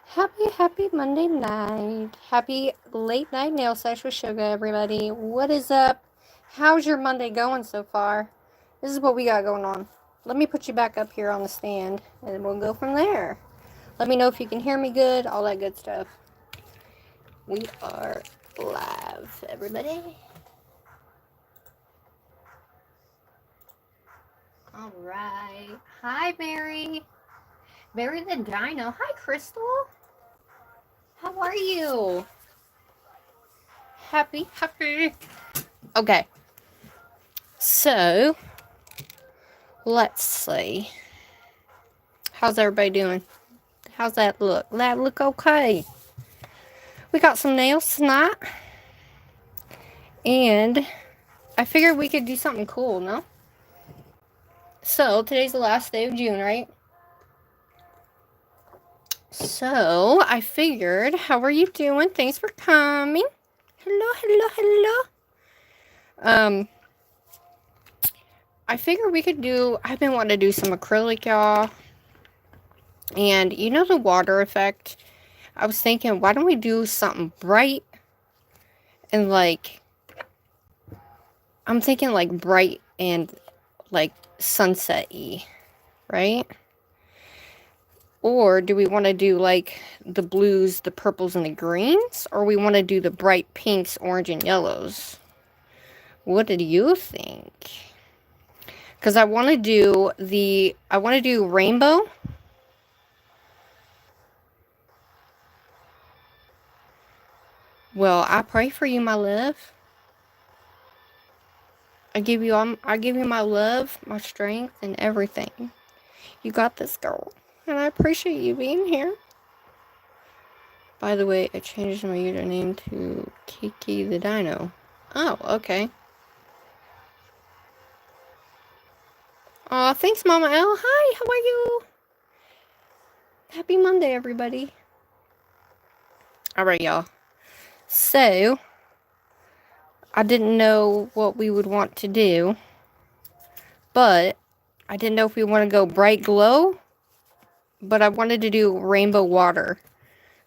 Happy Monday night. Happy late night nail sesh with Suga, everybody. What is up? How's your Monday going so far? This is what we got going on. Let me put you back up here on the stand, and we'll go from there. Let me know if you can hear me good, all that good stuff. We are live, everybody. Alright. Hi, Mary. Mary the Dino. Hi, Crystal. How are you? Happy. Okay. So, let's see. How's everybody doing? How's that look? That look okay? We got some nails tonight. And I figured we could do something cool, no? So, today's the last day of June, right? So, I figured, how are you doing? Thanks for coming. Hello. I figured we could do, I've been wanting to do some acrylic, y'all. And you know the water effect? I was thinking, why don't we do something bright and like, I'm thinking like bright and like sunset-y, right? Or do we want to do like the blues, the purples, and the greens? Or we want to do the bright pinks, orange, and yellows? What do you think? Because I want to do rainbow. Well, I pray for you, my love. I give you my love, my strength, and everything. You got this, girl. And I appreciate you being here. By the way, I changed my username to Kiki the Dino. Oh, okay. Aw, thanks, Mama L. Hi, how are you? Happy Monday, everybody. Alright, y'all. So, I didn't know what we would want to do, but I didn't know if we want to go bright glow, but I wanted to do rainbow water.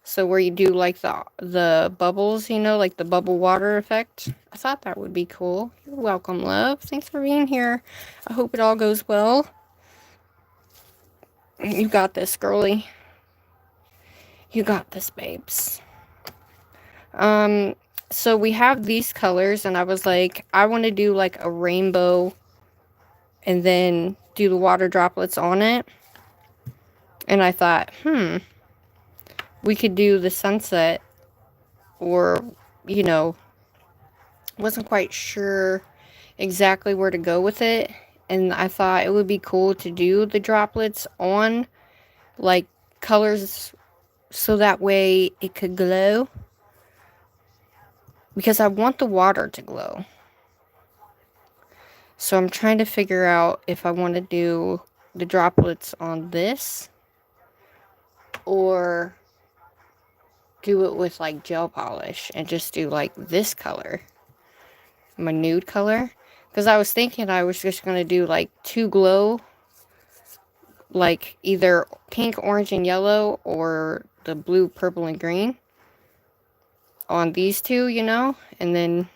So where you do like the bubbles, you know, like the bubble water effect. I thought that would be cool. You're welcome, love. Thanks for being here. I hope it all goes well. You got this, girly. You got this, babes. So we have these colors, and I was like, I want to do like a rainbow and then do the water droplets on it. And I thought, we could do the sunset, or, you know, wasn't quite sure exactly where to go with it. And I thought it would be cool to do the droplets on like colors so that way it could glow. Because I want the water to glow. So I'm trying to figure out if I want to do the droplets on this or do it with like gel polish and just do like this color, my nude color. Because I was thinking I was just going to do like 2 glow, like either pink, orange, and yellow, or the blue, purple, and green on these 2, you know, and then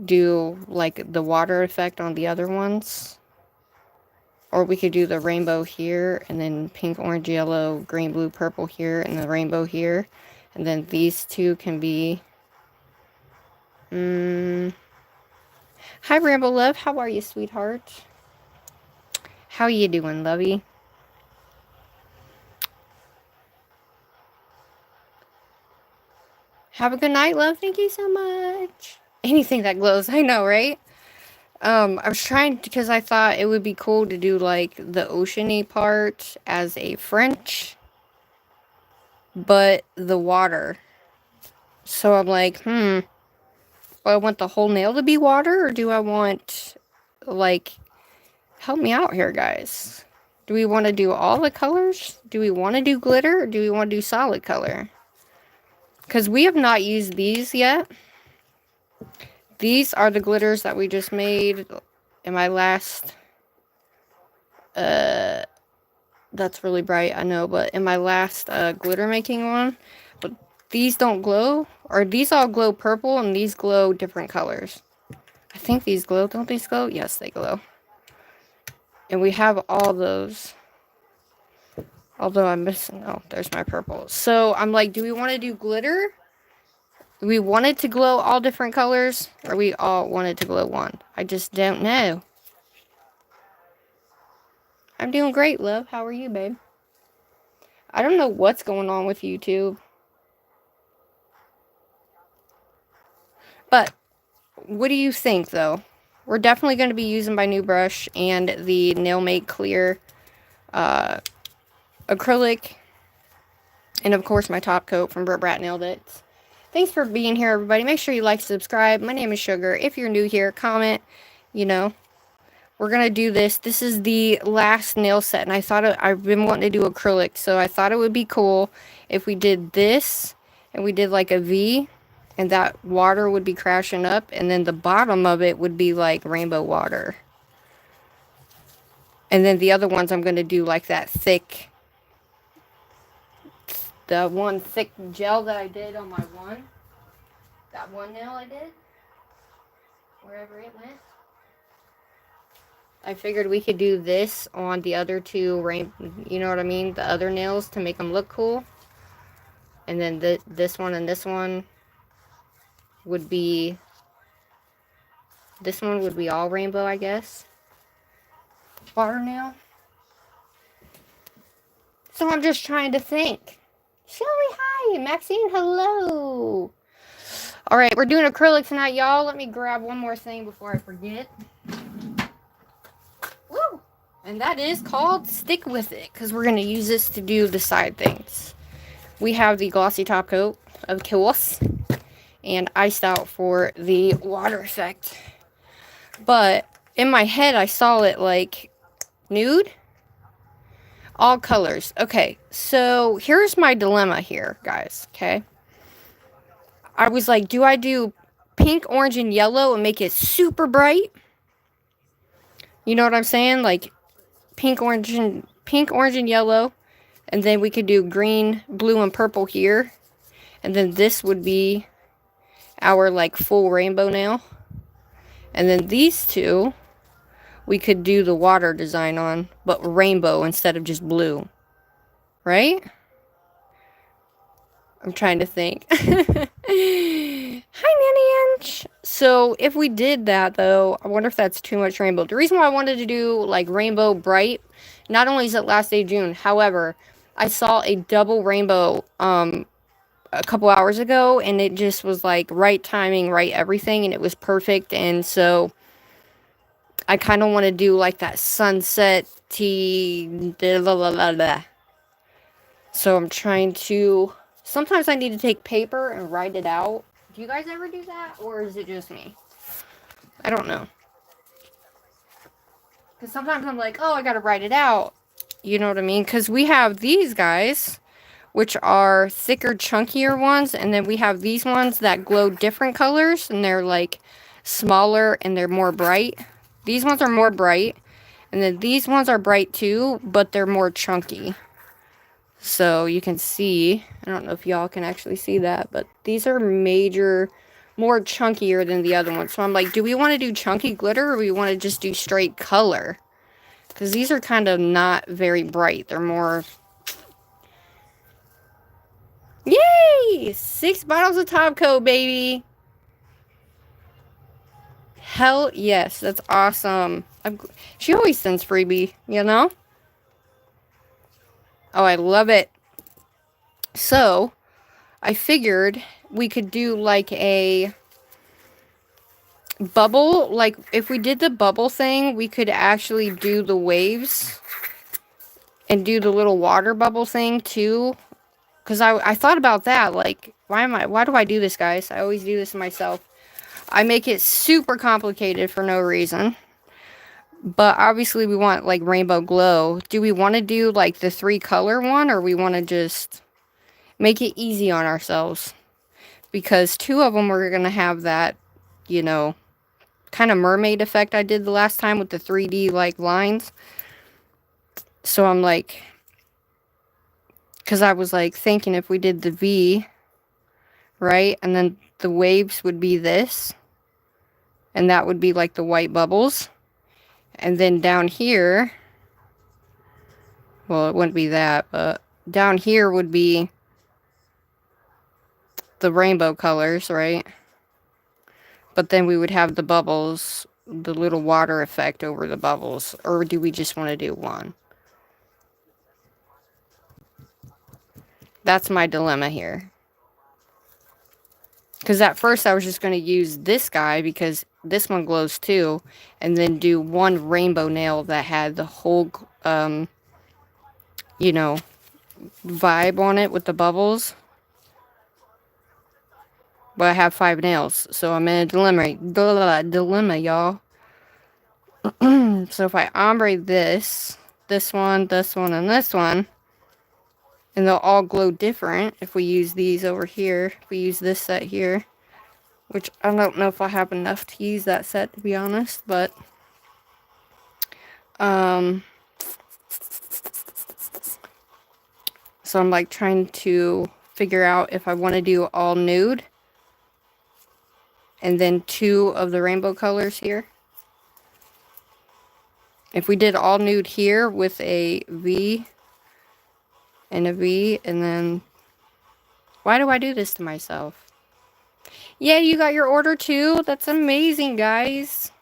do like the water effect on the other ones. Or we could do the rainbow here, and then pink, orange, yellow, green, blue, purple here, and the rainbow here. And then these 2 can be... Hi, Rambo Love. How are you, sweetheart? How you doing, lovey? Have a good night, love. Thank you so much. Anything that glows. I know, right? I was trying, because I thought it would be cool to do, like, the oceany part as a French, but the water. So I'm like, do I want the whole nail to be water, or do I want, like, help me out here, guys. Do we want to do all the colors? Do we want to do glitter, or do we want to do solid color? Because we have not used these yet. These are the glitters that we just made in my last That's really bright, I know, but in my last glitter making one, but these don't glow, or these all glow purple and these glow different colors. I think these glow, don't these glow? Yes, they glow. And we have all those. Although I'm missing, oh, there's my purple. So I'm like, do we want to do glitter? Do we want it to glow all different colors? Or we all want it to glow one? I just don't know. I'm doing great, love. How are you, babe? I don't know what's going on with YouTube. But, what do you think, though? We're definitely going to be using my new brush and the Nail Make Clear acrylic. And, of course, my top coat from BRITTBRATNAILDIT. Thanks for being here, everybody. Make sure you like, subscribe. My name is Sugar. If you're new here, comment. You know, we're going to do this. This is the last nail set. And I thought I've been wanting to do acrylic. So I thought it would be cool if we did this. And we did like a V. And that water would be crashing up. And then the bottom of it would be like rainbow water. And then the other ones I'm going to do like that thick. The one thick gel that I did on my one. That one nail I did. Wherever it went. I figured we could do this on the other two, you know what I mean? The other nails to make them look cool. And then this one and this one would be... This one would be all rainbow, I guess. Water nail. So I'm just trying to think. Shelly, hi. Maxine, hello. Alright, we're doing acrylic tonight, y'all. Let me grab one more thing before I forget. Woo! And that is called Stick With It, because we're going to use this to do the side things. We have the glossy top coat, of course, and iced out for the water effect. But in my head, I saw it like nude. All colors. Okay, so here's my dilemma here, guys, okay? I was like, do I do pink, orange, and yellow and make it super bright? You know what I'm saying? Like pink, orange, and yellow. And then we could do green, blue, and purple here. And then this would be our like full rainbow nail. And then these two, we could do the water design on, but rainbow instead of just blue. Right? I'm trying to think. Hi, Nanny Inch. So, if we did that, though, I wonder if that's too much rainbow. The reason why I wanted to do, like, rainbow bright, not only is it last day of June, however, I saw a double rainbow, a couple hours ago, and it just was, like, right timing, right everything, and it was perfect, and so... I kind of want to do like that sunset-y, so I'm trying to, sometimes I need to take paper and write it out. Do you guys ever do that, or is it just me? I don't know. Because sometimes I'm like, oh, I gotta write it out. You know what I mean? Because we have these guys, which are thicker, chunkier ones, and then we have these ones that glow different colors, and they're like smaller and they're more bright. These ones are more bright, and then these ones are bright too, but they're more chunky. So you can see, I don't know if y'all can actually see that, but these are more chunkier than the other ones. So I'm like, do we want to do chunky glitter, or do we want to just do straight color? Because these are kind of not very bright. They're more... Yay! 6 bottles of top coat, baby! Hell yes, that's awesome. She always sends freebie, you know? Oh, I love it. So, I figured we could do like a bubble. Like, if we did the bubble thing, we could actually do the waves and do the little water bubble thing too. Because I thought about that. Like, why do I do this, guys? I always do this myself. I make it super complicated for no reason. But obviously we want like rainbow glow. Do we want to do like the 3 color one, or we want to just make it easy on ourselves? Because 2 of them are going to have that, you know, kind of mermaid effect I did the last time with the 3D like lines. So I'm like, Because I was like thinking if we did the V, right? And then the waves would be this. And that would be like the white bubbles. And then down here, well, it wouldn't be that, but down here would be the rainbow colors, right? But then we would have the bubbles, the little water effect over the bubbles. Or do we just want to do one? That's my dilemma here. Because at first I was just going to use this guy because this one glows too. And then do one rainbow nail that had the whole, you know, vibe on it with the bubbles. But I have 5 nails. So I'm in a dilemma, y'all. So if I ombre this one, and this one. And they'll all glow different if we use these over here. If we use this set here. Which I don't know if I have enough to use that set, to be honest. But, so I'm like trying to figure out if I want to do all nude. And then 2 of the rainbow colors here. If we did all nude here with a V and a V, and then... Why do I do this to myself? Yeah, you got your order too? That's amazing, guys.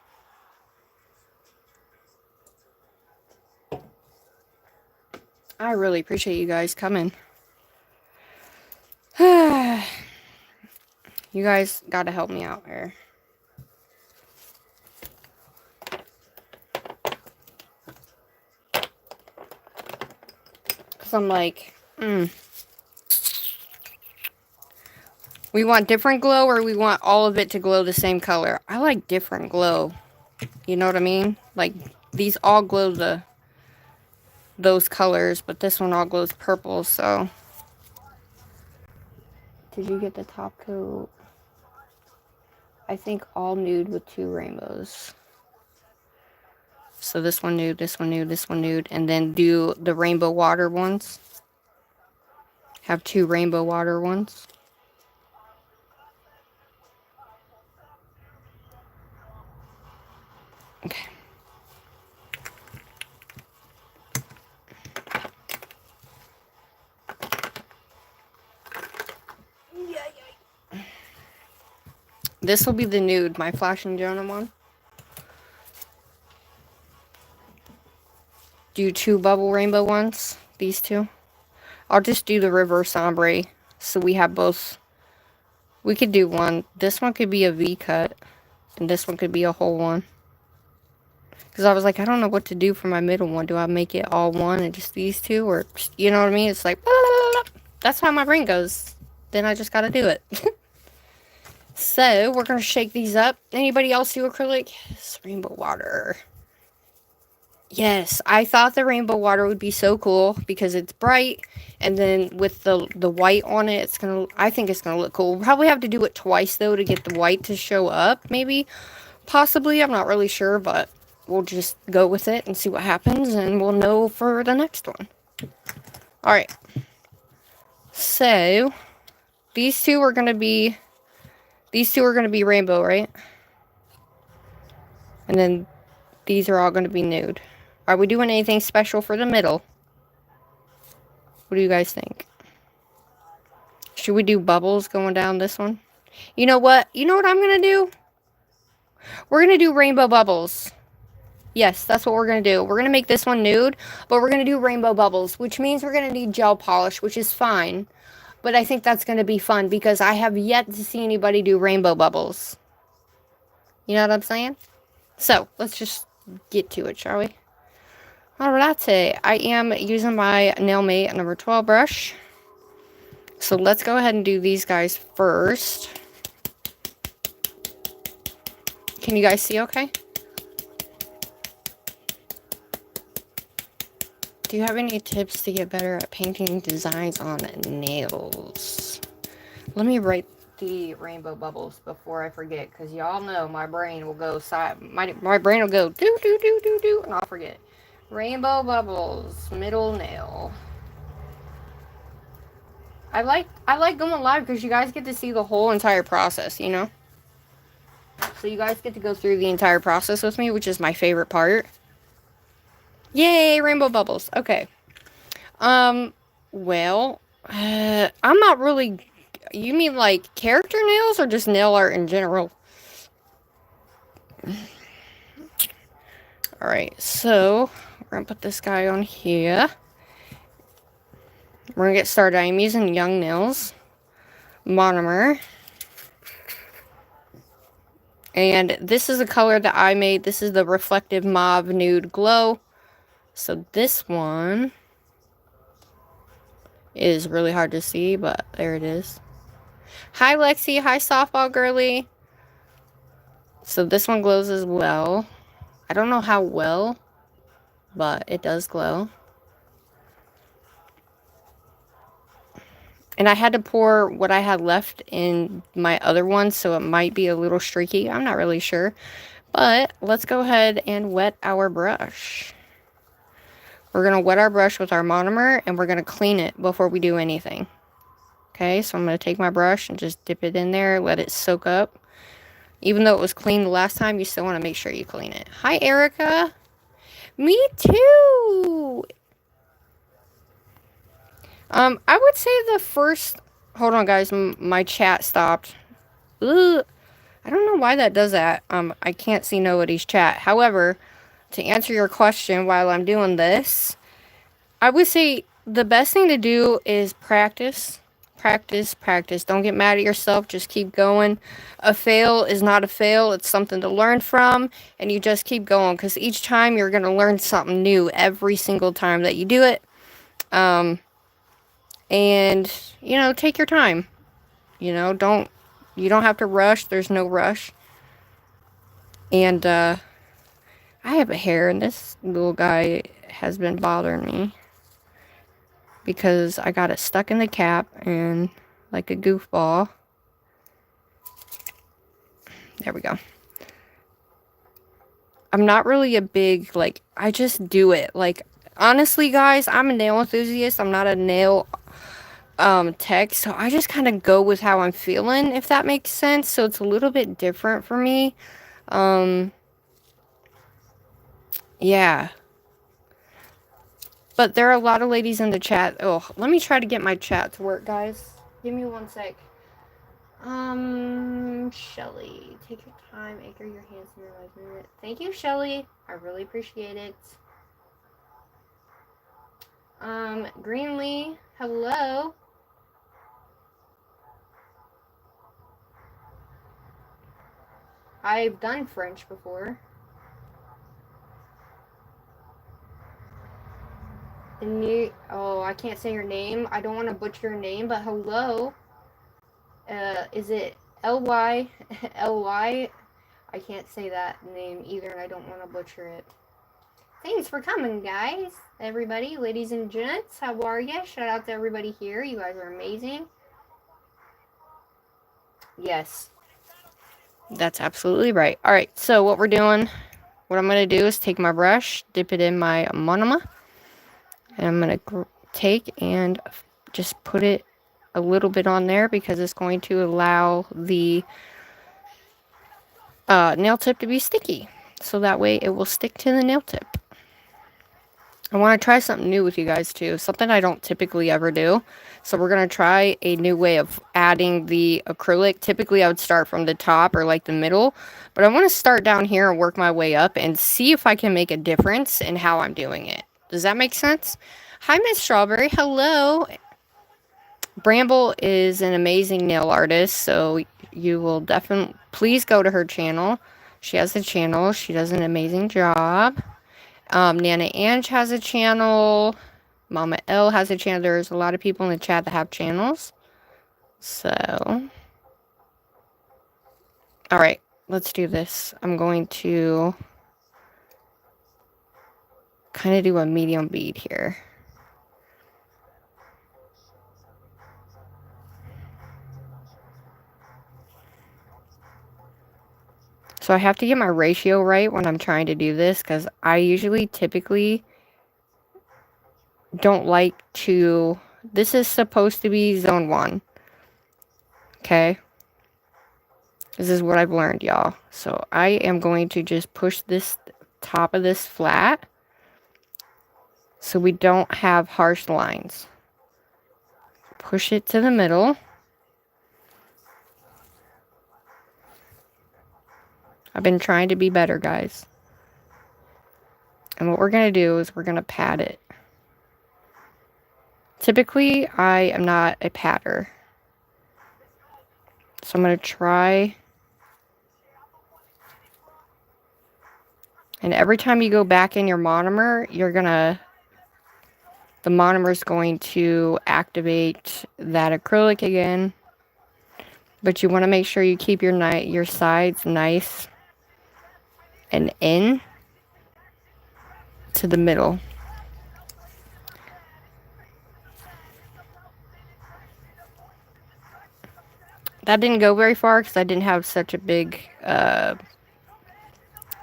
I really appreciate you guys coming. You guys gotta help me out here. Because I'm like, we want different glow or we want all of it to glow the same color? I like different glow. You know what I mean? Like, these all glow those colors, but this one all glows purple, so. Did you get the top coat? I think all nude with 2 rainbows. So this one nude, this one nude, this one nude, and then do the rainbow water ones. Have 2 rainbow water ones. Okay. This will be the nude, my Flash and Jonah one. Do 2 bubble rainbow ones, these 2. I'll just do the reverse ombre, so we have both. We could do one. This one could be a V cut, and this one could be a whole one. Because I was like, I don't know what to do for my middle one. Do I make it all one and just these 2? Or, you know what I mean? It's like, that's how my brain goes. Then I just gotta do it. So, we're gonna shake these up. Anybody else do acrylic? Yes, rainbow water. Yes, I thought the rainbow water would be so cool because it's bright, and then with the white on it, I think it's gonna look cool. We'll probably have to do it twice though to get the white to show up, maybe, possibly. I'm not really sure, but we'll just go with it and see what happens, and we'll know for the next one. All right. So these two are gonna be rainbow, right? And then these are all gonna be nude. Are we doing anything special for the middle? What do you guys think? Should we do bubbles going down this one? You know what? You know what I'm going to do? We're going to do rainbow bubbles. Yes, that's what we're going to do. We're going to make this one nude, but we're going to do rainbow bubbles, which means we're going to need gel polish, which is fine. But I think that's going to be fun because I have yet to see anybody do rainbow bubbles. You know what I'm saying? So, let's just get to it, shall we? Alright, I am using my Nailmate number 12 brush. So let's go ahead and do these guys first. Can you guys see okay? Do you have any tips to get better at painting designs on nails? Let me write the rainbow bubbles before I forget, because y'all know my brain will go my brain will go do do do do do and I'll forget. Rainbow bubbles, middle nail. I like going live because you guys get to see the whole entire process, you know? So you guys get to go through the entire process with me, which is my favorite part. Yay, rainbow bubbles. Okay. Well, I'm not really... You mean like character nails or just nail art in general? Alright, so we're gonna put this guy on here. We're gonna get started. I'm using Young Nails monomer. And this is a color that I made. This is the Reflective Mauve Nude Glow. So this one is really hard to see, but there it is. Hi, Lexi. Hi, Softball Girly. So this one glows as well. I don't know how well, but it does glow. And I had to pour what I had left in my other one, so it might be a little streaky. I'm not really sure. But let's go ahead and wet our brush. We're going to wet our brush with our monomer, and we're going to clean it before we do anything. Okay, so I'm going to take my brush and just dip it in there, let it soak up. Even though it was clean the last time, you still want to make sure you clean it. Hi, Erica. Me too. I would say the first... Hold on, guys. My chat stopped. Ugh. I don't know why that does that. I can't see nobody's chat. However, to answer your question while I'm doing this, I would say the best thing to do is practice. Practice, practice. Don't get mad at yourself. Just keep going. A fail is not a fail. It's something to learn from. And you just keep going. Because each time you're going to learn something new every single time that you do it. And, you know, take your time. You know, you don't have to rush. There's no rush. And, I have a hair, and this little guy has been bothering me. Because I got it stuck in the cap, and like a goofball. There we go. I'm not really a big, like, I just do it. Like, honestly, guys, I'm a nail enthusiast. I'm not a nail tech, so I just kind of go with how I'm feeling, if that makes sense. So it's a little bit different for me. Yeah. But there are a lot of ladies in the chat. Oh, let me try to get my chat to work, guys. Give me one sec. Shelly, take your time. Anchor your hands in your life movement. Thank you, Shelly. I really appreciate it. Greenlee, hello. I've done French before. Oh, I can't say your name. I don't want to butcher your name, but hello. Is it L-Y? L-Y? I can't say that name either, and I don't want to butcher it. Thanks for coming, guys. Everybody, ladies and gents, how are ya? Shout out to everybody here. You guys are amazing. Yes. That's absolutely right. Alright, so what we're doing, what I'm going to do is take my brush, dip it in my monomer, and I'm going to take and just put it a little bit on there because it's going to allow the nail tip to be sticky. So that way it will stick to the nail tip. I want to try something new with you guys too. Something I don't typically ever do. So we're going to try a new way of adding the acrylic. Typically I would start from the top or like the middle. But I want to start down here and work my way up and see if I can make a difference in how I'm doing it. Does that make sense? Hi, Miss Strawberry. Hello. Bramble is an amazing nail artist. So you will definitely... Please go to her channel. She has a channel. She does an amazing job. Nana Ange has a channel. Mama L has a channel. There's a lot of people in the chat that have channels. So. Alright, let's do this. I'm going to kind of do a medium bead here. So I have to get my ratio right when I'm trying to do this, because I typically don't like to This is supposed to be zone 1. Okay? This is what I've learned, y'all. So I am going to just push this top of this flat so we don't have harsh lines. Push it to the middle. I've been trying to be better, guys. And what we're going to do is we're going to pat it. Typically, I am not a patter. So I'm going to try. And every time you go back in your monomer, the monomer is going to activate that acrylic again. But you want to make sure you keep your sides nice and in to the middle. That didn't go very far because I didn't have such a big,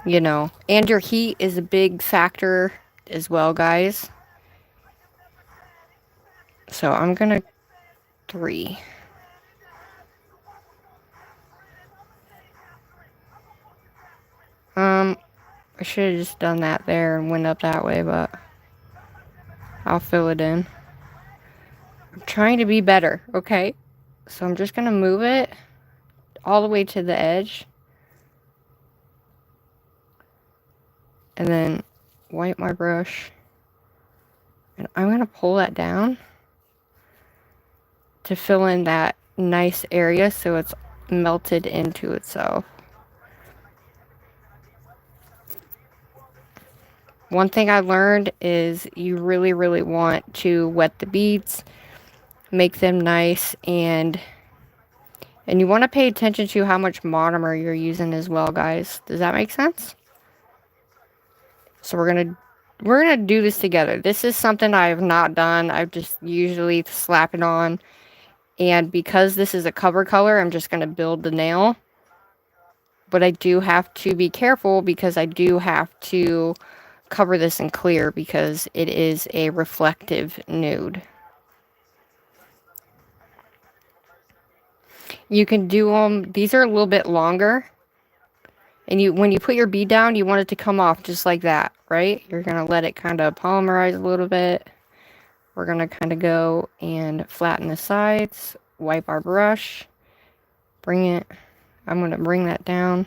you know, and your heat is a big factor as well, guys. So I'm gonna 3. I should have just done that there and went up that way, but I'll fill it in. I'm trying to be better, okay? So I'm just gonna move it all the way to the edge. And then wipe my brush. And I'm gonna pull that down to fill in that nice area so it's melted into itself. One thing I learned is you really, really want to wet the beads, make them nice, and you want to pay attention to how much monomer you're using as well, guys. Does that make sense? So we're gonna do this together. This is something I have not done. I've just usually slap it on, and because this is a cover color, I'm just gonna build the nail. But I do have to be careful because I do have to cover this in clear because it is a reflective nude. You can do them, these are a little bit longer. And when you put your bead down, you want it to come off just like that, right? You're going to let it kind of polymerize a little bit. We're going to kind of go and flatten the sides, wipe our brush, I'm going to bring that down.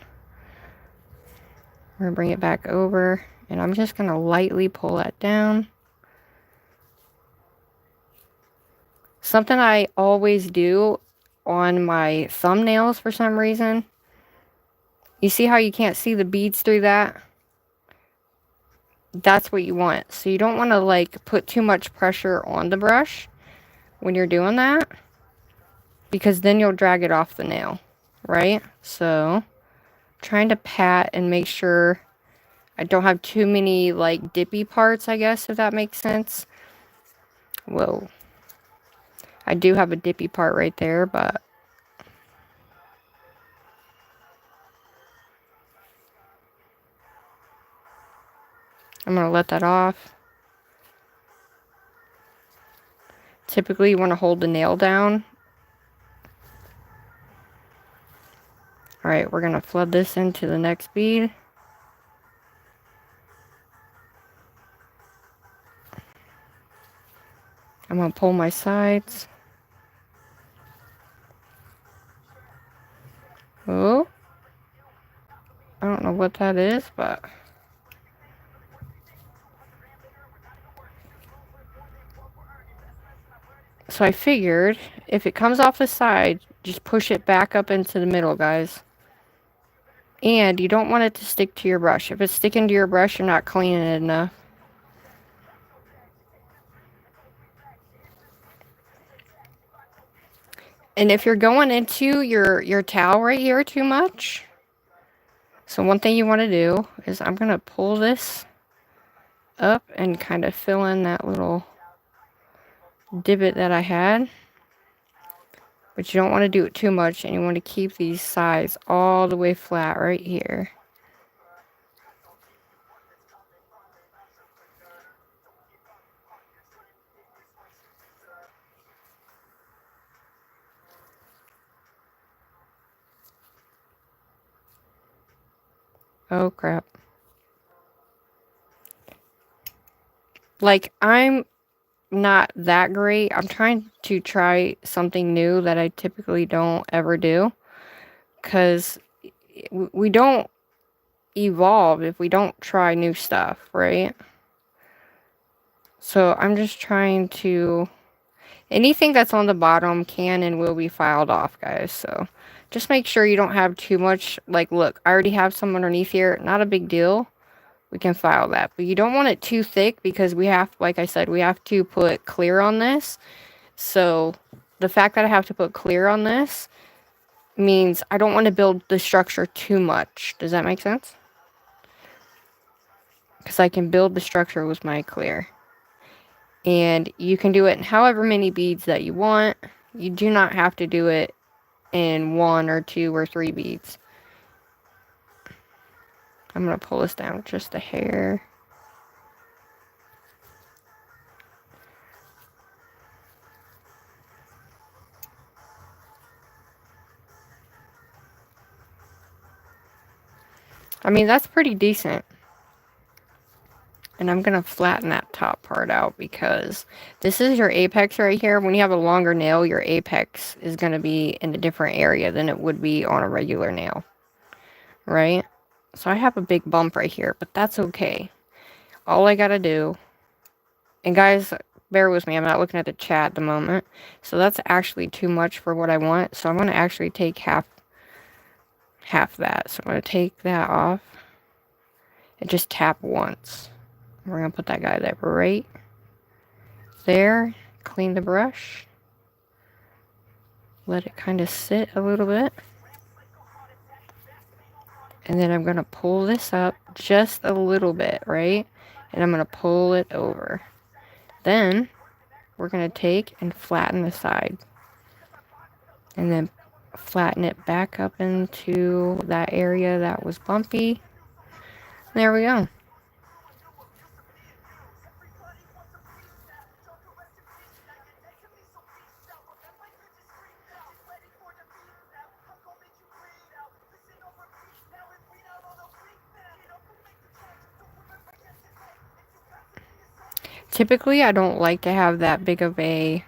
We're going to bring it back over, and I'm just going to lightly pull that down. Something I always do on my thumbnails for some reason. You see how you can't see the beads through that? That's what you want. So you don't want to like put too much pressure on the brush when you're doing that, because then you'll drag it off the nail, right? So trying to pat and make sure I don't have too many like dippy parts, I guess, if that makes sense. Whoa. I do have a dippy part right there, but I'm going to let that off. Typically, you want to hold the nail down. Alright, we're going to flood this into the next bead. I'm going to pull my sides. Oh. I don't know what that is, but so I figured if it comes off the side, just push it back up into the middle, guys. And you don't want it to stick to your brush. If it's sticking to your brush, you're not cleaning it enough. And if you're going into your towel right here too much, so one thing you want to do is I'm going to pull this up and kind of fill in that little divot that I had. But you don't want to do it too much, and you want to keep these sides all the way flat right here. Oh, crap. Like, I'm not that great. I'm trying to try something new that I typically don't ever do. Because we don't evolve if we don't try new stuff, right? So I'm just trying to... Anything that's on the bottom can and will be filed off, guys. So just make sure you don't have too much. Like, look, I already have some underneath here. Not a big deal. We can file that. But you don't want it too thick because we have, like I said, we have to put clear on this. So the fact that I have to put clear on this means I don't want to build the structure too much. Does that make sense? Because I can build the structure with my clear. And you can do it in however many beads that you want. You do not have to do it in 1 or 2 or 3 beads. I'm going to pull this down just a hair. I mean, that's pretty decent. And I'm going to flatten that top part out because this is your apex right here. When you have a longer nail, your apex is going to be in a different area than it would be on a regular nail. Right? So I have a big bump right here, but that's okay. All I got to do... And guys, bear with me. I'm not looking at the chat at the moment. So that's actually too much for what I want. So I'm going to actually take half that. So I'm going to take that off. And just tap once. We're going to put that guy there right there. Clean the brush. Let it kind of sit a little bit. And then I'm going to pull this up just a little bit, right? And I'm going to pull it over. Then we're going to take and flatten the side. And then flatten it back up into that area that was bumpy. There we go. Typically, I don't like to have that big of a...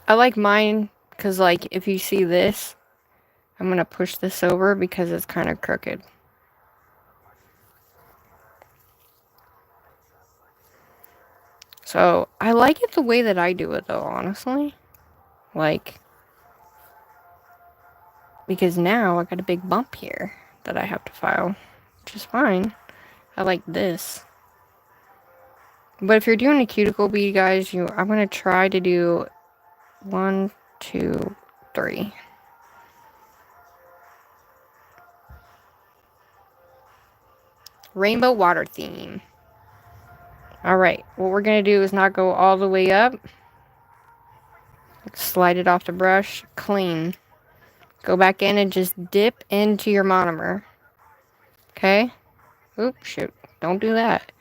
I like mine because, like, if you see this, I'm going to push this over because it's kind of crooked. So, I like it the way that I do it, though, honestly. Like, because now I got a big bump here that I have to file, which is fine. I like this. But if you're doing a cuticle bead, guys, I'm going to try to do 1, 2, 3. Rainbow water theme. Alright, what we're going to do is not go all the way up. Slide it off the brush. Clean. Go back in and just dip into your monomer. Okay? Oops, shoot. Don't do that.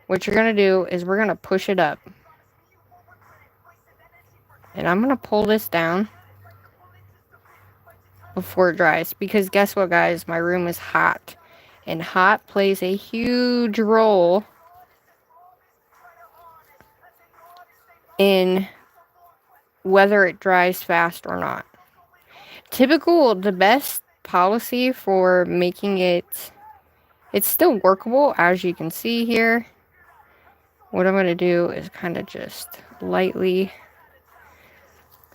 What you're going to do is we're going to push it up. And I'm going to pull this down before it dries. Because guess what, guys? My room is hot. And hot plays a huge role in whether it dries fast or not. The best policy for making it... It's still workable, as you can see here. What I'm going to do is kind of just lightly...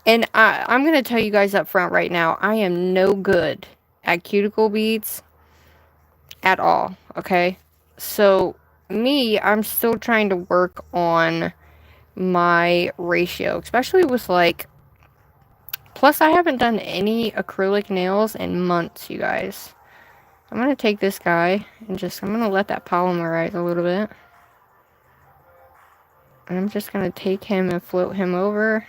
And I'm going to tell you guys up front right now, I am no good at cuticle beads at all, okay? So, I'm still trying to work on my ratio, especially with, like... Plus, I haven't done any acrylic nails in months, you guys. I'm going to take this guy and I'm going to let that polymerize a little bit. And I'm just going to take him and float him over.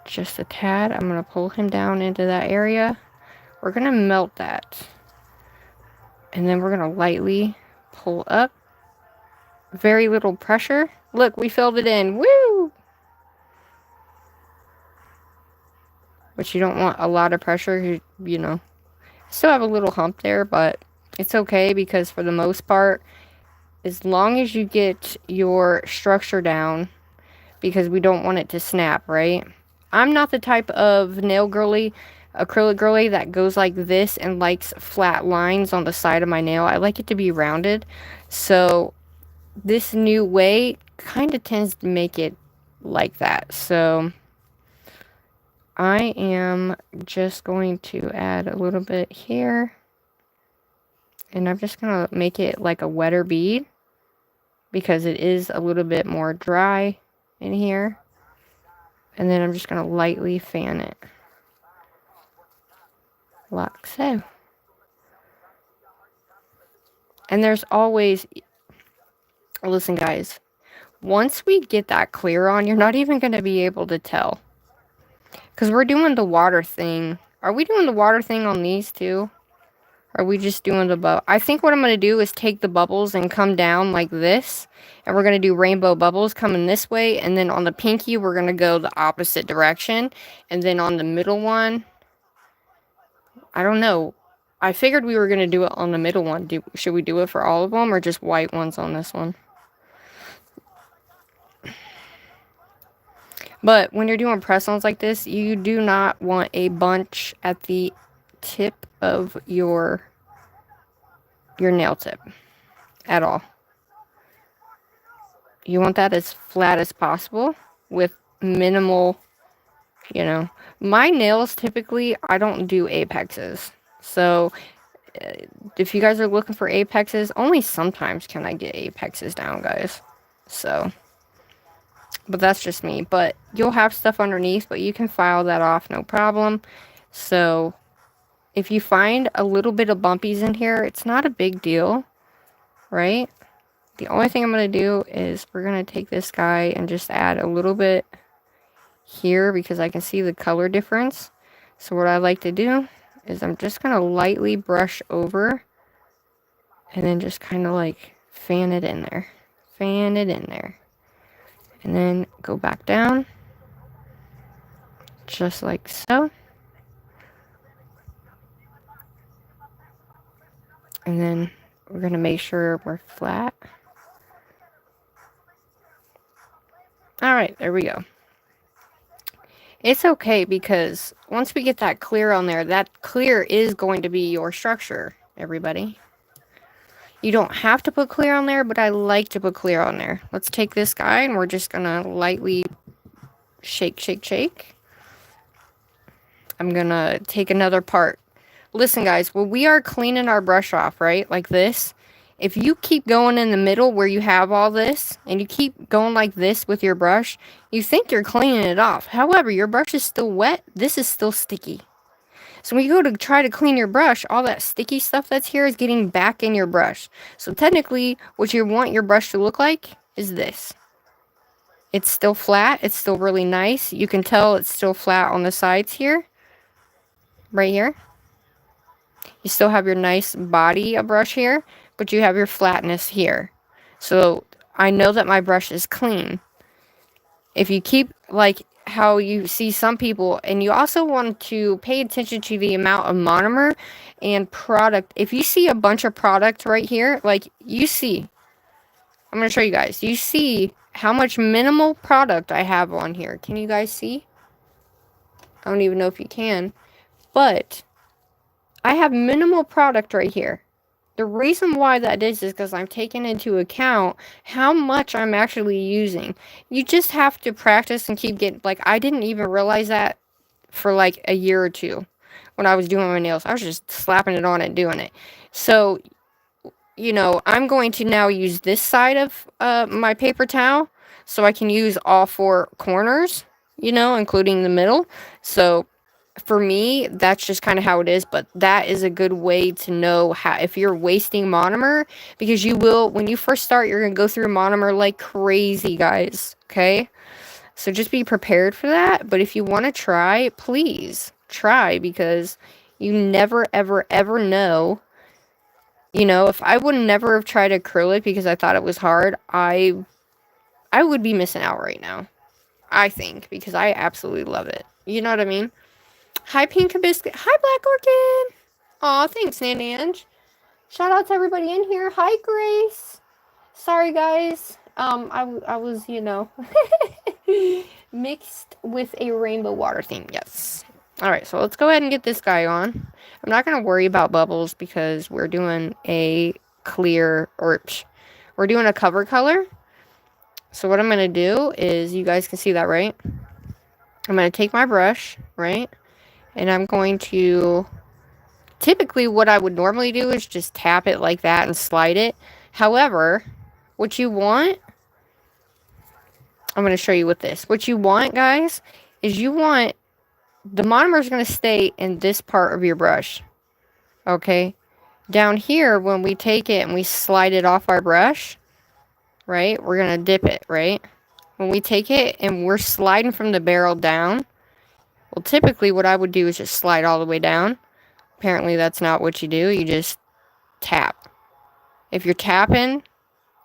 Just a tad. I'm going to pull him down into that area. We're going to melt that. And then we're going to lightly pull up. Very little pressure. Look, we filled it in. Woo! which you don't want a lot of pressure, you know. Still have a little hump there, but it's okay because for the most part, as long as you get your structure down, because we don't want it to snap, right? I'm not the type of nail girly, acrylic girly that goes like this and likes flat lines on the side of my nail. I like it to be rounded. So this new way kind of tends to make it like that. So I am just going to add a little bit here. And I'm just going to make it like a wetter bead, because it is a little bit more dry in here. And then I'm just going to lightly fan it. Like so. And there's always, listen guys, once we get that clear on, you're not even going to be able to tell. Because we're doing the water thing. Are we doing the water thing on these too? Or are we just doing the bubble? I think what I'm going to do is take the bubbles and come down like this. And we're going to do rainbow bubbles coming this way. And then on the pinky, we're going to go the opposite direction. And then on the middle one, I don't know. I figured we were going to do it on the middle one. Should we do it for all of them or just white ones on this one? But when you're doing press-ons like this, you do not want a bunch at the tip of your nail tip at all. You want that as flat as possible with minimal, you know. My nails, typically, I don't do apexes. So if you guys are looking for apexes, only sometimes can I get apexes down, guys. So, but that's just me. But you'll have stuff underneath, but you can file that off, no problem. So if you find a little bit of bumpies in here, it's not a big deal, right? The only thing I'm going to do is we're going to take this guy and just add a little bit here because I can see the color difference. So what I like to do is I'm just going to lightly brush over and then just kind of like fan it in there. Fan it in there. And then go back down. Just like so. And then we're going to make sure we're flat. Alright, there we go. It's okay because once we get that clear on there, that clear is going to be your structure, everybody. You don't have to put clear on there, but I like to put clear on there. Let's take this guy and we're just going to lightly shake, shake, shake. I'm going to take another part. Listen, guys, when we are cleaning our brush off, right, like this, if you keep going in the middle where you have all this, and you keep going like this with your brush, you think you're cleaning it off. However, your brush is still wet. This is still sticky. So when you go to try to clean your brush, all that sticky stuff that's here is getting back in your brush. So technically, what you want your brush to look like is this. It's still flat. It's still really nice. You can tell it's still flat on the sides here. Right here. You still have your nice body of brush here, but you have your flatness here. So I know that my brush is clean. If you keep like how you see some people, and you also want to pay attention to the amount of monomer and product. If you see a bunch of product right here, like you see, I'm going to show you guys. You see how much minimal product I have on here. Can you guys see? I don't even know if you can, but I have minimal product right here. The reason why that is because I'm taking into account how much I'm actually using. You just have to practice and keep getting, like, I didn't even realize that for like a year or two when I was doing my nails. I was just slapping it on and doing it. So, you know, I'm going to now use this side of my paper towel so I can use all four corners, you know, including the middle. So for me, that's just kind of how it is, but that is a good way to know how, if you're wasting monomer, because you will, when you first start, you're going to go through monomer like crazy, guys, okay? So just be prepared for that, but if you want to try, please try, because you never, ever, ever know. You know, if I would never have tried acrylic because I thought it was hard, I would be missing out right now, I think, because I absolutely love it. You know what I mean? Hi, Pink Biscuit. Hi, Black Orchid. Aw, thanks, Nanange. Shout out to everybody in here. Hi, Grace. Sorry, guys. I was, you know, mixed with a rainbow water theme. Yes. All right, so let's go ahead and get this guy on. I'm not going to worry about bubbles because we're doing a clear, or we're doing a cover color. So what I'm going to do is, you guys can see that, right? I'm going to take my brush, right? And I'm going to, typically what I would normally do is just tap it like that and slide it. However, what you want, I'm going to show you with this. What you want, guys, is you want, the monomer is going to stay in this part of your brush. Okay? Down here, when we take it and we slide it off our brush, right, we're going to dip it, right? When we take it and we're sliding from the barrel down, well, typically what I would do is just slide all the way down. Apparently that's not what you do. You just tap. If you're tapping,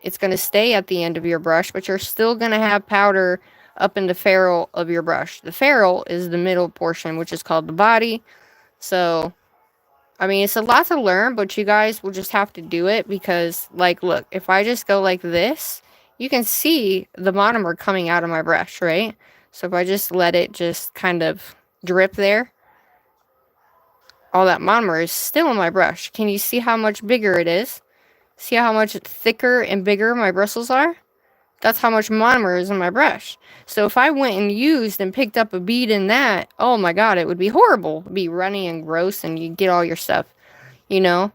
it's going to stay at the end of your brush, but you're still going to have powder up in the ferrule of your brush. The ferrule is the middle portion, which is called the body. So, I mean, it's a lot to learn, but you guys will just have to do it because, like, look, if I just go like this, you can see the monomer coming out of my brush, right? So if I just let it just kind of drip there, all that monomer is still in my brush. Can you see how much bigger it is? See how much thicker and bigger my bristles are? That's how much monomer is in my brush. So if I went and used and picked up a bead in that, oh my god, it would be horrible. It would be runny and gross and you'd get all your stuff, you know?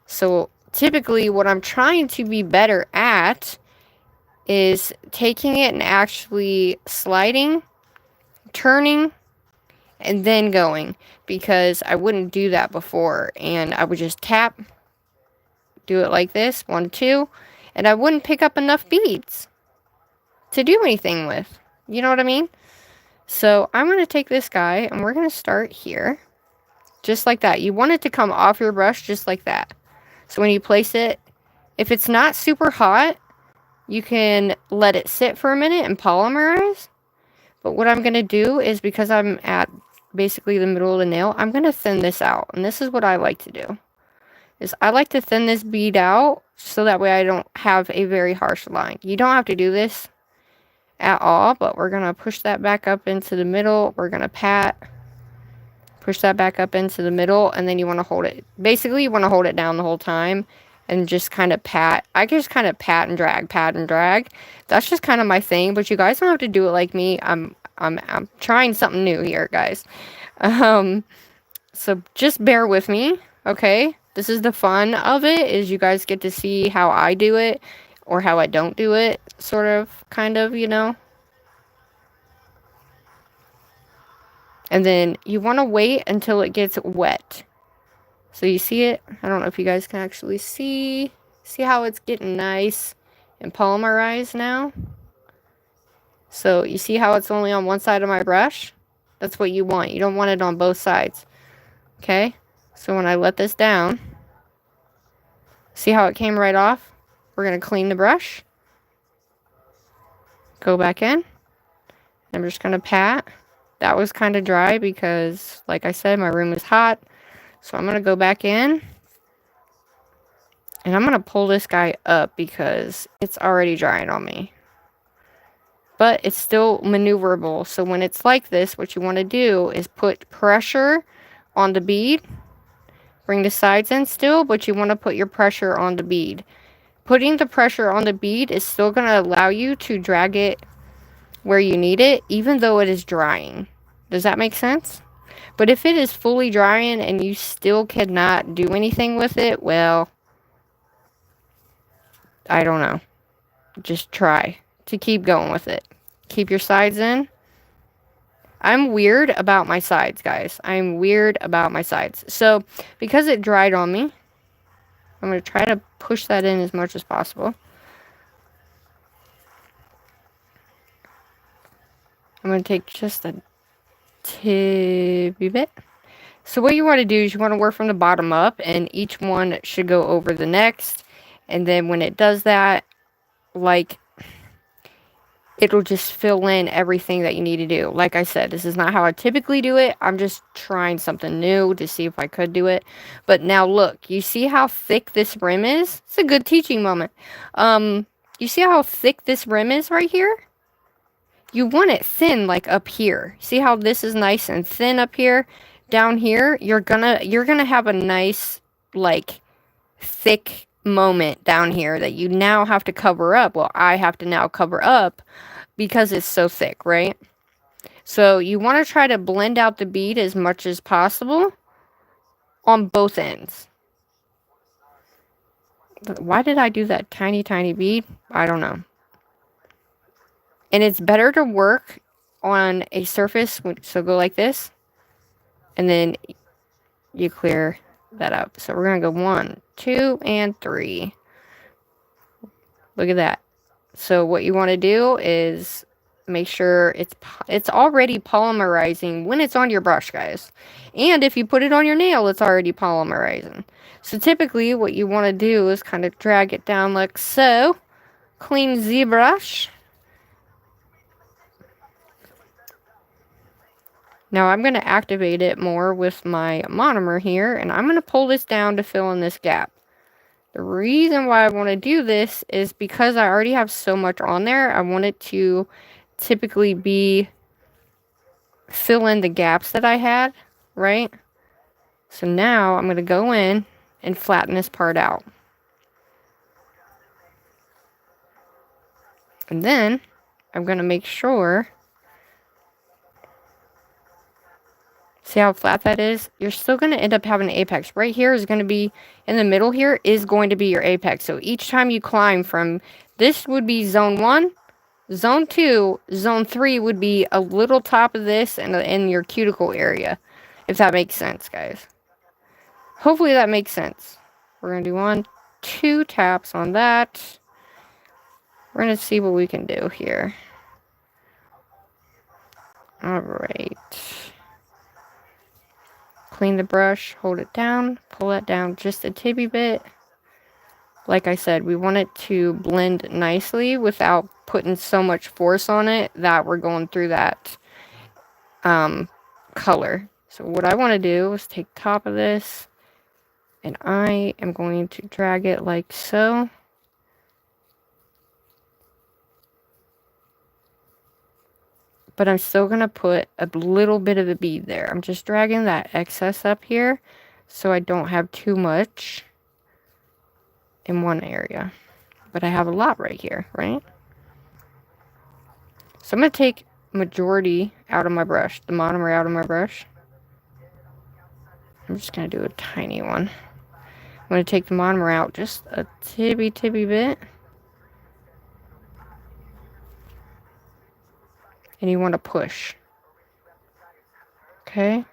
So typically what I'm trying to be better at is taking it and actually sliding, turning, and then going. Because I wouldn't do that before. And I would just tap, do it like this, 1, 2, and I wouldn't pick up enough beads to do anything with. You know what I mean? So I'm going to take this guy and we're going to start here. Just like that. You want it to come off your brush just like that. So when you place it, if it's not super hot, you can let it sit for a minute and polymerize. But what I'm going to do is, because I'm at basically the middle of the nail, I'm going to thin this out. And this is what I like to do. Is I like to thin this bead out so that way I don't have a very harsh line. You don't have to do this at all, but we're going to push that back up into the middle. We're going to pat, push that back up into the middle, and then you want to hold it. Basically, you want to hold it down the whole time and just kind of pat. I just kind of pat and drag. That's just kind of my thing, but you guys don't have to do it like me. I'm trying something new here, guys. So just bear with me, okay? This is the fun of it, is you guys get to see how I do it, or how I don't do it, sort of, kind of, you know? And then you want to wait until it gets wet. So you see it? I don't know if you guys can actually see. See how it's getting nice and polymerized now? So you see how it's only on one side of my brush? That's what you want. You don't want it on both sides. Okay? So when I let this down, see how it came right off? We're going to clean the brush. Go back in. I'm just going to pat. That was kind of dry because, like I said, my room is hot. So I'm going to go back in. And I'm going to pull this guy up because it's already drying on me. But it's still maneuverable. So when it's like this, what you want to do is put pressure on the bead. Bring the sides in still, but you want to put your pressure on the bead. Putting the pressure on the bead is still going to allow you to drag it where you need it, even though it is drying. Does that make sense? But if it is fully drying and you still cannot do anything with it, well, I don't know. Just try to keep going with it. Keep your sides in. I'm weird about my sides, guys. I'm weird about my sides. So, because it dried on me, I'm going to try to push that in as much as possible. I'm going to take just a tibby bit. So what you want to do is you want to work from the bottom up, and each one should go over the next. And then when it does that, like, it'll just fill in everything that you need to do. Like I said, this is not how I typically do it. I'm just trying something new to see if I could do it. But now look, you see how thick this rim is? It's a good teaching moment. You see how thick this rim is right here? You want it thin, like up here. See how this is nice and thin up here? Down here, you're gonna have a nice, like, thick moment down here that you now have to cover up. Well, I have to now cover up because it's so thick, right? So you want to try to blend out the bead as much as possible on both ends. Why did I do that tiny, tiny bead? I don't know. And it's better to work on a surface, so go like this, and then you clear that up. So we're going to go 1, 2, and 3. Look at that. So what you want to do is make sure it's already polymerizing when it's on your brush, guys. And if you put it on your nail, it's already polymerizing. So typically what you want to do is kind of drag it down like so. Clean the brush. Now I'm going to activate it more with my monomer here, and I'm going to pull this down to fill in this gap. The reason why I want to do this is because I already have so much on there. I want it to typically be fill in the gaps that I had, right? So now I'm going to go in and flatten this part out. And then I'm going to make sure, see how flat that is? You're still going to end up having an apex. Right here is going to be, in the middle here, is going to be your apex. So each time you climb from, this would be zone 1, zone 2, zone 3 would be a little top of this and in your cuticle area. If that makes sense, guys. Hopefully that makes sense. We're going to do 1, 2 taps on that. We're going to see what we can do here. Alright. Clean the brush, hold it down, pull it down just a tibby bit. Like I said, we want it to blend nicely without putting so much force on it that we're going through that color. So what I want to do is take top of this, and I am going to drag it like so. But I'm still going to put a little bit of a bead there. I'm just dragging that excess up here so I don't have too much in one area. But I have a lot right here, right? So I'm going to take majority out of my brush, the monomer out of my brush. I'm just going to do a tiny one. I'm going to take the monomer out just a tibby bit. And you want to push. Okay?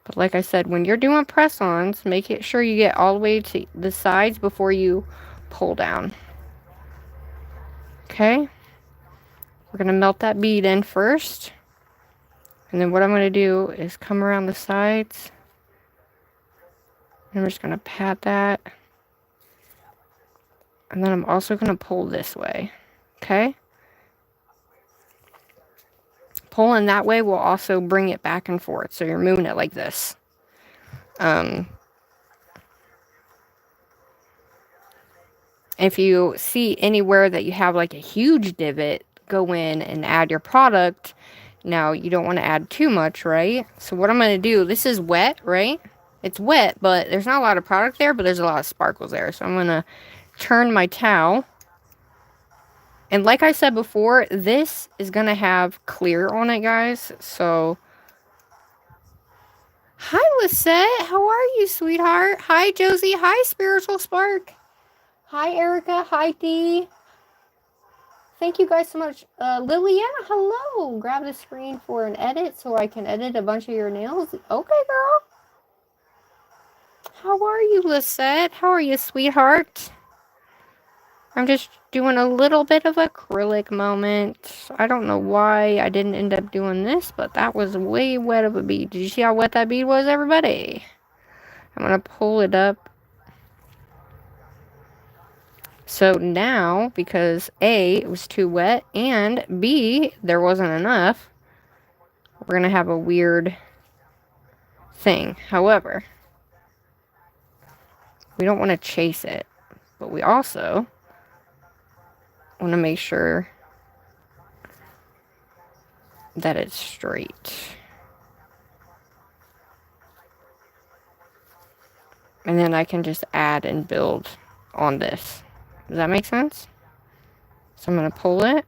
But like I said, when you're doing press-ons, make it sure you get all the way to the sides before you pull down. Okay? We're going to melt that bead in first. And then what I'm going to do is come around the sides. And I'm just going to pat that. And then I'm also going to pull this way. Okay? Pulling that way will also bring it back and forth. So you're moving it like this. If you see anywhere that you have like a huge divot, go in and add your product. Now, you don't want to add too much, right? So what I'm going to do, this is wet, right? It's wet, but there's not a lot of product there, but there's a lot of sparkles there. So I'm going to turn my towel. And like I said before, this is going to have clear on it, guys. So, hi, Lisette. How are you, sweetheart? Hi, Josie. Hi, Spiritual Spark. Hi, Erica. Hi, Dee. Thank you guys so much. Liliana, hello. Grab the screen for an edit so I can edit a bunch of your nails. Okay, girl. How are you, Lisette? How are you, sweetheart? I'm just doing a little bit of acrylic moment. I don't know why I didn't end up doing this, but that was way wet of a bead. Did you see how wet that bead was, everybody? I'm going to pull it up. So now, because A, it was too wet, and B, there wasn't enough, we're going to have a weird thing. However, we don't want to chase it, but we also want to make sure that it's straight. And then I can just add and build on this. Does that make sense? So I'm going to pull it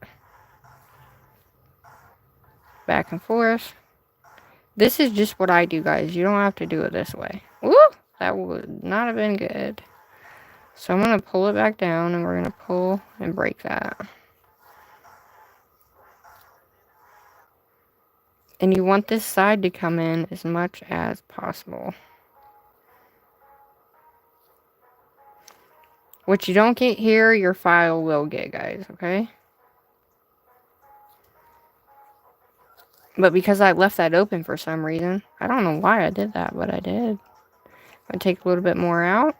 back and forth. This is just what I do, guys. You don't have to do it this way. Woo! That would not have been good. So I'm going to pull it back down, and we're going to pull and break that. And you want this side to come in as much as possible. What you don't get here, your file will get, guys, okay? But because I left that open for some reason, I don't know why I did that, but I did. I take a little bit more out.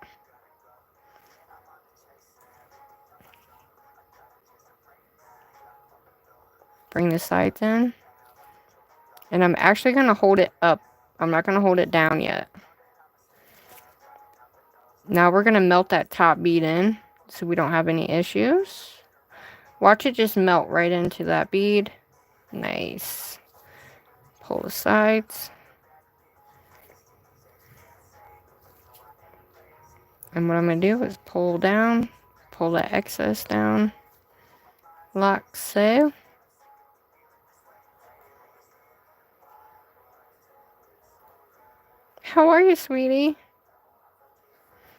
Bring the sides in. And I'm actually going to hold it up. I'm not going to hold it down yet. Now we're going to melt that top bead in so we don't have any issues. Watch it just melt right into that bead. Nice. Pull the sides. And what I'm going to do is pull down. Pull that excess down. Like so. How are you, sweetie?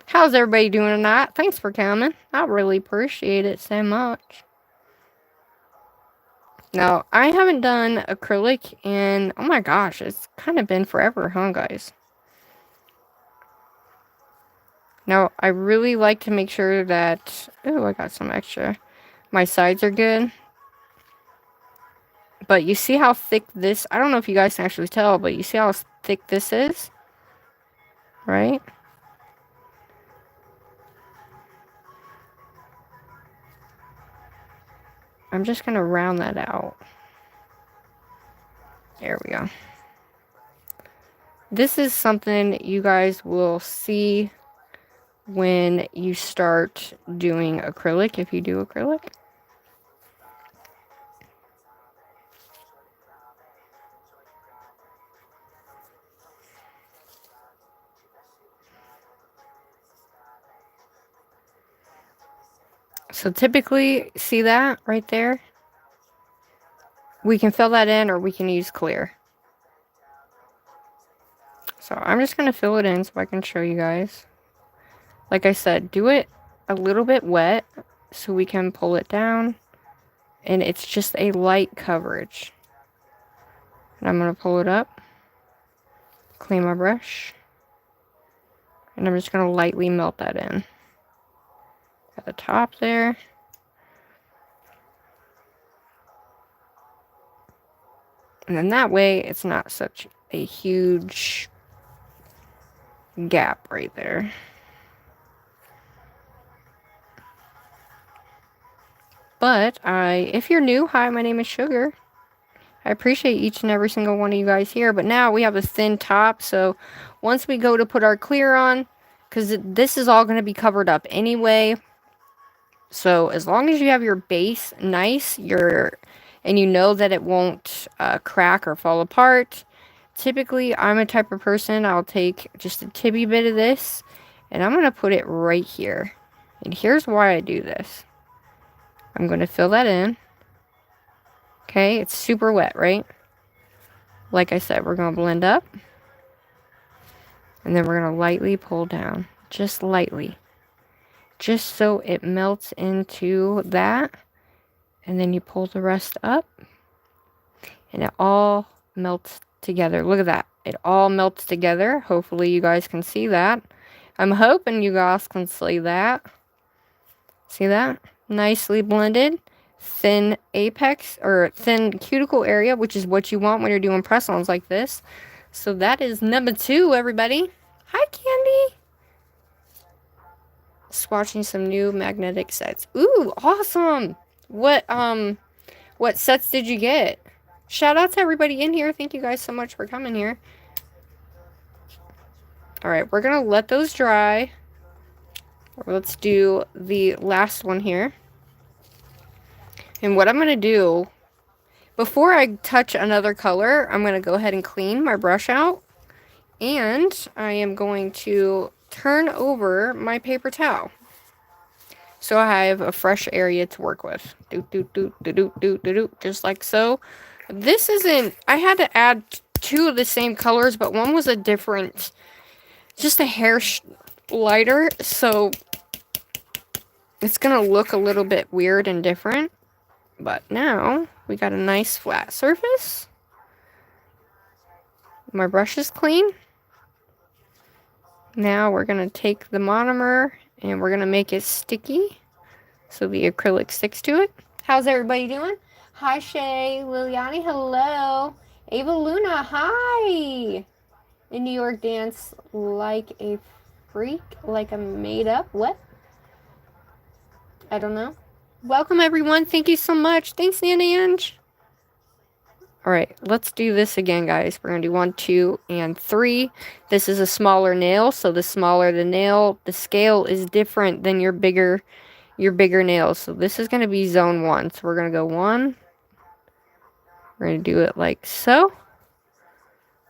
How's everybody doing tonight? Thanks for coming. I really appreciate it so much. Now, I haven't done acrylic in, oh my gosh, it's kind of been forever, huh, guys? Now, I really like to make sure that, oh, I got some extra. My sides are good. But you see how thick this, I don't know if you guys can actually tell, but you see how thick this is? Right? I'm just going to round that out. There we go. This is something you guys will see when you start doing acrylic, if you do acrylic. So typically, see that right there? We can fill that in or we can use clear. So I'm just going to fill it in so I can show you guys. Like I said, do it a little bit wet so we can pull it down. And it's just a light coverage. And I'm going to pull it up. Clean my brush. And I'm just going to lightly melt that in. At the top there. And then that way, it's not such a huge gap right there. But if you're new, hi, my name is Sugar. I appreciate each and every single one of you guys here. But now we have a thin top. So once we go to put our clear on, because this is all going to be covered up anyway. So as long as you have your base nice, and you know that it won't crack or fall apart. Typically, I'm a type of person, I'll take just a tibby bit of this, and I'm going to put it right here. And here's why I do this. I'm going to fill that in. Okay, it's super wet, right? Like I said, we're going to blend up. And then we're going to lightly pull down. Just lightly. Just so it melts into that. And then you pull the rest up. And it all melts together. Look at that. It all melts together. Hopefully you guys can see that. I'm hoping you guys can see that. See that? Nicely blended. Thin apex or thin cuticle area, which is what you want when you're doing press-ons like this. So that is number 2, everybody. Hi, Candy. swatching some new magnetic sets. Ooh, awesome! What sets did you get? Shout out to everybody in here. Thank you guys so much for coming here. Alright, we're gonna let those dry. Let's do the last one here. And what I'm gonna do, before I touch another color, I'm gonna go ahead and clean my brush out. And I am going to turn over my paper towel, so I have a fresh area to work with. Just like so. This isn't, I had to add two of the same colors, but one was a different, just a hair lighter, so it's gonna look a little bit weird and different. But now we got a nice flat surface. My brush is clean. Now we're gonna take the monomer and we're gonna make it sticky so the acrylic sticks to it. How's everybody doing? Hi Shay, Liliani, hello. Ava Luna, hi. In New York, dance like a freak, like a made up, what? I don't know. Welcome everyone, thank you so much. Thanks, Nana Ange. Alright, let's do this again, guys. We're going to do 1, 2, and 3. This is a smaller nail, so the smaller the nail, the scale is different than your bigger nails. So this is going to be zone 1. So we're going to go 1. We're going to do it like so.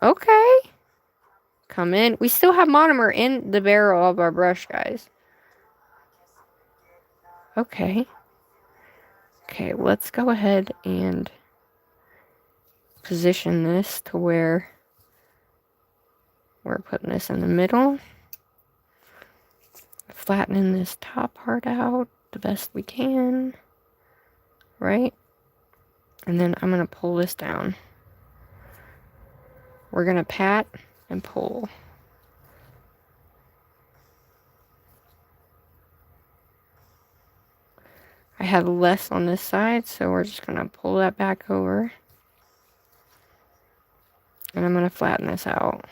Okay. Come in. We still have monomer in the barrel of our brush, guys. Okay. Okay, let's go ahead and position this to where we're putting this in the middle. Flattening this top part out the best we can. Right? And then I'm going to pull this down. We're going to pat and pull. I had less on this side, so we're just going to pull that back over. And I'm going to flatten this out.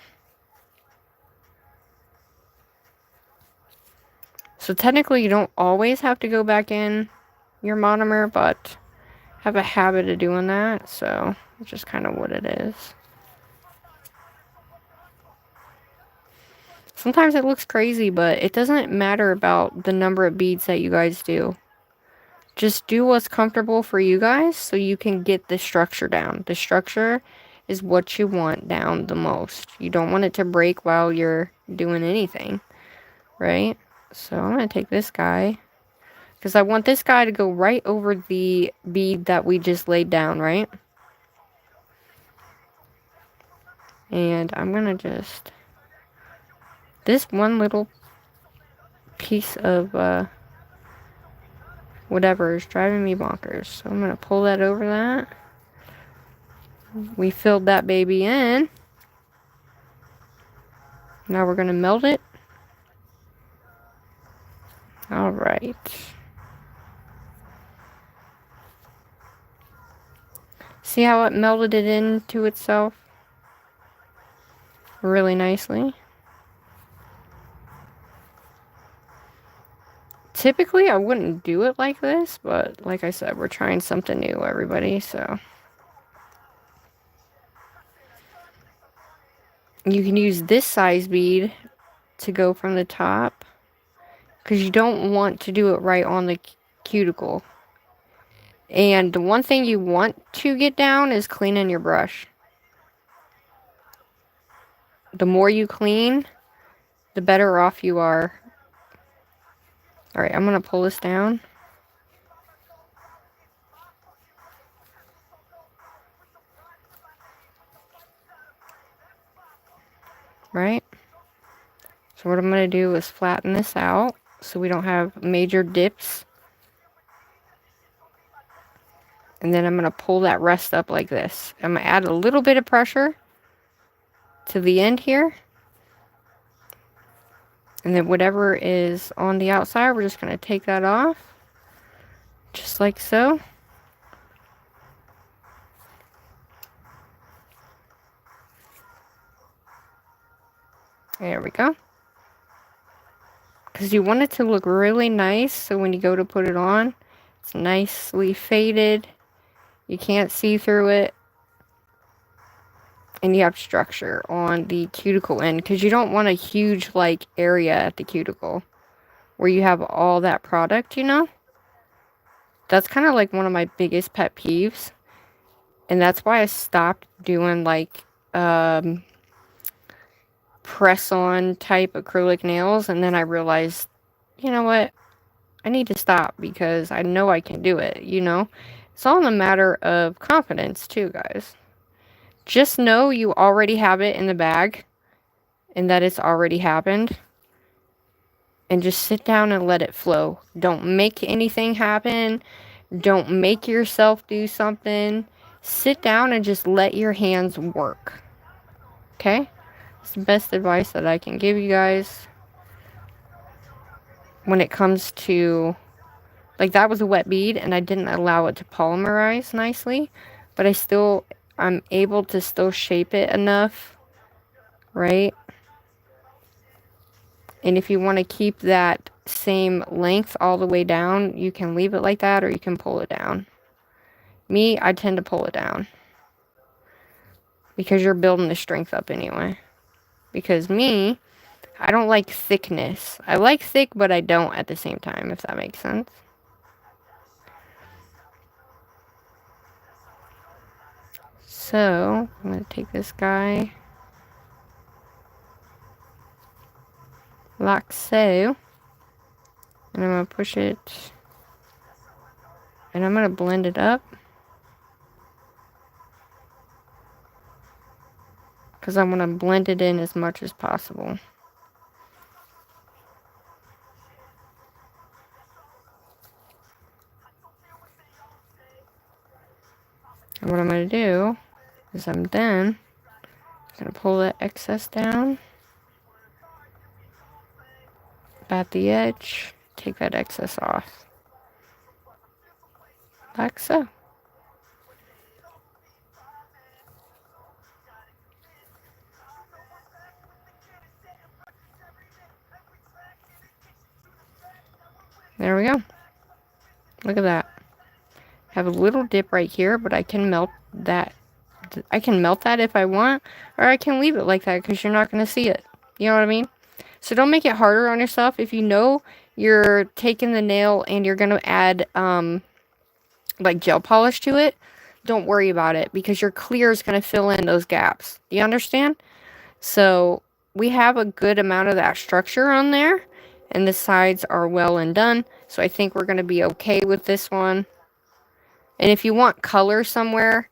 So technically you don't always have to go back in your monomer, but I have a habit of doing that, so it's just kind of what it is. Sometimes it looks crazy, but it doesn't matter about the number of beads that you guys do. Just do what's comfortable for you guys so you can get the structure down. The structure is what you want down the most. You don't want it to break while you're doing anything, right? So I'm going to take this guy, because I want this guy to go right over the bead that we just laid down, right? And I'm going to just, this one little piece of whatever is driving me bonkers. So I'm going to pull that over that. We filled that baby in. Now we're going to melt it. Alright. See how it melted it into itself? Really nicely. Typically, I wouldn't do it like this, but like I said, we're trying something new, everybody, so. You can use this size bead to go from the top, because you don't want to do it right on the cuticle. And the one thing you want to get down is cleaning your brush. The more you clean, the better off you are. Alright, I'm going to pull this down. Right? So what I'm going to do is flatten this out so we don't have major dips. And then I'm going to pull that rest up like this. I'm going to add a little bit of pressure to the end here. And then whatever is on the outside, we're just going to take that off. Just like so. There we go. Because you want it to look really nice, so when you go to put it on, it's nicely faded. You can't see through it. And you have structure on the cuticle end, because you don't want a huge, like, area at the cuticle where you have all that product, you know? That's kind of like one of my biggest pet peeves. And that's why I stopped doing, like, press-on type acrylic nails. And then I realized, you know what? I need to stop because I know I can do it, you know? It's all a matter of confidence, too, guys. Just know you already have it in the bag and that it's already happened. And just sit down and let it flow. Don't make anything happen. Don't make yourself do something. Sit down and just let your hands work. Okay? It's the best advice that I can give you guys when it comes to, like, that was a wet bead and I didn't allow it to polymerize nicely, but I'm able to still shape it enough, right? And if you want to keep that same length all the way down, you can leave it like that or you can pull it down. Me, I tend to pull it down because you're building the strength up anyway. Because me, I don't like thickness. I like thick, but I don't at the same time, if that makes sense. So, I'm going to take this guy like so. And I'm going to push it. And I'm going to blend it up. Because I want to blend it in as much as possible. And what I'm going to do is I'm done. I'm going to pull that excess down. At the edge. Take that excess off. Like so. There we go. Look at that. Have a little dip right here, but I can melt that. I can melt that if I want, or I can leave it like that because you're not going to see it. You know what I mean? So don't make it harder on yourself. If you know you're taking the nail and you're going to add like gel polish to it, don't worry about it because your clear is going to fill in those gaps. Do you understand? So we have a good amount of that structure on there, and the sides are well and done. So I think we're going to be okay with this one. And if you want color somewhere,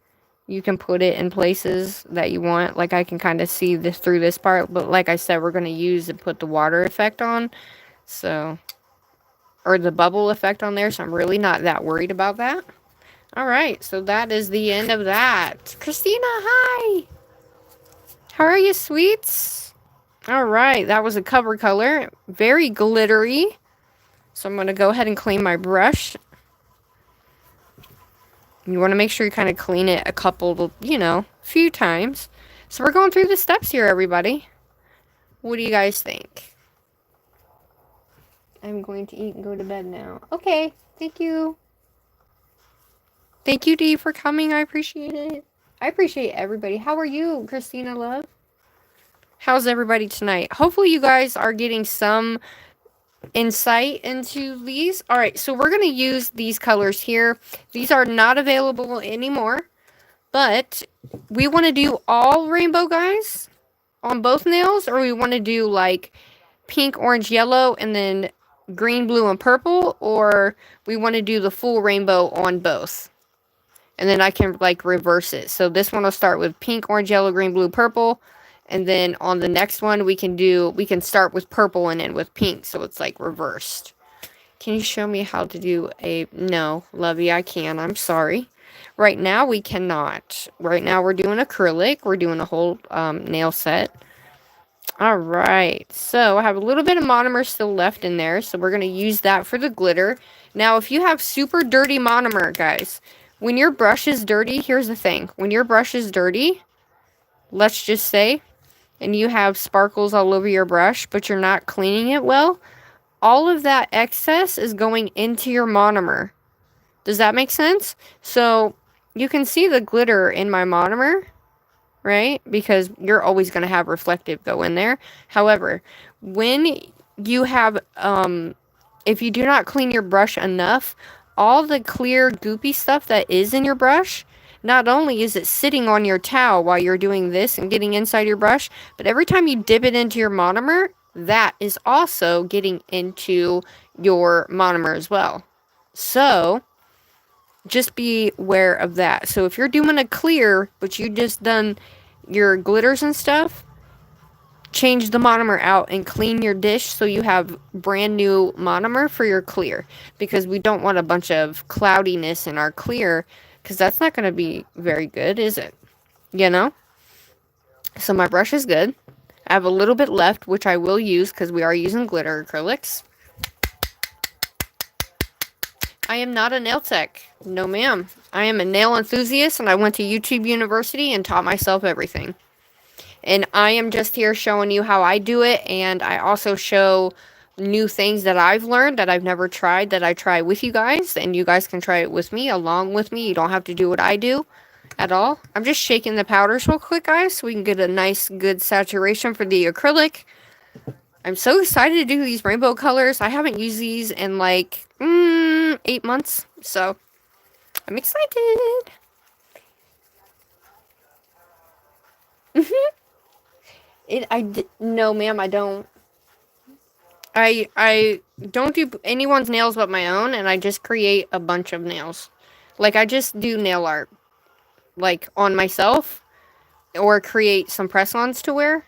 you can put it in places that you want. Like I can kind of see this through this part. But like I said, we're going to use and put the water effect on. So, or the bubble effect on there. So I'm really not that worried about that. Alright, so that is the end of that. Christina, hi! How are you, sweets? Alright, that was a cover color. Very glittery. So I'm going to go ahead and clean my brush. You want to make sure you kind of clean it a couple, you know, few times. So we're going through the steps here, everybody. What do you guys think? I'm going to eat and go to bed now. Okay, thank you. Thank you, Dee, for coming. I appreciate it. I appreciate everybody. How are you, Christina Love? How's everybody tonight? Hopefully you guys are getting some insight into these. All right, so we're going to use these colors here. These are not available anymore, but we want to do all rainbow, guys, on both nails, or we want to do like pink, orange, yellow, and then green, blue, and purple, or we want to do the full rainbow on both. And then I can like reverse it. So this one will start with pink, orange, yellow, green, blue, purple. And then on the next one, we can start with purple and end with pink. So it's like reversed. Can you show me how to do a... No, Lovey, I can. I'm sorry. Right now, we cannot. Right now, we're doing acrylic. We're doing a whole nail set. Alright. So, I have a little bit of monomer still left in there. So, we're going to use that for the glitter. Now, if you have super dirty monomer, guys, when your brush is dirty, here's the thing. When your brush is dirty, let's just say, and you have sparkles all over your brush, but you're not cleaning it well, all of that excess is going into your monomer. Does that make sense? So you can see the glitter in my monomer, right? Because you're always going to have reflective go in there. However, when you have, if you do not clean your brush enough, all the clear goopy stuff that is in your brush, not only is it sitting on your towel while you're doing this and getting inside your brush, but every time you dip it into your monomer, that is also getting into your monomer as well. So just be aware of that. So if you're doing a clear, but you just done your glitters and stuff, change the monomer out and clean your dish so you have brand new monomer for your clear, because we don't want a bunch of cloudiness in our clear, because that's not going to be very good, is it? You know? So my brush is good. I have a little bit left, which I will use because we are using glitter acrylics. I am not a nail tech. No, ma'am. I am a nail enthusiast, and I went to YouTube University and taught myself everything. And I am just here showing you how I do it, and I also show new things that I've learned that I've never tried, that I try with you guys, and you guys can try it with me, along with me. You don't have to do what I do at all. I'm just shaking the powders real quick, guys, so we can get a nice, good saturation for the acrylic. I'm so excited to do these rainbow colors. I haven't used these in like 8 months, so I'm excited. No, ma'am, I don't. I don't do anyone's nails but my own, and I just create a bunch of nails. Like, I just do nail art, like, on myself, or create some press-ons to wear.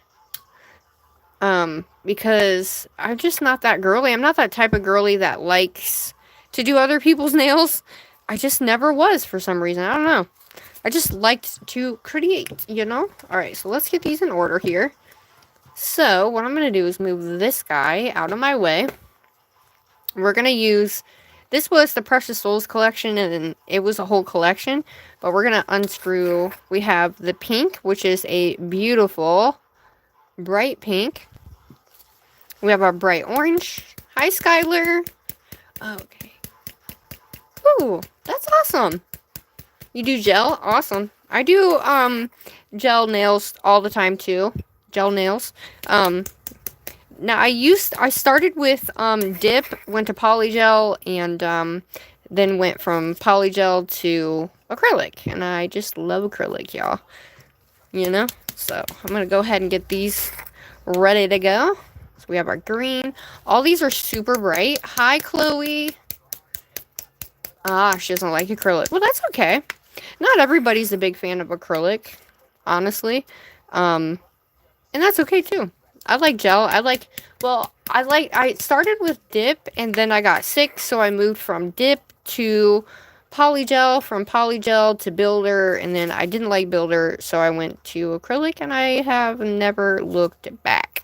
Because I'm just not that girly. I'm not that type of girly that likes to do other people's nails. I just never was for some reason. I don't know. I just liked to create, you know? Alright, so let's get these in order here. So, what I'm going to do is move this guy out of my way. We're going to use... This was the Precious Souls collection, and it was a whole collection. But we're going to unscrew... We have the pink, which is a beautiful bright pink. We have our bright orange. Hi, Skylar. Okay. Ooh, that's awesome. You do gel? Awesome. I do, gel nails all the time, too. Gel nails. Now, I started with, dip, went to polygel, and, then went from polygel to acrylic. And I just love acrylic, y'all. You know? So, I'm gonna go ahead and get these ready to go. So, we have our green. All these are super bright. Hi, Chloe. Ah, she doesn't like acrylic. Well, that's okay. Not everybody's a big fan of acrylic, honestly. And that's okay, too. I like gel. I started with dip, and then I got sick, so I moved from dip to polygel, from polygel to builder, and then I didn't like builder, so I went to acrylic, and I have never looked back.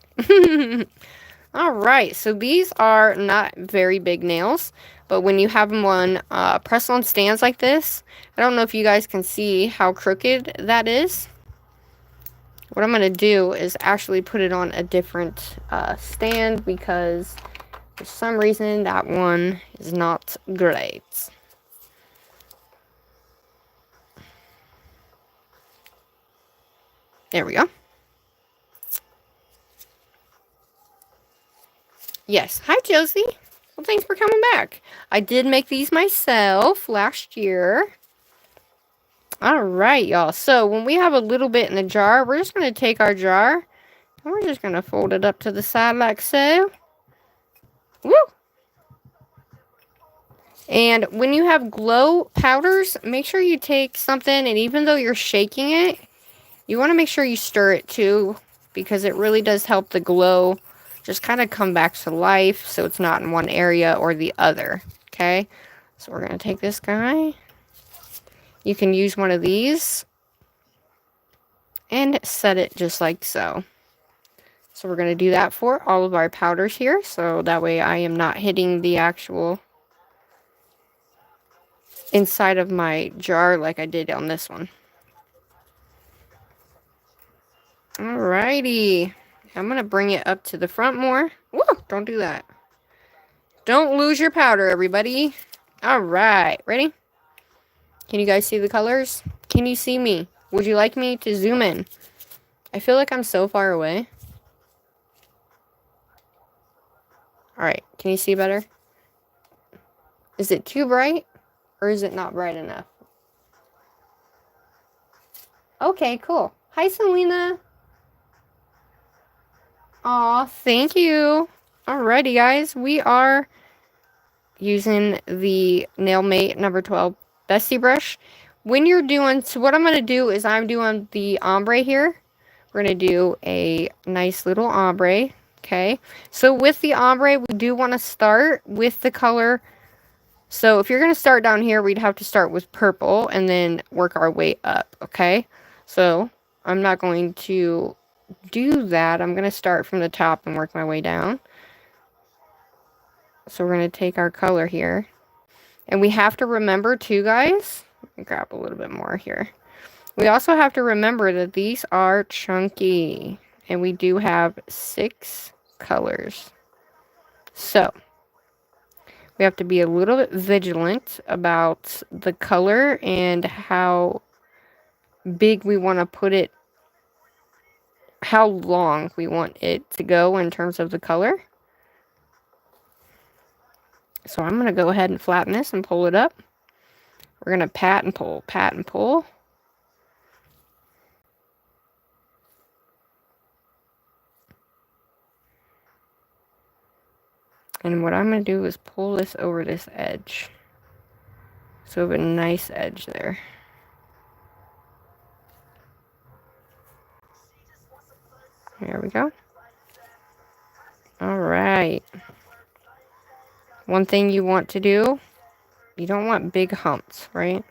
Alright, so these are not very big nails, but when you have them on press-on stands like this, I don't know if you guys can see how crooked that is. What I'm going to do is actually put it on a different stand, because for some reason that one is not great. There we go. Yes. Hi, Josie. Well, thanks for coming back. I did make these myself last year. Alright, y'all. So, when we have a little bit in the jar, we're just going to take our jar, and we're just going to fold it up to the side like so. Woo! And when you have glow powders, make sure you take something, and even though you're shaking it, you want to make sure you stir it too, because it really does help the glow just kind of come back to life, so it's not in one area or the other. Okay? So, we're going to take this guy. You can use one of these and set it just like so. So we're going to do that for all of our powders here, so that way I am not hitting the actual inside of my jar like I did on this one. Alrighty. I'm going to bring it up to the front more. Whoa, don't do that. Don't lose your powder, everybody. Alright, ready? Can you guys see the colors? Can you see me? Would you like me to zoom in? I feel like I'm so far away. Alright, can you see better? Is it too bright? Or is it not bright enough? Okay, cool. Hi, Selena. Aw, thank you. Alrighty, guys. We are using the Nailmate number 12 Bestie brush. When you're doing, so what I'm going to do is I'm doing the ombre here. We're going to do a nice little ombre. Okay. So with the ombre, we do want to start with the color. So if you're going to start down here, we'd have to start with purple and then work our way up. Okay. So I'm not going to do that. I'm going to start from the top and work my way down. So we're going to take our color here. And we have to remember too, guys. Let me grab a little bit more here. We also have to remember that these are chunky. And we do have 6 colors. So we have to be a little bit vigilant about the color and how big we want to put it, how long we want it to go in terms of the color. So I'm going to go ahead and flatten this and pull it up. We're going to pat and pull, pat and pull. And what I'm going to do is pull this over this edge. So we have a nice edge there. There we go. Alright. One thing you want to do, you don't want big humps, right?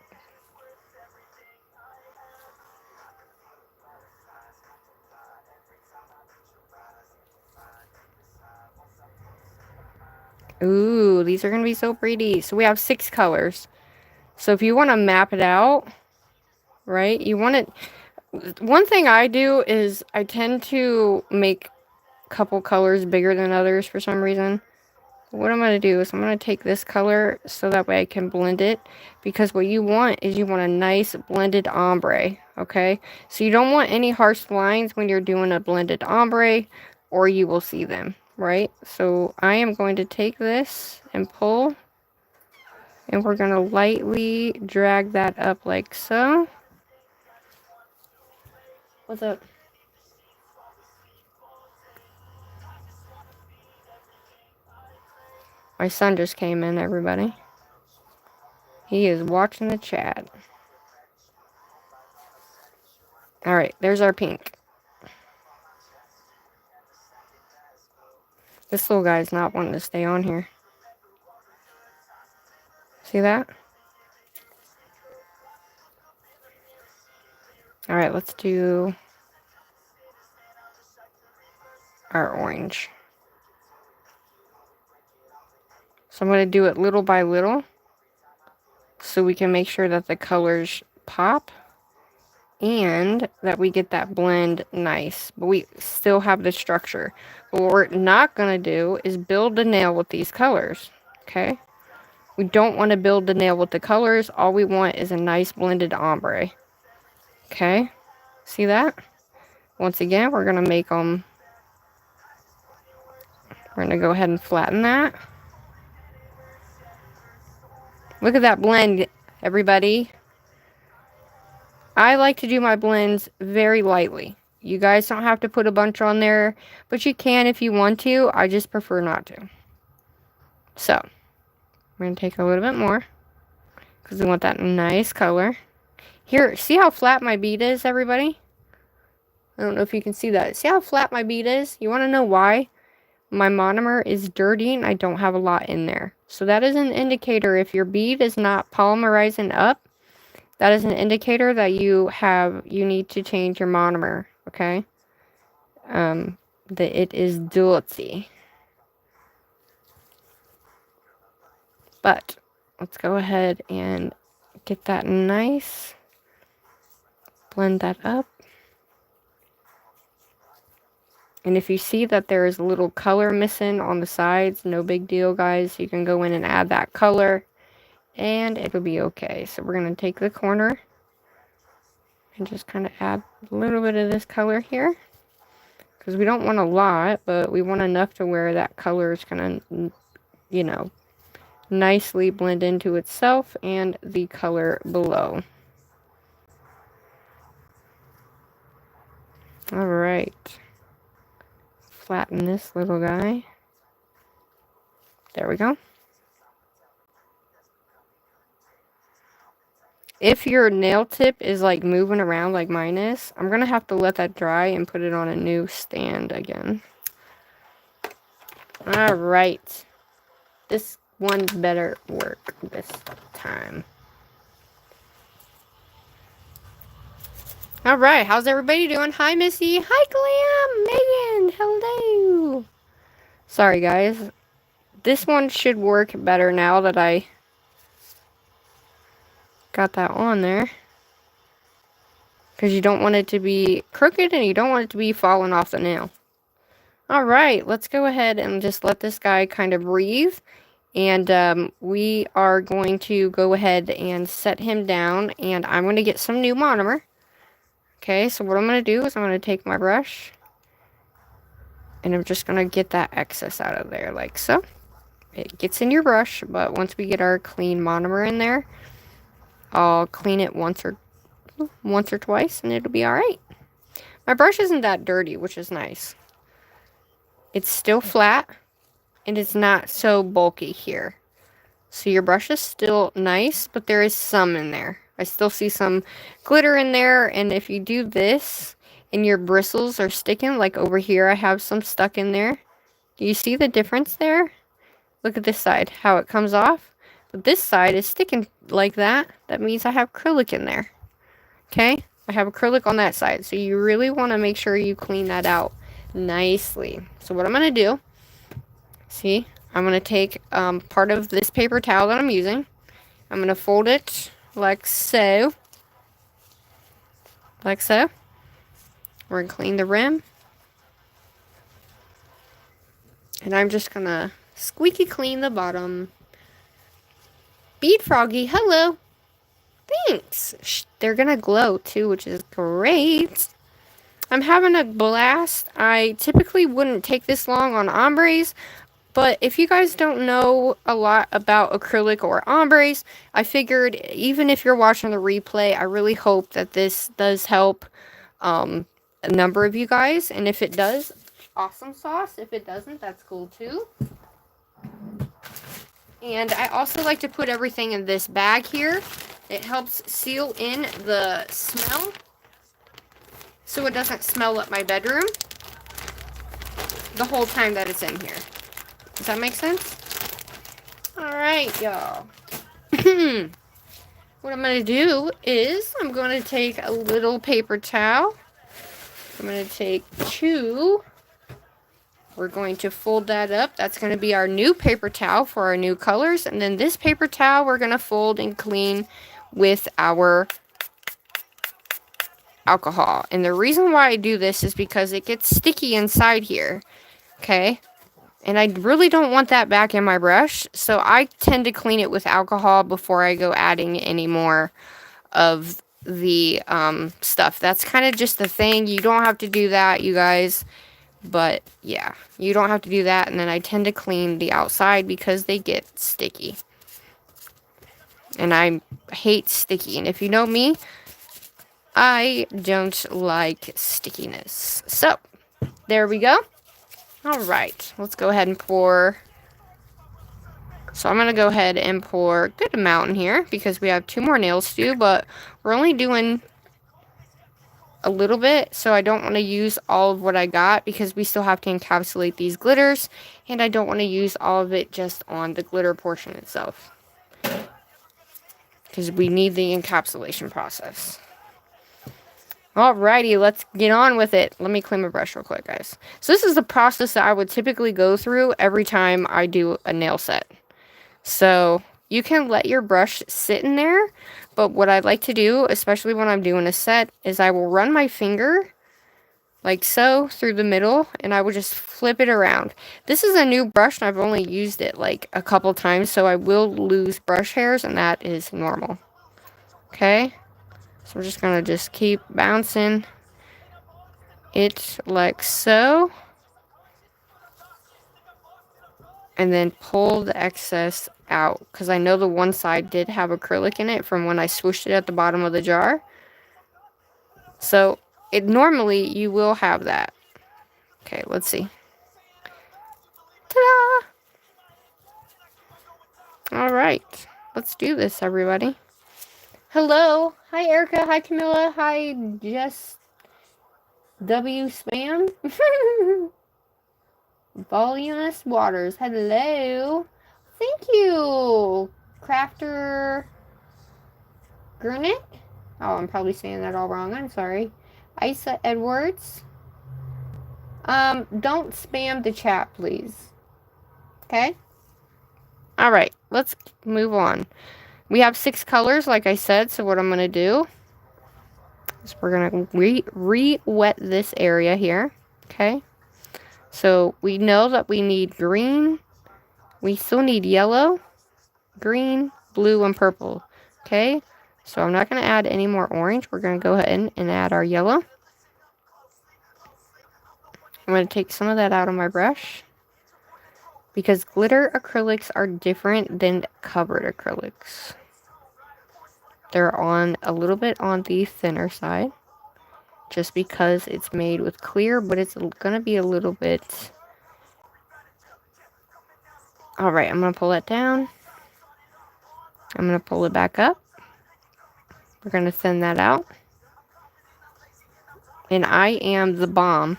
Ooh, these are going to be so pretty. So we have 6 colors. So if you want to map it out, right, you want it. One thing I do is I tend to make a couple colors bigger than others for some reason. What I'm going to do is I'm going to take this color so that way I can blend it. Because what you want is you want a nice blended ombre, okay? So you don't want any harsh lines when you're doing a blended ombre, or you will see them, right? So I am going to take this and pull. And we're going to lightly drag that up like so. What's up? My son just came in, everybody. He is watching the chat. Alright, there's our pink. This little guy's not wanting to stay on here. See that? Alright, let's do our orange. So I'm going to do it little by little, so we can make sure that the colors pop and that we get that blend nice, but we still have the structure. But what we're not going to do is build the nail with these colors, okay? We don't want to build the nail with the colors. All we want is a nice blended ombre, okay? See that? Once again, we're going to make them, we're going to go ahead and flatten that. Look at that blend, everybody. I like to do my blends very lightly. You guys don't have to put a bunch on there, but you can if you want to. I just prefer not to. So, I'm going to take a little bit more because we want that nice color. Here, see how flat my bead is, everybody? I don't know if you can see that. See how flat my bead is? You want to know why? My monomer is dirty and I don't have a lot in there. So that is an indicator if your bead is not polymerizing up. That is an indicator that you need to change your monomer, okay? That it is dirty. But let's go ahead and get that nice. Blend that up. And if you see that there is a little color missing on the sides, no big deal, guys. You can go in and add that color, and it'll be okay. So we're going to take the corner and just kind of add a little bit of this color here. Because we don't want a lot, but we want enough to where that color is going to, you know, nicely blend into itself and the color below. Alright. Flatten this little guy. There we go. If your nail tip is like moving around like mine is, I'm going to have to let that dry and put it on a new stand again. Alright. This one better work this time. Alright, how's everybody doing? Hi, Missy. Hi, Glam. Megan. Hello. Sorry, guys. This one should work better now that I got that on there. Because you don't want it to be crooked and you don't want it to be falling off the nail. Alright, let's go ahead and just let this guy kind of breathe. And we are going to go ahead and set him down. And I'm going to get some new monomer. Okay, so what I'm going to do is I'm going to take my brush. And I'm just going to get that excess out of there like so. It gets in your brush, but once we get our clean monomer in there, I'll clean it once or twice and it'll be alright. My brush isn't that dirty, which is nice. It's still flat and it's not so bulky here. So your brush is still nice, but there is some in there. I still see some glitter in there, and if you do this and your bristles are sticking, like over here I have some stuck in there. Do you see the difference there? Look at this side, how it comes off. But this side is sticking like that. That means I have acrylic in there. Okay? I have acrylic on that side. So you really want to make sure you clean that out nicely. So what I'm going to do, see, I'm going to take part of this paper towel that I'm using. I'm going to fold it like so. Like so. We're going to clean the rim. And I'm just going to squeaky clean the bottom. Bead Froggy, hello. Thanks. They're going to glow too, which is great. I'm having a blast. I typically wouldn't take this long on ombres, but if you guys don't know a lot about acrylic or ombres, I figured even if you're watching the replay, I really hope that this does help a number of you guys. And if it does, awesome sauce. If it doesn't, that's cool too. And I also like to put everything in this bag here. It helps seal in the smell so it doesn't smell up my bedroom the whole time that it's in here. Does that make sense? Alright, y'all. What I'm going to do is I'm going to take a little paper towel. I'm going to take 2. We're going to fold that up. That's going to be our new paper towel for our new colors. And then this paper towel we're going to fold and clean with our alcohol. And the reason why I do this is because it gets sticky inside here. Okay? And I really don't want that back in my brush. So I tend to clean it with alcohol before I go adding any more of the stuff. That's kind of just the thing. You don't have to do that, you guys. But yeah, you don't have to do that. And then I tend to clean the outside because they get sticky. And I hate sticky. And if you know me, I don't like stickiness. So, there we go. Alright, let's go ahead and pour. So I'm going to go ahead and pour a good amount in here because we have 2 more nails to do, but we're only doing a little bit, so I don't want to use all of what I got because we still have to encapsulate these glitters, and I don't want to use all of it just on the glitter portion itself because we need the encapsulation process. Alrighty, let's get on with it. Let me clean my brush real quick, guys. So this is the process that I would typically go through every time I do a nail set. So you can let your brush sit in there, but what I like to do, especially when I'm doing a set, is I will run my finger like so, through the middle, and I will just flip it around. This is a new brush, and I've only used it like a couple times, so I will lose brush hairs, and that is normal. Okay? So I'm just gonna just keep bouncing it like so. And then pull the excess out, because I know the one side did have acrylic in it from when I swooshed it at the bottom of the jar. So, normally you will have that. Okay, let's see. Ta-da! Alright, let's do this, everybody. Hello! Hi, Erica. Hi, Camilla. Hi, Jess W. Spam. Voluminous Waters. Hello. Thank you, Crafter Gurnick. Oh, I'm probably saying that all wrong. I'm sorry. Isa Edwards. Don't spam the chat, please. Okay? Alright, let's move on. We have 6 colors, like I said, so what I'm going to do is we're going to re-wet this area here. Okay? So, we know that we need green. We still need yellow, green, blue, and purple. Okay? So, I'm not going to add any more orange. We're going to go ahead and add our yellow. I'm going to take some of that out of my brush, because glitter acrylics are different than covered acrylics. They're on a little bit on the thinner side, just because it's made with clear, but it's going to be a little bit... Alright, I'm going to pull that down. I'm going to pull it back up. We're going to thin that out. And I am the bomb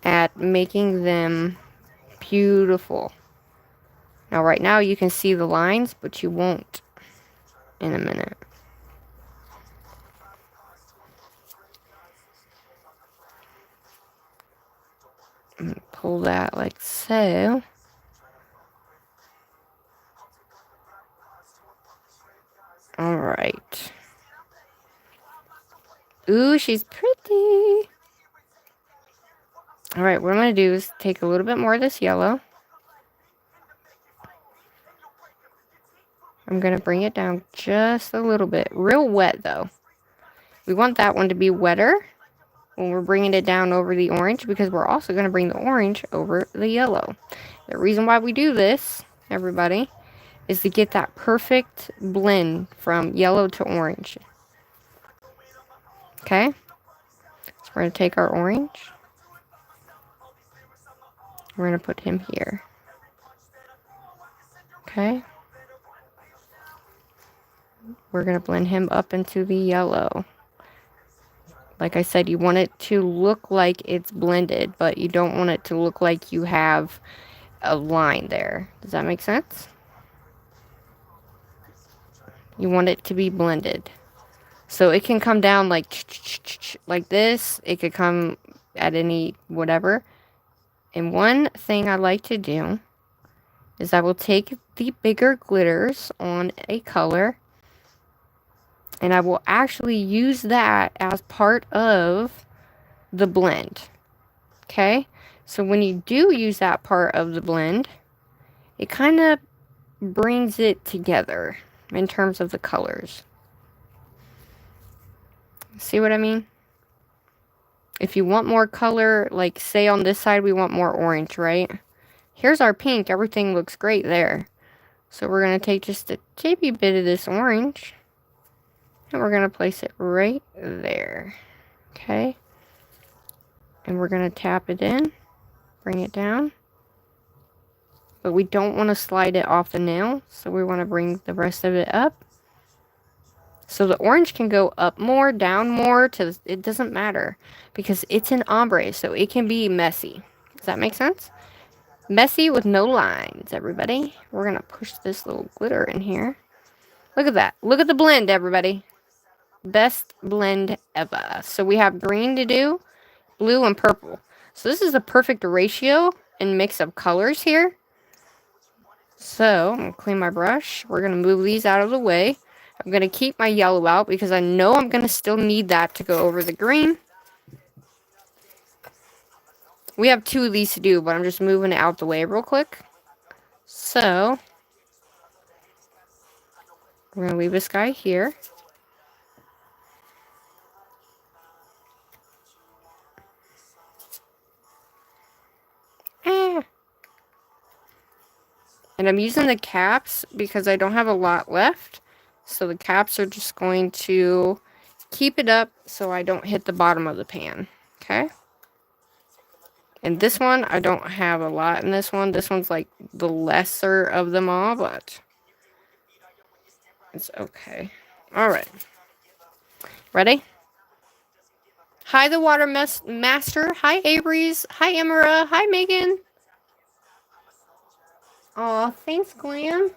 at making them beautiful. Now, right now, you can see the lines, but you won't in a minute. Pull that like so. Alright. Ooh, she's pretty. Alright, what I'm going to do is take a little bit more of this yellow. I'm going to bring it down just a little bit. Real wet, though. We want that one to be wetter when we're bringing it down over the orange, because we're also going to bring the orange over the yellow. The reason why we do this, everybody, is to get that perfect blend from yellow to orange. Okay? So we're going to take our orange. We're going to put him here. Okay? We're going to blend him up into the yellow. Like I said, you want it to look like it's blended, but you don't want it to look like you have a line there. Does that make sense? You want it to be blended. So it can come down like this. It could come at any whatever. And one thing I like to do is I will take the bigger glitters on a color, and I will actually use that as part of the blend. Okay? So when you do use that part of the blend, it kind of brings it together in terms of the colors. See what I mean? If you want more color, like say on this side we want more orange, right? Here's our pink. Everything looks great there. So we're going to take just a teeny bit of this orange, and we're going to place it right there. Okay? And we're going to tap it in, bring it down. But we don't want to slide it off the nail, so we want to bring the rest of it up. So the orange can go up more, down more, it doesn't matter, because it's an ombre, so it can be messy. Does that make sense? Messy with no lines, everybody. We're going to push this little glitter in here. Look at that. Look at the blend, everybody. Best blend ever. So we have green to do, blue, and purple. So this is a perfect ratio and mix of colors here. So I'm going to clean my brush. We're going to move these out of the way. I'm going to keep my yellow out because I know I'm going to still need that to go over the green. We have 2 of these to do, but I'm just moving it out the way real quick. So, we're going to leave this guy here. Ah. And I'm using the caps because I don't have a lot left. So the caps are just going to keep it up so I don't hit the bottom of the pan. Okay? And this one, I don't have a lot in this one. This one's like the lesser of them all, but it's okay. Alright. Ready? Hi, the Water Master. Hi, Avery's. Hi, Emera. Hi, Megan. Aw, thanks, Glam.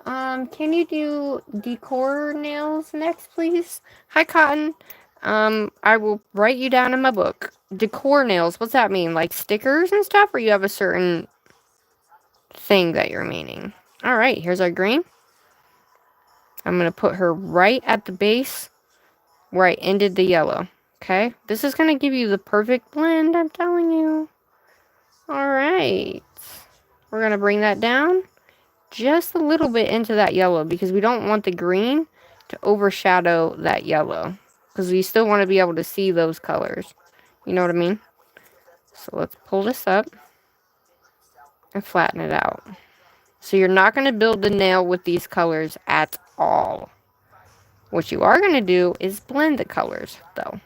Can you do decor nails next, please? Hi, Cotton. I will write you down in my book. Decor nails, what's that mean? Like stickers and stuff? Or you have a certain thing that you're meaning? Alright, here's our green. I'm going to put her right at the base where I ended the yellow. Okay? This is going to give you the perfect blend, I'm telling you. Alright. We're going to bring that down just a little bit into that yellow because we don't want the green to overshadow that yellow. Because we still want to be able to see those colors. You know what I mean? So let's pull this up and flatten it out. So you're not going to build the nail with these colors at all. What you are going to do is blend the colors, though.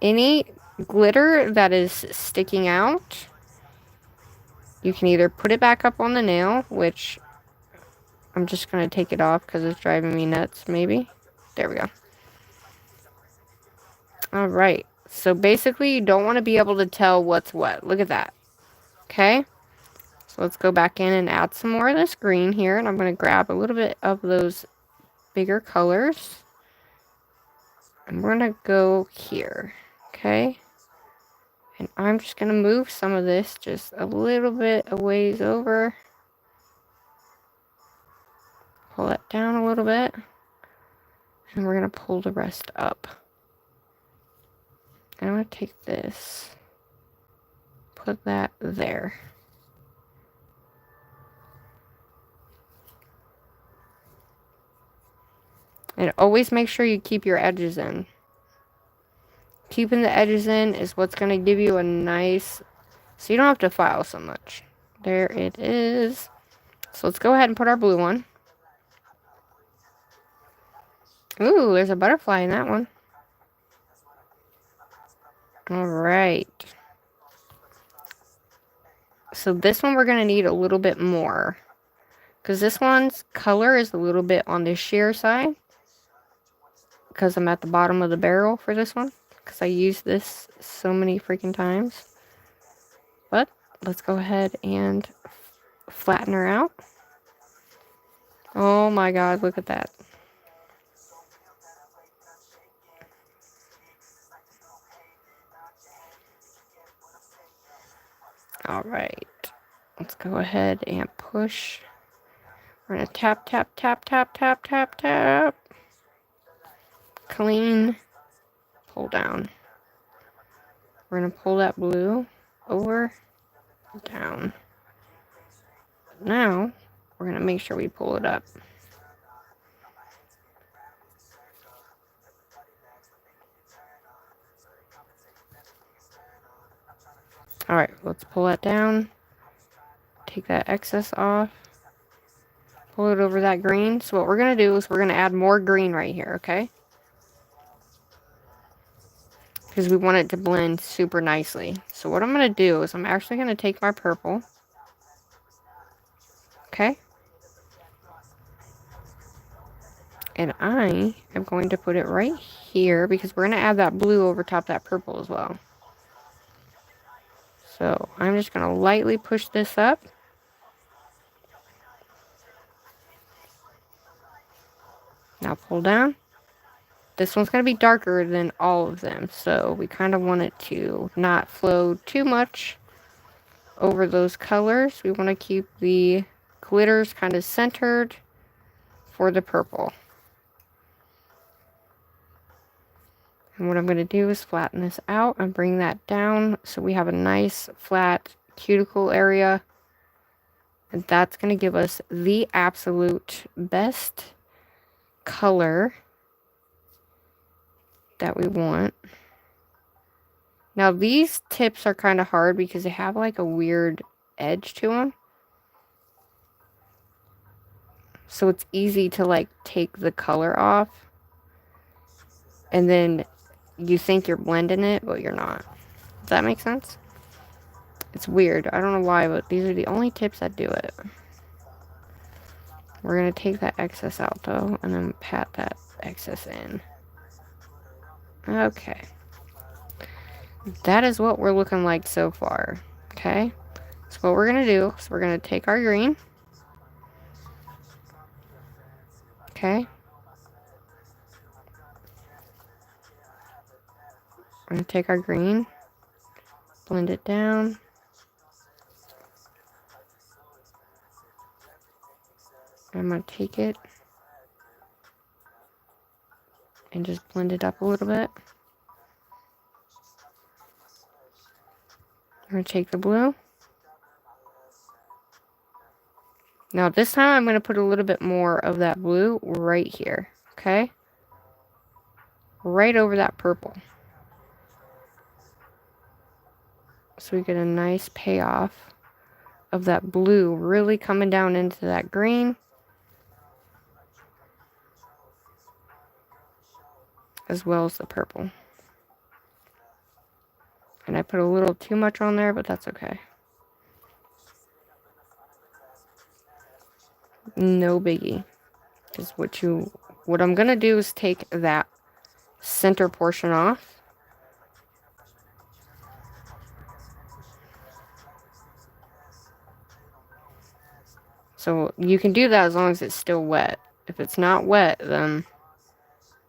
Any glitter that is sticking out, you can either put it back up on the nail, which I'm just going to take it off because it's driving me nuts, maybe. There we go. Alright, so basically you don't want to be able to tell what's what. Look at that. Okay, so let's go back in and add some more of this green here, and I'm going to grab a little bit of those bigger colors. And we're going to go here, okay? And I'm just going to move some of this just a little bit a ways over. Pull that down a little bit. And we're going to pull the rest up. I'm going to take this, put that there. And always make sure you keep your edges in. Keeping the edges in is what's going to give you a nice, so you don't have to file so much. There it is. So let's go ahead and put our blue on. Ooh, there's a butterfly in that one. Alright. So this one we're going to need a little bit more. Because this one's color is a little bit on the sheer side. Because I'm at the bottom of the barrel for this one. Because I use this so many freaking times. But let's go ahead and flatten her out. Oh my god, look at that. Alright. Let's go ahead and push. We're going to tap, tap, tap, tap, tap, tap, tap. Clean. Pull down. We're going to pull that blue over, down. Now, we're going to make sure we pull it up. Alright, let's pull that down. Take that excess off. Pull it over that green. So what we're going to do is we're going to add more green right here, okay? Because we want it to blend super nicely. So what I'm going to do is I'm actually going to take my purple. Okay? And I am going to put it right here because we're going to add that blue over top that purple as well. So I'm just going to lightly push this up. Now pull down. This one's going to be darker than all of them, so we kind of want it to not flow too much over those colors. We want to keep the glitters kind of centered for the purple. And what I'm going to do is flatten this out and bring that down so we have a nice flat cuticle area. And that's going to give us the absolute best color that we want. Now these tips are kind of hard because they have like a weird edge to them. So it's easy to like take the color off. And then you think you're blending it, but you're not. Does that make sense? It's weird. I don't know why, but these are the only tips that do it. We're going to take that excess out though, and then pat that excess in. Okay. That is what we're looking like so far. Okay. So what we're going to do is we're going to take our green. Okay. We're going to take our green, blend it down. I'm going to take it and just blend it up a little bit. I'm going to take the blue. Now this time I'm going to put a little bit more of that blue right here. Okay? Right over that purple. So we get a nice payoff of that blue really coming down into that green. As well as the purple. And I put a little too much on there, but that's okay. No biggie. Because what I'm going to do is take that center portion off. So you can do that as long as it's still wet. If it's not wet, then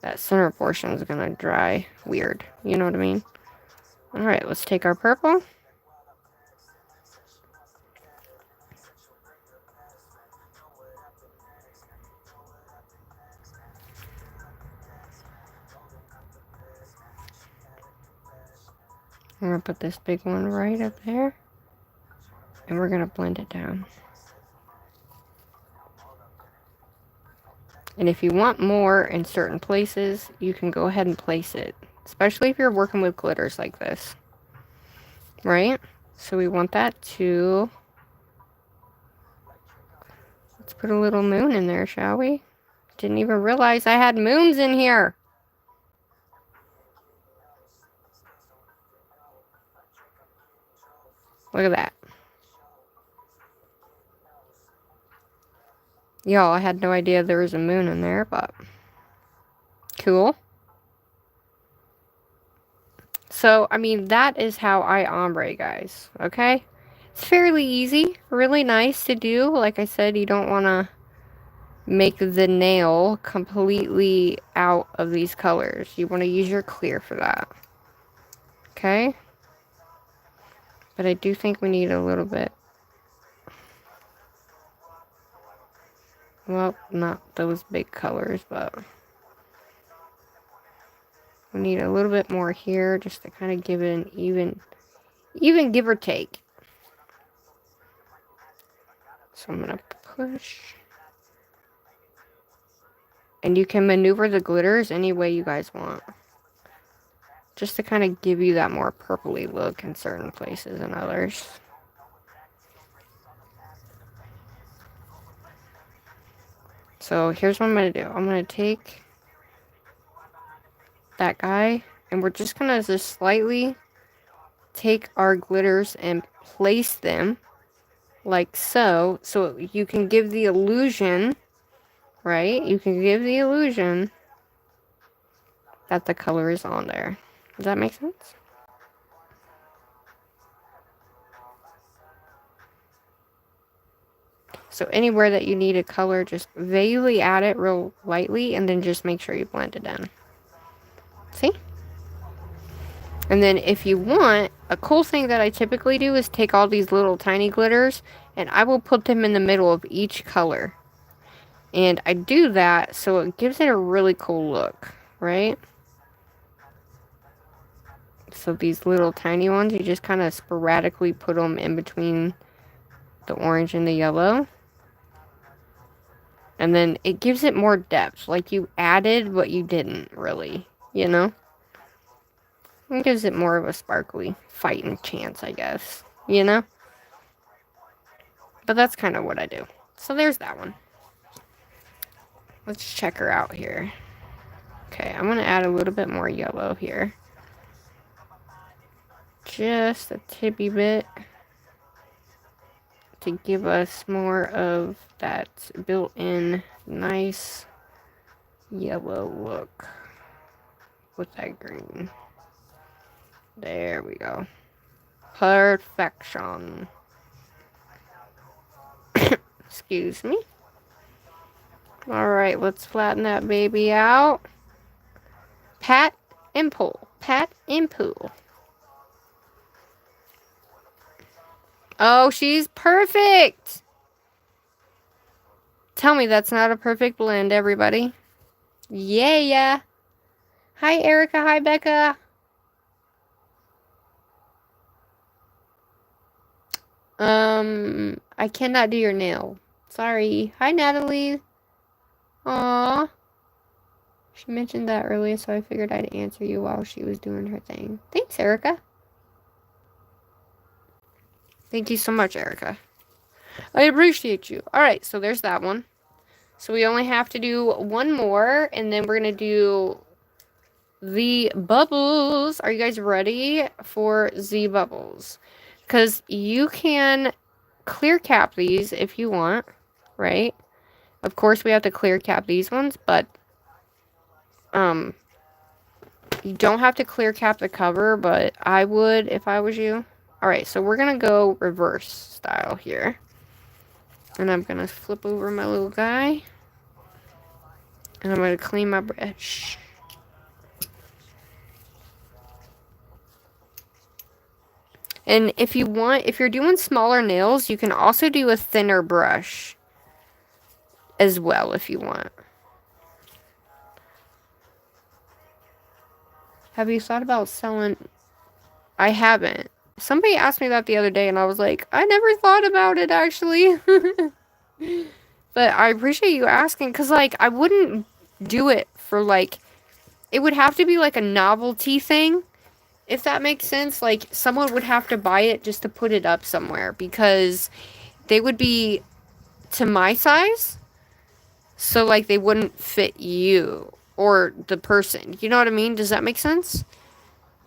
that center portion is going to dry weird. You know what I mean? Alright, let's take our purple. I'm going to put this big one right up there. And we're going to blend it down. And if you want more in certain places, you can go ahead and place it. Especially if you're working with glitters like this. Right? So we want that to... Let's put a little moon in there, shall we? Didn't even realize I had moons in here. Look at that. Y'all, I had no idea there was a moon in there, but cool. So, I mean, that is how I ombre, guys, okay? It's fairly easy, really nice to do. Like I said, you don't want to make the nail completely out of these colors. You want to use your clear for that. Okay? But I do think we need a little bit. Well, not those big colors, but we need a little bit more here just to kind of give it an even give or take. So I'm going to push. And you can maneuver the glitters any way you guys want. Just to kind of give you that more purpley look in certain places and others. So here's what I'm going to do. I'm going to take that guy. And we're just going to just slightly take our glitters and place them like so. So you can give the illusion, right? You can give the illusion that the color is on there. Does that make sense? So anywhere that you need a color, just vaguely add it real lightly and then just make sure you blend it in. See? And then if you want, a cool thing that I typically do is take all these little tiny glitters and I will put them in the middle of each color. And I do that so it gives it a really cool look, right? So these little tiny ones, you just kind of sporadically put them in between the orange and the yellow. And then it gives it more depth. Like you added, but you didn't really, you know? It gives it more of a sparkly fighting chance, I guess. You know? But that's kind of what I do. So there's that one. Let's check her out here. Okay, I'm going to add a little bit more yellow here. Just a tippy bit. To give us more of that built-in nice yellow look with that green. There we go. Perfection. Excuse me. Alright, let's flatten that baby out. Pat and pull. Pat and pull. Oh, she's perfect! Tell me that's not a perfect blend, everybody. Yeah. Hi, Erica. Hi, Becca. I cannot do your nail. Sorry. Hi, Natalie. Aww. She mentioned that earlier, so I figured I'd answer you while she was doing her thing. Thanks, Erica. Thank you so much, Erica. I appreciate you. Alright, so there's that one. So we only have to do one more, and then we're going to do the bubbles. Are you guys ready for the bubbles? Because you can clear cap these if you want, right? Of course, we have to clear cap these ones, but you don't have to clear cap the cover, but I would if I was you. Alright, so we're going to go reverse style here. And I'm going to flip over my little guy. And I'm going to clean my brush. And if you want, if you're doing smaller nails, you can also do a thinner brush as well if you want. Have you thought about selling? I haven't. Somebody asked me that the other day and I was like, I never thought about it actually. But I appreciate you asking because like I wouldn't do it for like, it would have to be like a novelty thing. If that makes sense, like someone would have to buy it just to put it up somewhere because they would be to my size. So like they wouldn't fit you or the person. You know what I mean? Does that make sense?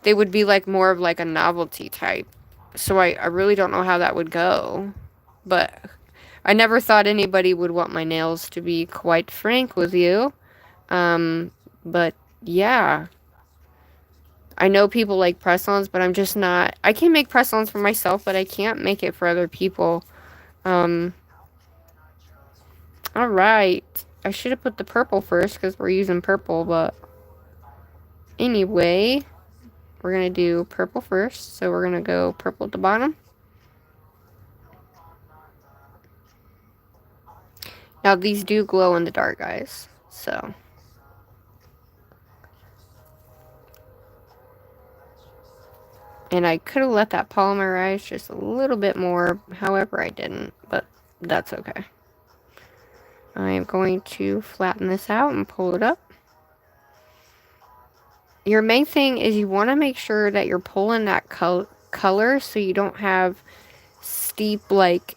They would be like more of like a novelty type. So I really don't know how that would go. But I never thought anybody would want my nails, to be quite frank with you. But yeah. I know people like press-ons, but I'm just not. I can make press-ons for myself, but I can't make it for other people. Alright. I should have put the purple first because we're using purple, but anyway, we're going to do purple first. So we're going to go purple at the bottom. Now these do glow in the dark, guys. So. And I could have let that polymerize just a little bit more. However, I didn't. But that's okay. I am going to flatten this out and pull it up. Your main thing is you want to make sure that you're pulling that color so you don't have steep, like,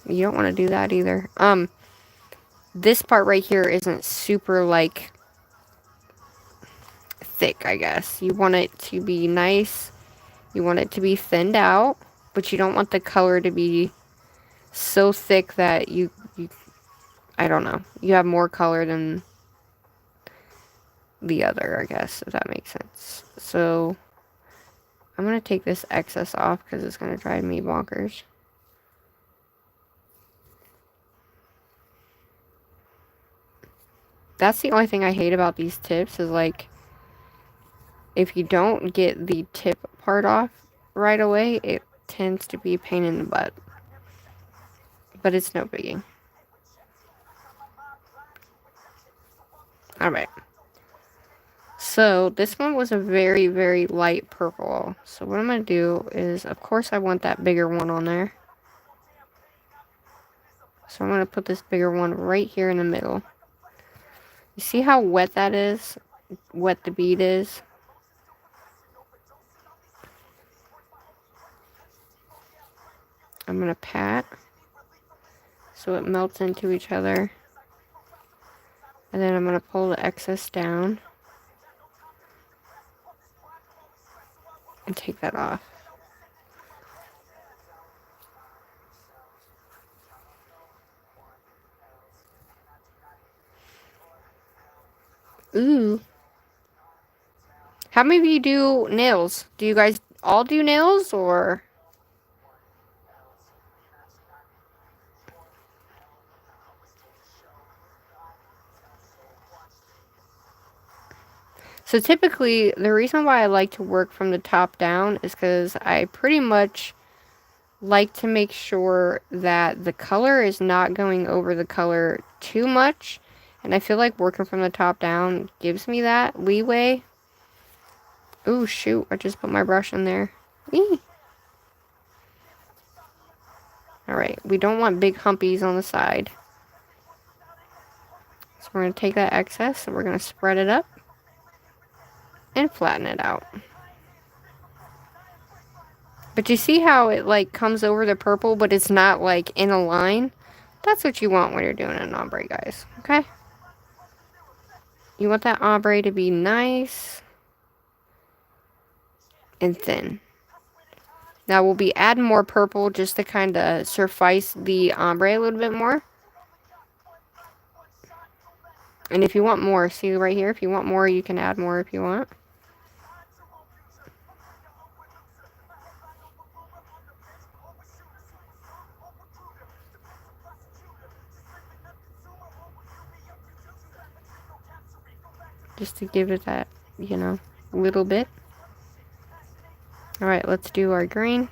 you don't want to do that either. This part right here isn't super, like, thick, I guess. You want it to be nice. You want it to be thinned out, but you don't want the color to be so thick that you I don't know. You have more color than the other, I guess, if that makes sense. So, I'm going to take this excess off because it's going to drive me bonkers. That's the only thing I hate about these tips is, like, if you don't get the tip part off right away, it tends to be a pain in the butt. But it's no biggie. Alright. So this one was a very, very light purple. So what I'm going to do is, of course, I want that bigger one on there. So I'm going to put this bigger one right here in the middle. You see how wet that is? Wet the bead is? I'm going to pat so it melts into each other. And then I'm going to pull the excess down and take that off. Ooh. How many of you do nails? Do you guys all do nails, or? So typically, the reason why I like to work from the top down is because I pretty much like to make sure that the color is not going over the color too much. And I feel like working from the top down gives me that leeway. Ooh, shoot, I just put my brush in there. Eee. Alright, we don't want big humpies on the side. So we're going to take that excess and we're going to spread it up and flatten it out. But you see how it like comes over the purple, but it's not like in a line? That's what you want when you're doing an ombre, guys. Okay? You want that ombre to be nice and thin. Now we'll be adding more purple just to kind of suffice the ombre a little bit more. And if you want more, see right here, if you want more, you can add more if you want. Just to give it that, you know, little bit. Alright, let's do our green.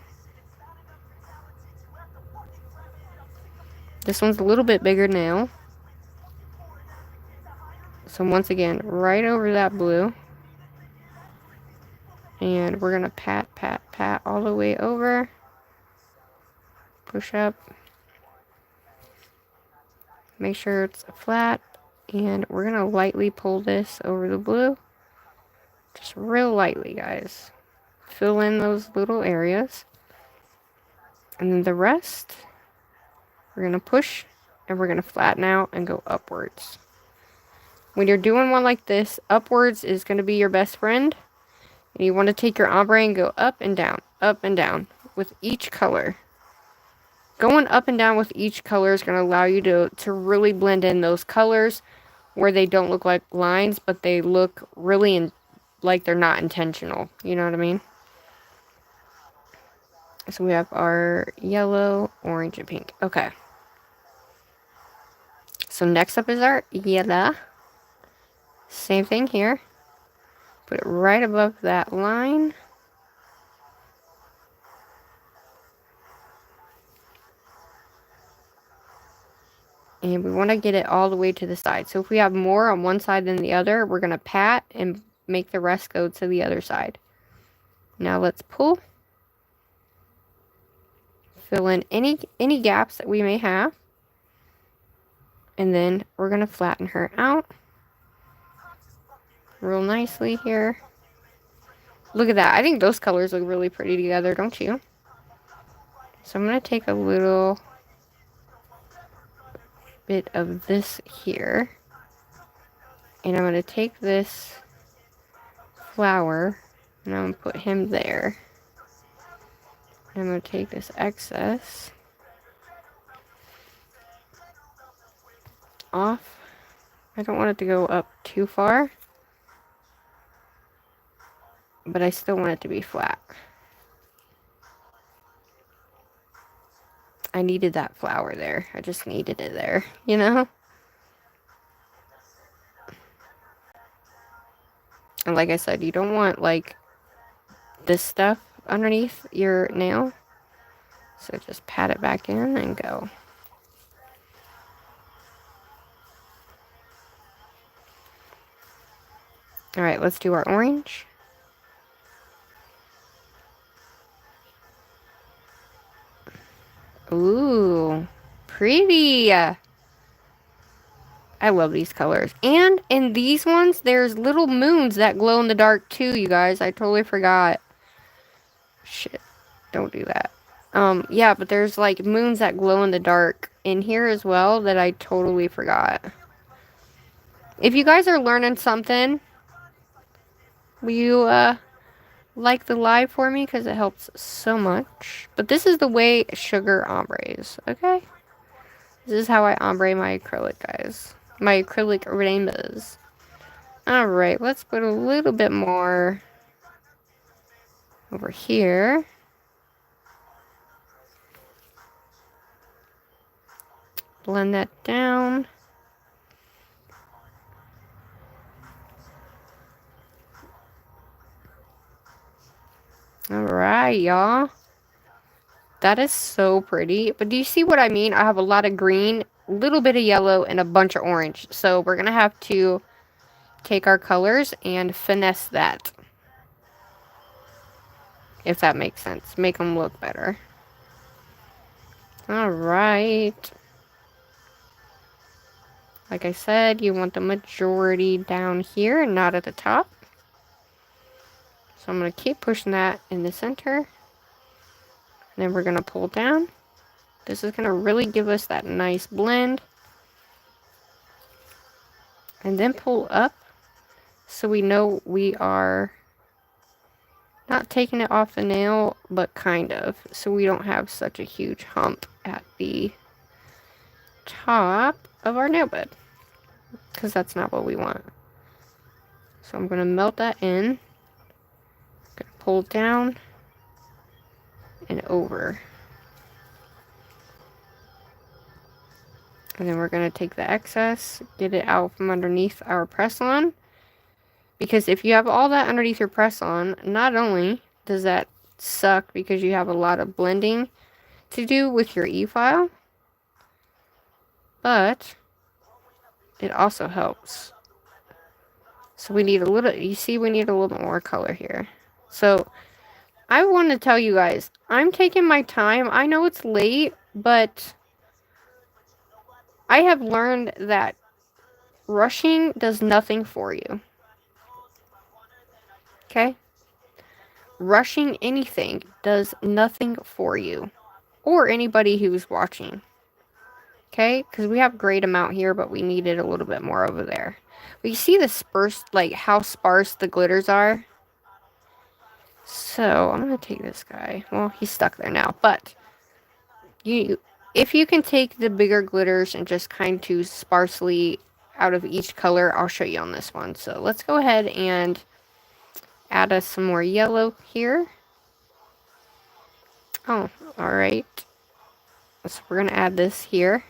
This one's a little bit bigger now. So once again, right over that blue. And we're going to pat, pat, pat all the way over. Push up. Make sure it's flat. And we're going to lightly pull this over the blue. Just real lightly, guys. Fill in those little areas. And then the rest, we're going to push and we're going to flatten out and go upwards. When you're doing one like this, upwards is going to be your best friend. And you want to take your ombre and go up and down with each color. Going up and down with each color is going to allow you to really blend in those colors where they don't look like lines, but they look really like they're not intentional. You know what I mean? So we have our yellow, orange, and pink. Okay. So next up is our yellow. Same thing here. Put it right above that line. And we want to get it all the way to the side. So if we have more on one side than the other, we're going to pat and make the rest go to the other side. Now let's pull. Fill in any gaps that we may have. And then we're going to flatten her out. Real nicely here. Look at that. I think those colors look really pretty together, don't you? So I'm going to take a little bit of this here. And I'm going to take this flower and I'm going to put him there. And I'm going to take this excess off. I don't want it to go up too far, but I still want it to be flat. I needed that flower there. I just needed it there, you know? And like I said, you don't want, like, this stuff underneath your nail. So just pat it back in and go. Alright, let's do our orange. Ooh, pretty. I love these colors. And in these ones, there's little moons that glow in the dark too, you guys. I totally forgot. Shit, don't do that. Yeah, but there's like moons that glow in the dark in here as well that I totally forgot. If you guys are learning something, will you, like the live for me? Because it helps so much. But this is the way sugar ombres, okay? This is how I ombre my acrylic, guys. My acrylic rainbows. Alright, let's put a little bit more over here. Blend that down. Alright, y'all. That is so pretty. But do you see what I mean? I have a lot of green, a little bit of yellow, and a bunch of orange. So we're going to have to take our colors and finesse that. If that makes sense. Make them look better. Alright. Like I said, you want the majority down here, not at the top. So I'm going to keep pushing that in the center. And then we're going to pull down. This is going to really give us that nice blend. And then pull up so we know we are not taking it off the nail, but kind of. So we don't have such a huge hump at the top of our nail bed. Because that's not what we want. So I'm going to melt that in. Going to pull down and over. And then we're going to take the excess, get it out from underneath our press-on. Because if you have all that underneath your press-on, not only does that suck because you have a lot of blending to do with your e-file, but it also helps. So we need a little, you see, we need a little more color here. So I want to tell you guys, I'm taking my time. I know it's late, but I have learned that rushing does nothing for you. Okay? Rushing anything does nothing for you. Or anybody who's watching. Okay? Because we have a great amount here, but we needed a little bit more over there. But you see the sparse, like how sparse the glitters are? So, I'm going to take this guy. Well, he's stuck there now. But, if you can take the bigger glitters and just kind of sparsely out of each color, I'll show you on this one. So, let's go ahead and add us some more yellow here. Oh, alright. So, we're going to add this here.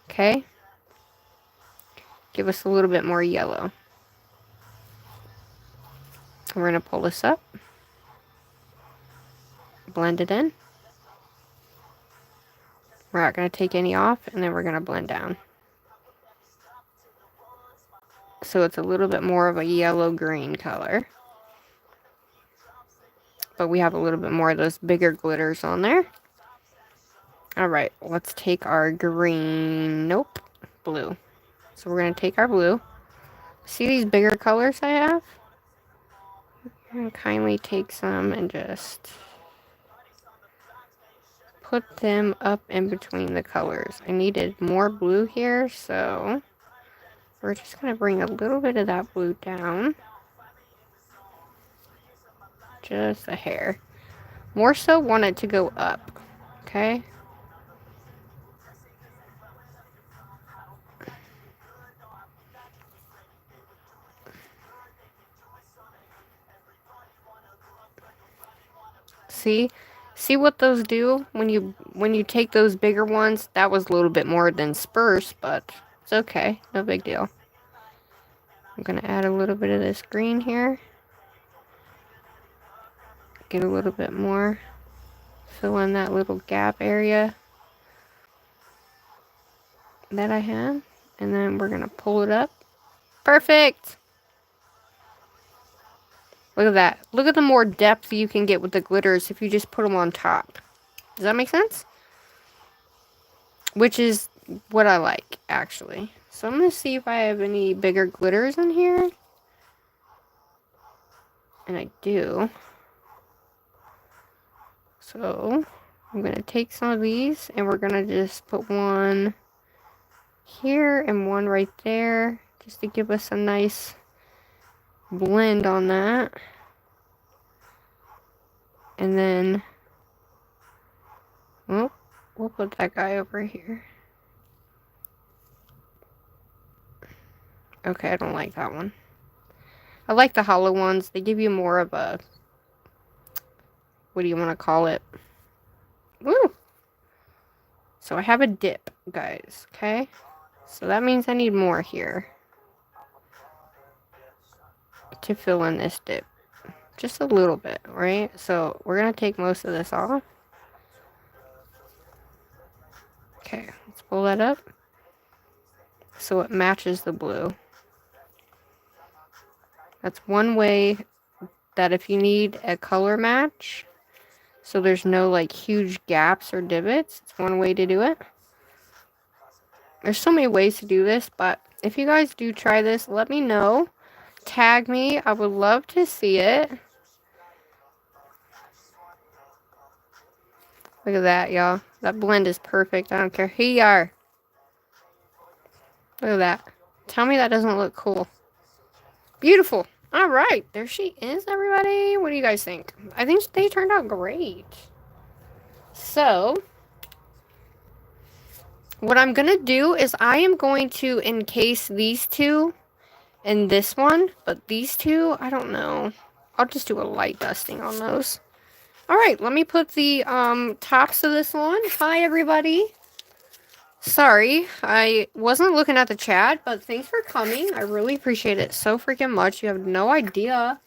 Okay. Give us a little bit more yellow. We're going to pull this up. Blend it in. We're not going to take any off, and then we're going to blend down. So it's a little bit more of a yellow-green color. But we have a little bit more of those bigger glitters on there. Alright, let's take our green, nope, blue. So we're going to take our blue. See these bigger colors I have? I'm going to kindly take some and just put them up in between the colors. I needed more blue here, so we're just going to bring a little bit of that blue down. Just a hair. More so want it to go up. Okay? See what those do when you take those bigger ones? That was a little bit more than sparse, but it's okay. No big deal. I'm going to add a little bit of this green here. Get a little bit more. Fill in that little gap area that I had. And then we're going to pull it up. Perfect! Look at that. Look at the more depth you can get with the glitters if you just put them on top. Does that make sense? Which is what I like, actually. So I'm going to see if I have any bigger glitters in here. And I do. So I'm going to take some of these and we're going to just put one here and one right there. Just to give us a nice blend on that. And then, well, we'll put that guy over here. Okay, I don't like that one. I like the hollow ones. They give you more of a, what do you want to call it? Woo! So I have a dip, guys, okay? So that means I need more here to fill in this dip. Just a little bit, right? So we're going to take most of this off. Okay, let's pull that up so it matches the blue. That's one way that if you need a color match, so there's no like huge gaps or divots, it's one way to do it. There's so many ways to do this, but if you guys do try this, let me know. Tag me. I would love to see it. Look at that, y'all. That blend is perfect. I don't care who you are. Look at that. Tell me that doesn't look cool. Beautiful. All right. There she is, everybody. What do you guys think? I think they turned out great. So, what I'm going to do is I am going to encase these two and this one. But these two, I don't know. I'll just do a light dusting on those. Alright, let me put the tops of this on. Hi, everybody. Sorry, I wasn't looking at the chat, but thanks for coming. I really appreciate it so freaking much. You have no idea.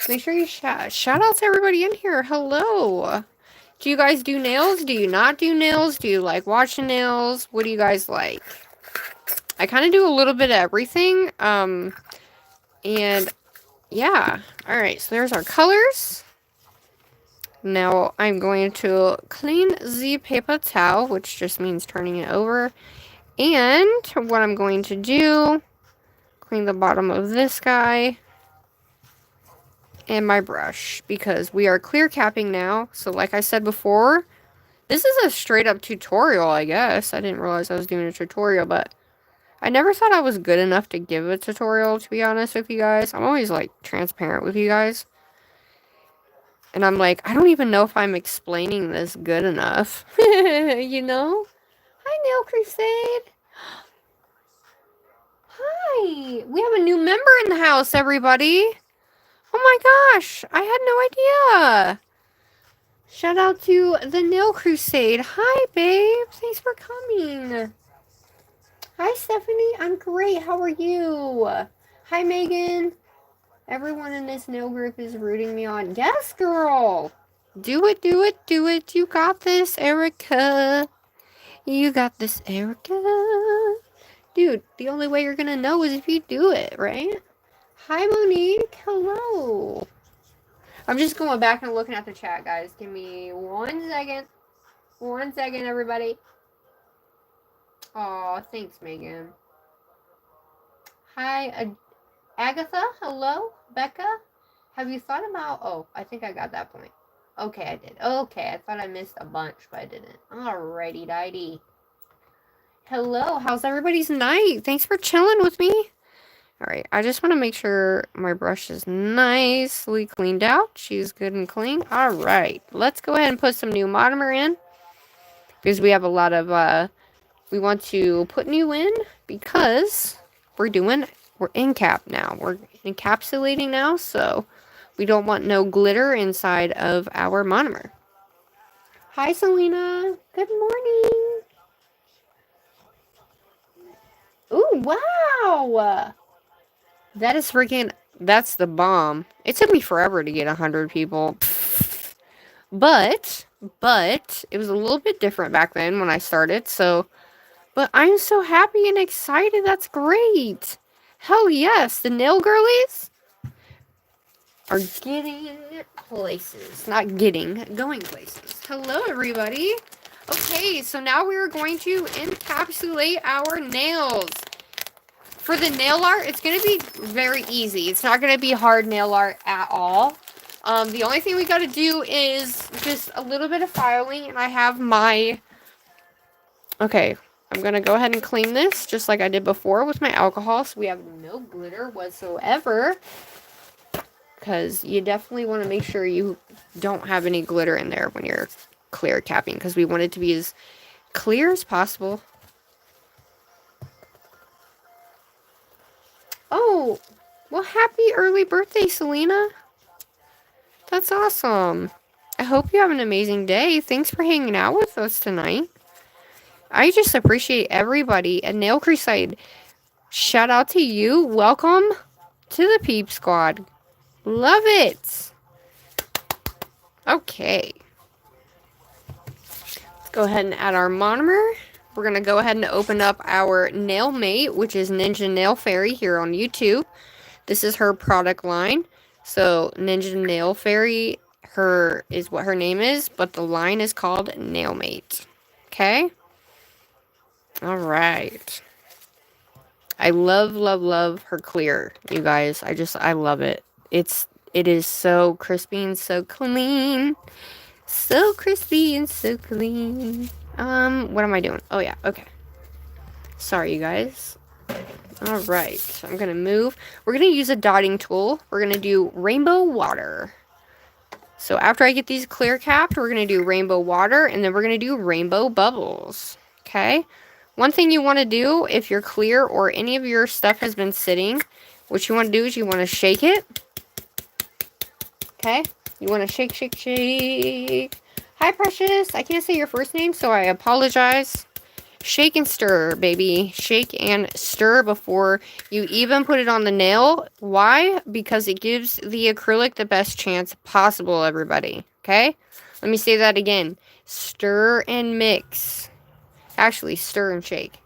Make sure you shout out to everybody in here. Hello. Do you guys do nails? Do you not do nails? Do you like watching nails? What do you guys like? I kind of do a little bit of everything. And yeah. Alright, so there's our colors. Now I'm going to clean the paper towel, which just means turning it over. And what I'm going to do, clean the bottom of this guy and my brush, because we are clear capping now. So like I said before, this is a straight up tutorial, I guess. I didn't realize I was doing a tutorial, but I never thought I was good enough to give a tutorial, to be honest with you guys. I'm always like transparent with you guys. And I'm like, I don't even know if I'm explaining this good enough. You know? Hi, Nail Crusade. Hi. We have a new member in the house, everybody. Oh my gosh. I had no idea. Shout out to the Nail Crusade. Hi, babe. Thanks for coming. Hi, Stephanie. I'm great. How are you? Hi, Megan. Everyone in this nail group is rooting me on. Yes, girl. Do it, do it, do it. You got this, Erica. You got this, Erica. Dude, the only way you're going to know is if you do it, right? Hi, Monique. Hello. I'm just going back and looking at the chat, guys. Give me 1 second. 1 second, everybody. Aw, thanks, Megan. Hi, Agatha. Hello. Becca. Have you thought about... Oh, I think I got that point. Okay, I did. Okay, I thought I missed a bunch, but I didn't. Alrighty, dighty. Hello, how's everybody's night? Thanks for chilling with me. Alright, I just want to make sure my brush is nicely cleaned out. She's good and clean. Alright, let's go ahead and put some new monomer in. Because we have a lot of, we want to put new in because we're in cap now. We're encapsulating now, so we don't want no glitter inside of our monomer. Hi, Selena. Good morning. Ooh, wow. That is freaking, that's the bomb. It took me forever to get 100 people. But, it was a little bit different back then when I started, so, but I'm so happy and excited. That's great. Hell yes, the nail girlies. are getting places. Not getting, going places. Hello, everybody. Okay, so now we're going to encapsulate our nails. For the nail art, it's going to be very easy. It's not going to be hard nail art at all. The only thing we got to do is just a little bit of filing, and I have my... Okay, I'm going to go ahead and clean this, just like I did before with my alcohol, so we have no glitter whatsoever. Because you definitely want to make sure you don't have any glitter in there when you're clear capping, because we want it to be as clear as possible. Oh, well, happy early birthday, Selena. That's awesome. I hope you have an amazing day. Thanks for hanging out with us tonight. I just appreciate everybody at Nail Crusade. Shout out to you. Welcome to the Peep Squad. Love it. Okay. Let's go ahead and add our monomer. We're going to go ahead and open up our nail mate, which is Ninja Nail Fairy here on YouTube. This is her product line. So, Ninja Nail Fairy, is what her name is, but the line is called Nail Mate. Okay? Alright. I love, love, love her clear, you guys. I love it. It is so crispy and so clean. So crispy and so clean. What am I doing? Oh, yeah, okay. Sorry, you guys. Alright, I'm gonna move. We're gonna use a dotting tool. We're gonna do rainbow water. So after I get these clear capped, we're gonna do rainbow water, and then we're gonna do rainbow bubbles. Okay? One thing you want to do if you're clear or any of your stuff has been sitting, what you want to do is you want to shake it. Okay? You want to shake, shake, shake. Hi, Precious. I can't say your first name, so I apologize. Shake and stir, baby. Shake and stir before you even put it on the nail. Why? Because it gives the acrylic the best chance possible, everybody. Okay? Let me say that again. Stir and mix. Actually, stir and shake.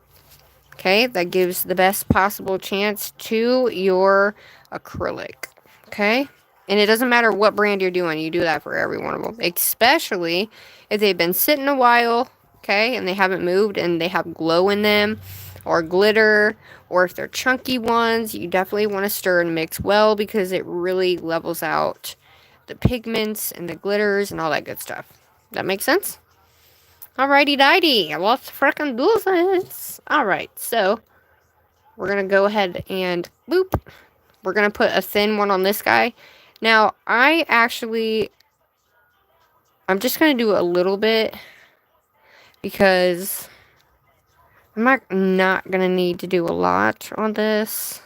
Okay? That gives the best possible chance to your acrylic. Okay? And it doesn't matter what brand you're doing. You do that for every one of them. Especially if they've been sitting a while. Okay, and they haven't moved and they have glow in them or glitter, or if they're chunky ones, you definitely want to stir and mix well because it really levels out the pigments and the glitters and all that good stuff. That makes sense? Alrighty dighty, let's frickin' do this. Alright, so we're gonna go ahead and boop. We're gonna put a thin one on this guy. Now, I'm just gonna do a little bit, because I'm not going to need to do a lot on this.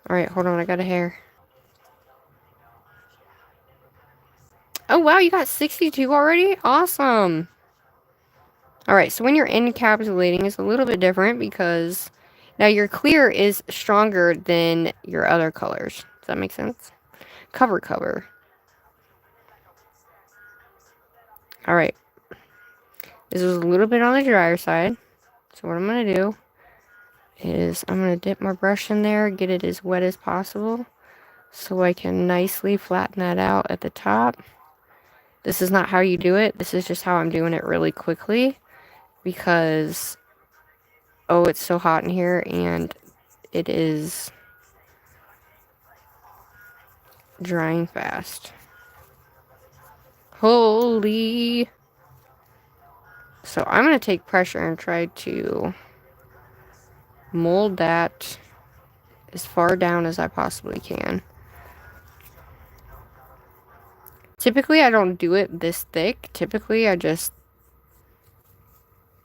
Alright, hold on, I got a hair. Oh, wow, you got 62 already? Awesome. Alright, so when you're encapsulating, it's a little bit different because now your clear is stronger than your other colors. Does that make sense? Cover. Alright. This is a little bit on the drier side. So what I'm going to do is I'm going to dip my brush in there, get it as wet as possible, so I can nicely flatten that out at the top. This is not how you do it. This is just how I'm doing it really quickly, because, oh, it's so hot in here, and it is drying fast. Holy. So I'm going to take pressure and try to mold that as far down as I possibly can. Typically, I don't do it this thick. Typically, I just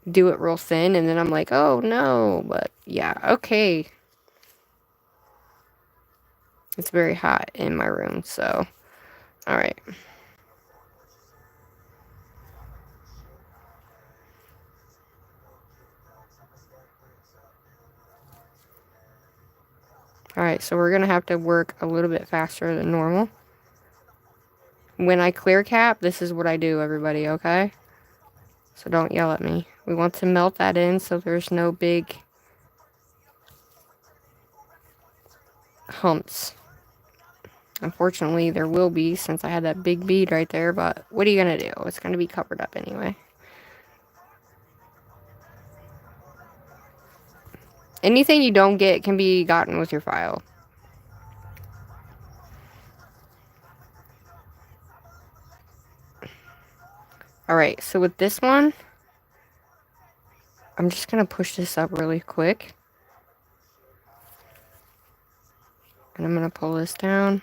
do it real thin, and then I'm like, oh, no. But, yeah, okay. It's very hot in my room, so, alright. Alright, so we're going to have to work a little bit faster than normal. When I clear cap, this is what I do, everybody, okay? So don't yell at me. We want to melt that in so there's no big humps. Unfortunately, there will be, since I had that big bead right there, but what are you going to do? It's going to be covered up anyway. Anything you don't get can be gotten with your file. Alright, so with this one, I'm just going to push this up really quick. And I'm going to pull this down.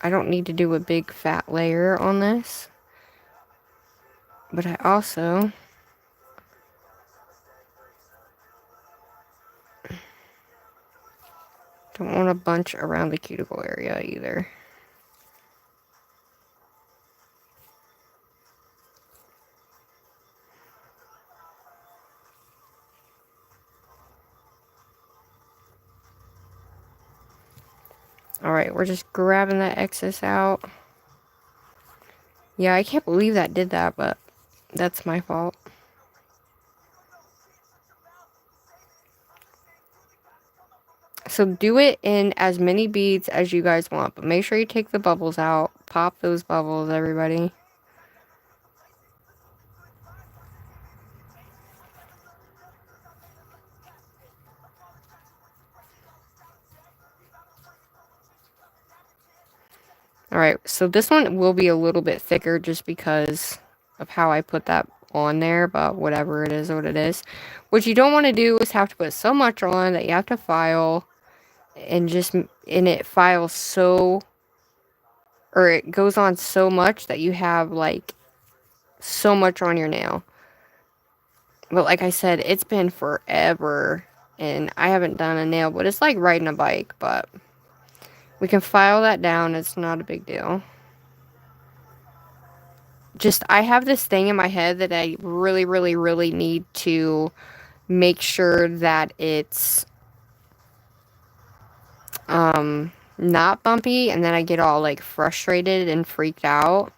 I don't need to do a big fat layer on this. But I also don't want a bunch around the cuticle area either. Alright, we're just grabbing that excess out. Yeah, I can't believe that did that, but that's my fault. So do it in as many beads as you guys want, but make sure you take the bubbles out. Pop those bubbles, everybody. Alright, so this one will be a little bit thicker just because of how I put that on there, but whatever, it is what it is. What you don't want to do is have to put so much on that you have to file, and it files so, or it goes on so much that you have like so much on your nail. But like I said, it's been forever and I haven't done a nail, but it's like riding a bike, but we can file that down. It's not a big deal. Just, I have this thing in my head that I really, really, really need to make sure that it's not bumpy, and then I get all like frustrated and freaked out.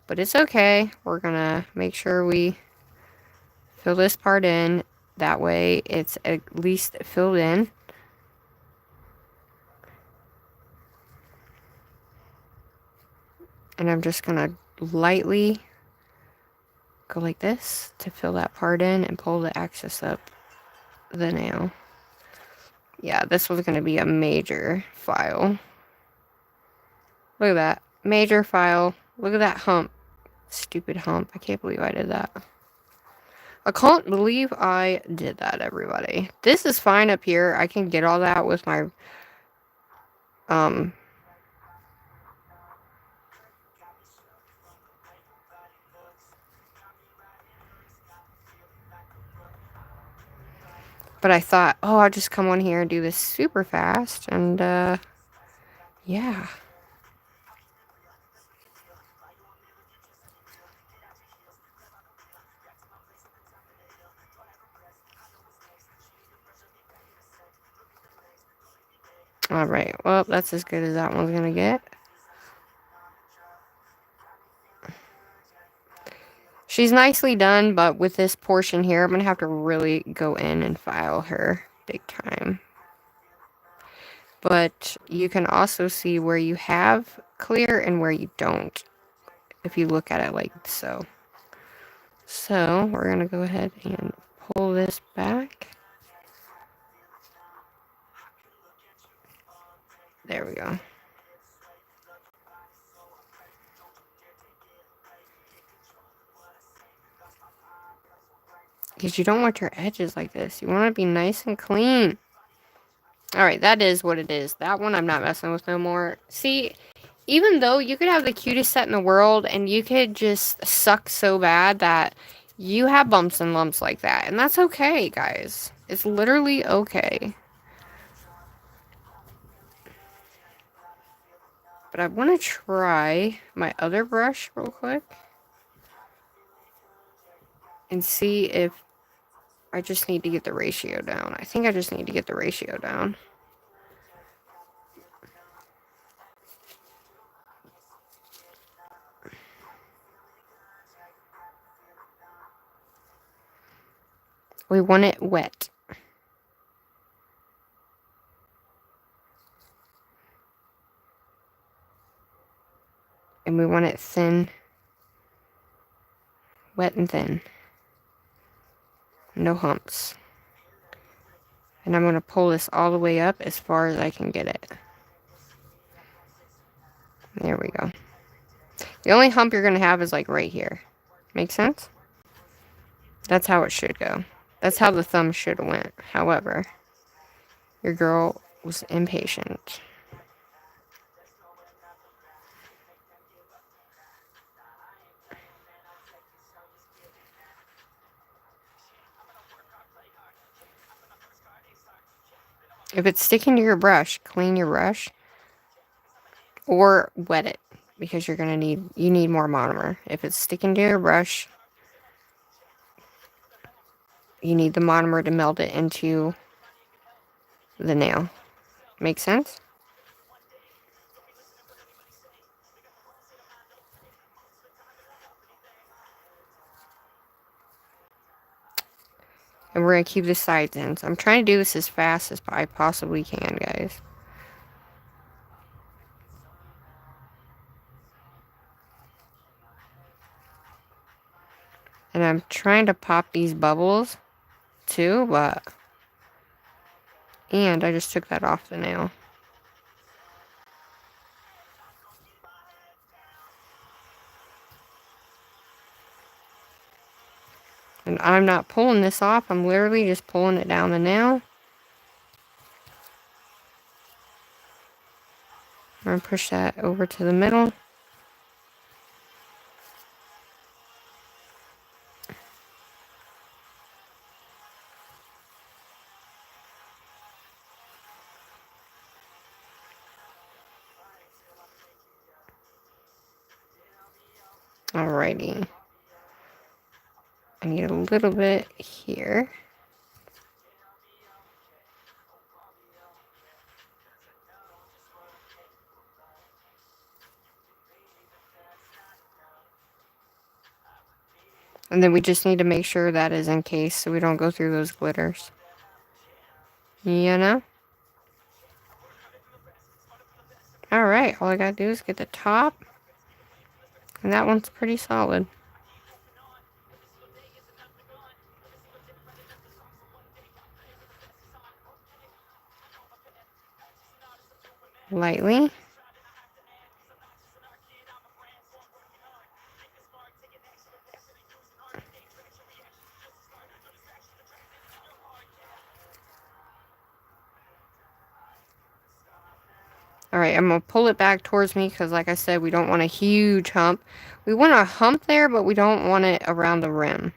But it's okay. We're gonna make sure we fill this part in. That way it's at least filled in. And I'm just gonna lightly go like this to fill that part in and pull the excess up the nail. Yeah, this was gonna be a major file. Look at that. Major file. Look at that hump. Stupid hump. I can't believe I did that. I can't believe I did that, everybody. This is fine up here. I can get all that with my but I thought, oh, I'll just come on here and do this super fast, and yeah. Alright, well, that's as good as that one's gonna get. She's nicely done, but with this portion here, I'm gonna have to really go in and file her big time. But you can also see where you have clear and where you don't, if you look at it like so. So, we're gonna go ahead and pull this back. There we go. Because you don't want your edges like this. You want to be nice and clean. Alright, that is what it is. That one I'm not messing with no more. See, even though you could have the cutest set in the world and you could just suck so bad that you have bumps and lumps like that. And that's okay, guys. It's literally okay. But I want to try my other brush real quick. And see if I just need to get the ratio down. I think I just need to get the ratio down. We want it wet. we want it thin. Wet and thin. No humps. And I'm going to pull this all the way up as far as I can get it. There we go. The only hump you're going to have is like right here. Make sense? That's how it should go. That's how the thumb should have went. However, your girl was impatient. If it's sticking to your brush, clean your brush. Or wet it. Because you need more monomer. If it's sticking to your brush, you need the monomer to melt it into the nail. Make sense? And we're going to keep the sides in. So I'm trying to do this as fast as I possibly can, guys. And I'm trying to pop these bubbles too, but... And I just took that off the nail. And I'm not pulling this off. I'm literally just pulling it down the nail. I'm going to push that over to the middle. Alrighty. I need a little bit here. And then we just need to make sure that is encased so we don't go through those glitters. You know? Alright, all I gotta do is get the top. And that one's pretty solid. Lightly. Alright, I'm going to pull it back towards me because, like I said, we don't want a huge hump. We want a hump there, but we don't want it around the rim.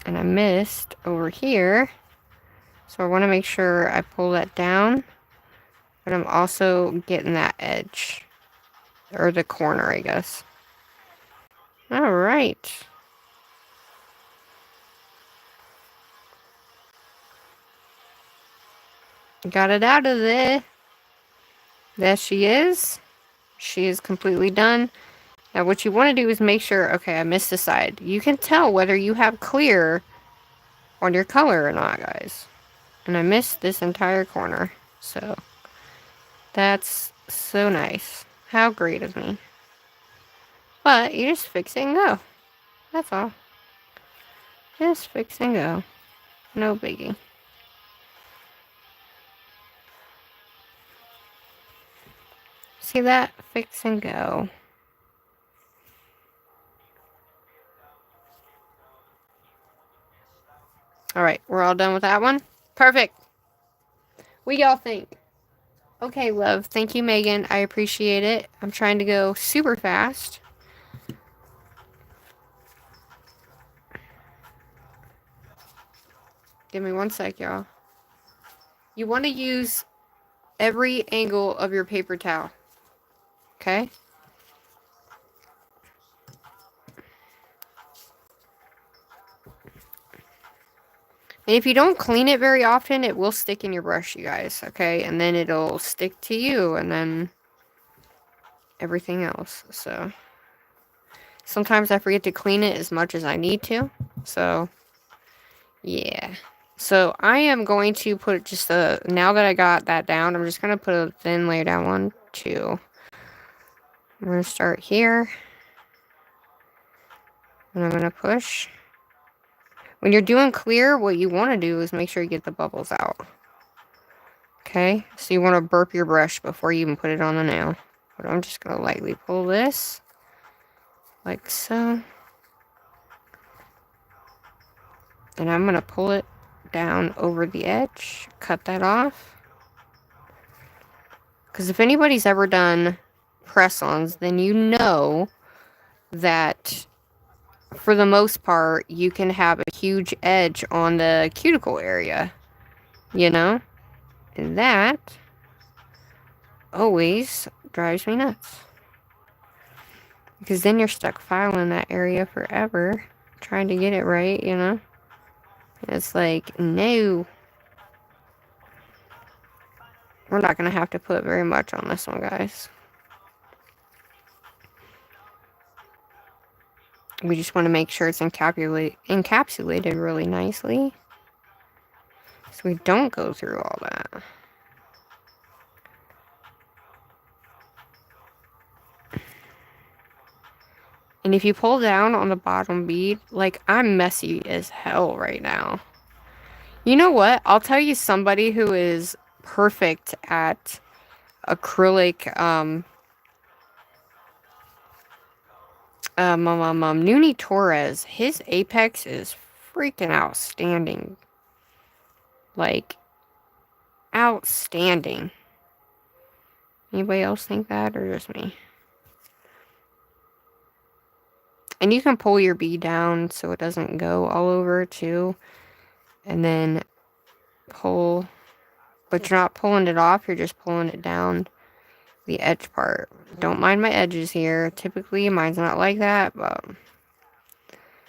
And I missed over here. So I want to make sure I pull that down. But I'm also getting that edge. Or the corner, I guess. Alright. Got it out of there. There she is. She is completely done. Now what you want to do is make sure, okay, I missed the side. You can tell whether you have clear on your color or not, guys. And I missed this entire corner. So, that's so nice. How great of me. But, you just fix it and go. That's all. Just fix and go. No biggie. See that? Fix and go. Alright, we're all done with that one? Perfect. What y'all think? Okay, love. Thank you, Megan. I appreciate it. I'm trying to go super fast. Give me one sec, y'all. You want to use every angle of your paper towel. Okay? And if you don't clean it very often, it will stick in your brush, you guys, okay? And then it'll stick to you, and then everything else, so. Sometimes I forget to clean it as much as I need to, so, yeah. So, I am going to put just now that I got that down, I'm just going to put a thin layer down. 1, 2. I'm going to start here. And I'm going to push. When you're doing clear, what you want to do is make sure you get the bubbles out. Okay? So you want to burp your brush before you even put it on the nail. But I'm just going to lightly pull this. Like so. And I'm going to pull it down over the edge. Cut that off. Because if anybody's ever done press-ons, then you know that for the most part, you can have a huge edge on the cuticle area. You know? And that always drives me nuts. Because then you're stuck filing that area forever. Trying to get it right, you know? It's like, no. We're not going to have to put very much on this one, guys. We just want to make sure it's encapsulated really nicely. So we don't go through all that. And if you pull down on the bottom bead, like, I'm messy as hell right now. You know what? I'll tell you somebody who is perfect at acrylic, Noonie Torres. His apex is freaking outstanding. Like, outstanding. Anybody else think that, or just me? And you can pull your bead down so it doesn't go all over too. And then pull, but you're not pulling it off, you're just pulling it down the edge part. Don't mind my edges here. Typically mine's not like that, but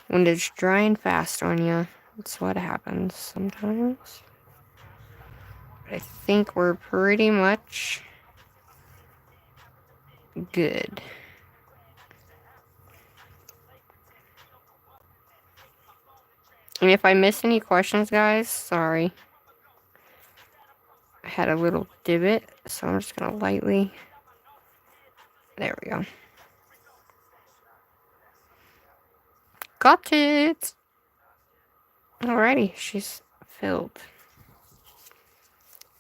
when it's drying fast on you, that's what happens sometimes. But I think we're pretty much good. And if I miss any questions, guys, sorry. I had a little divot, so I'm just going to lightly... There we go. Got it! Alrighty, she's filled.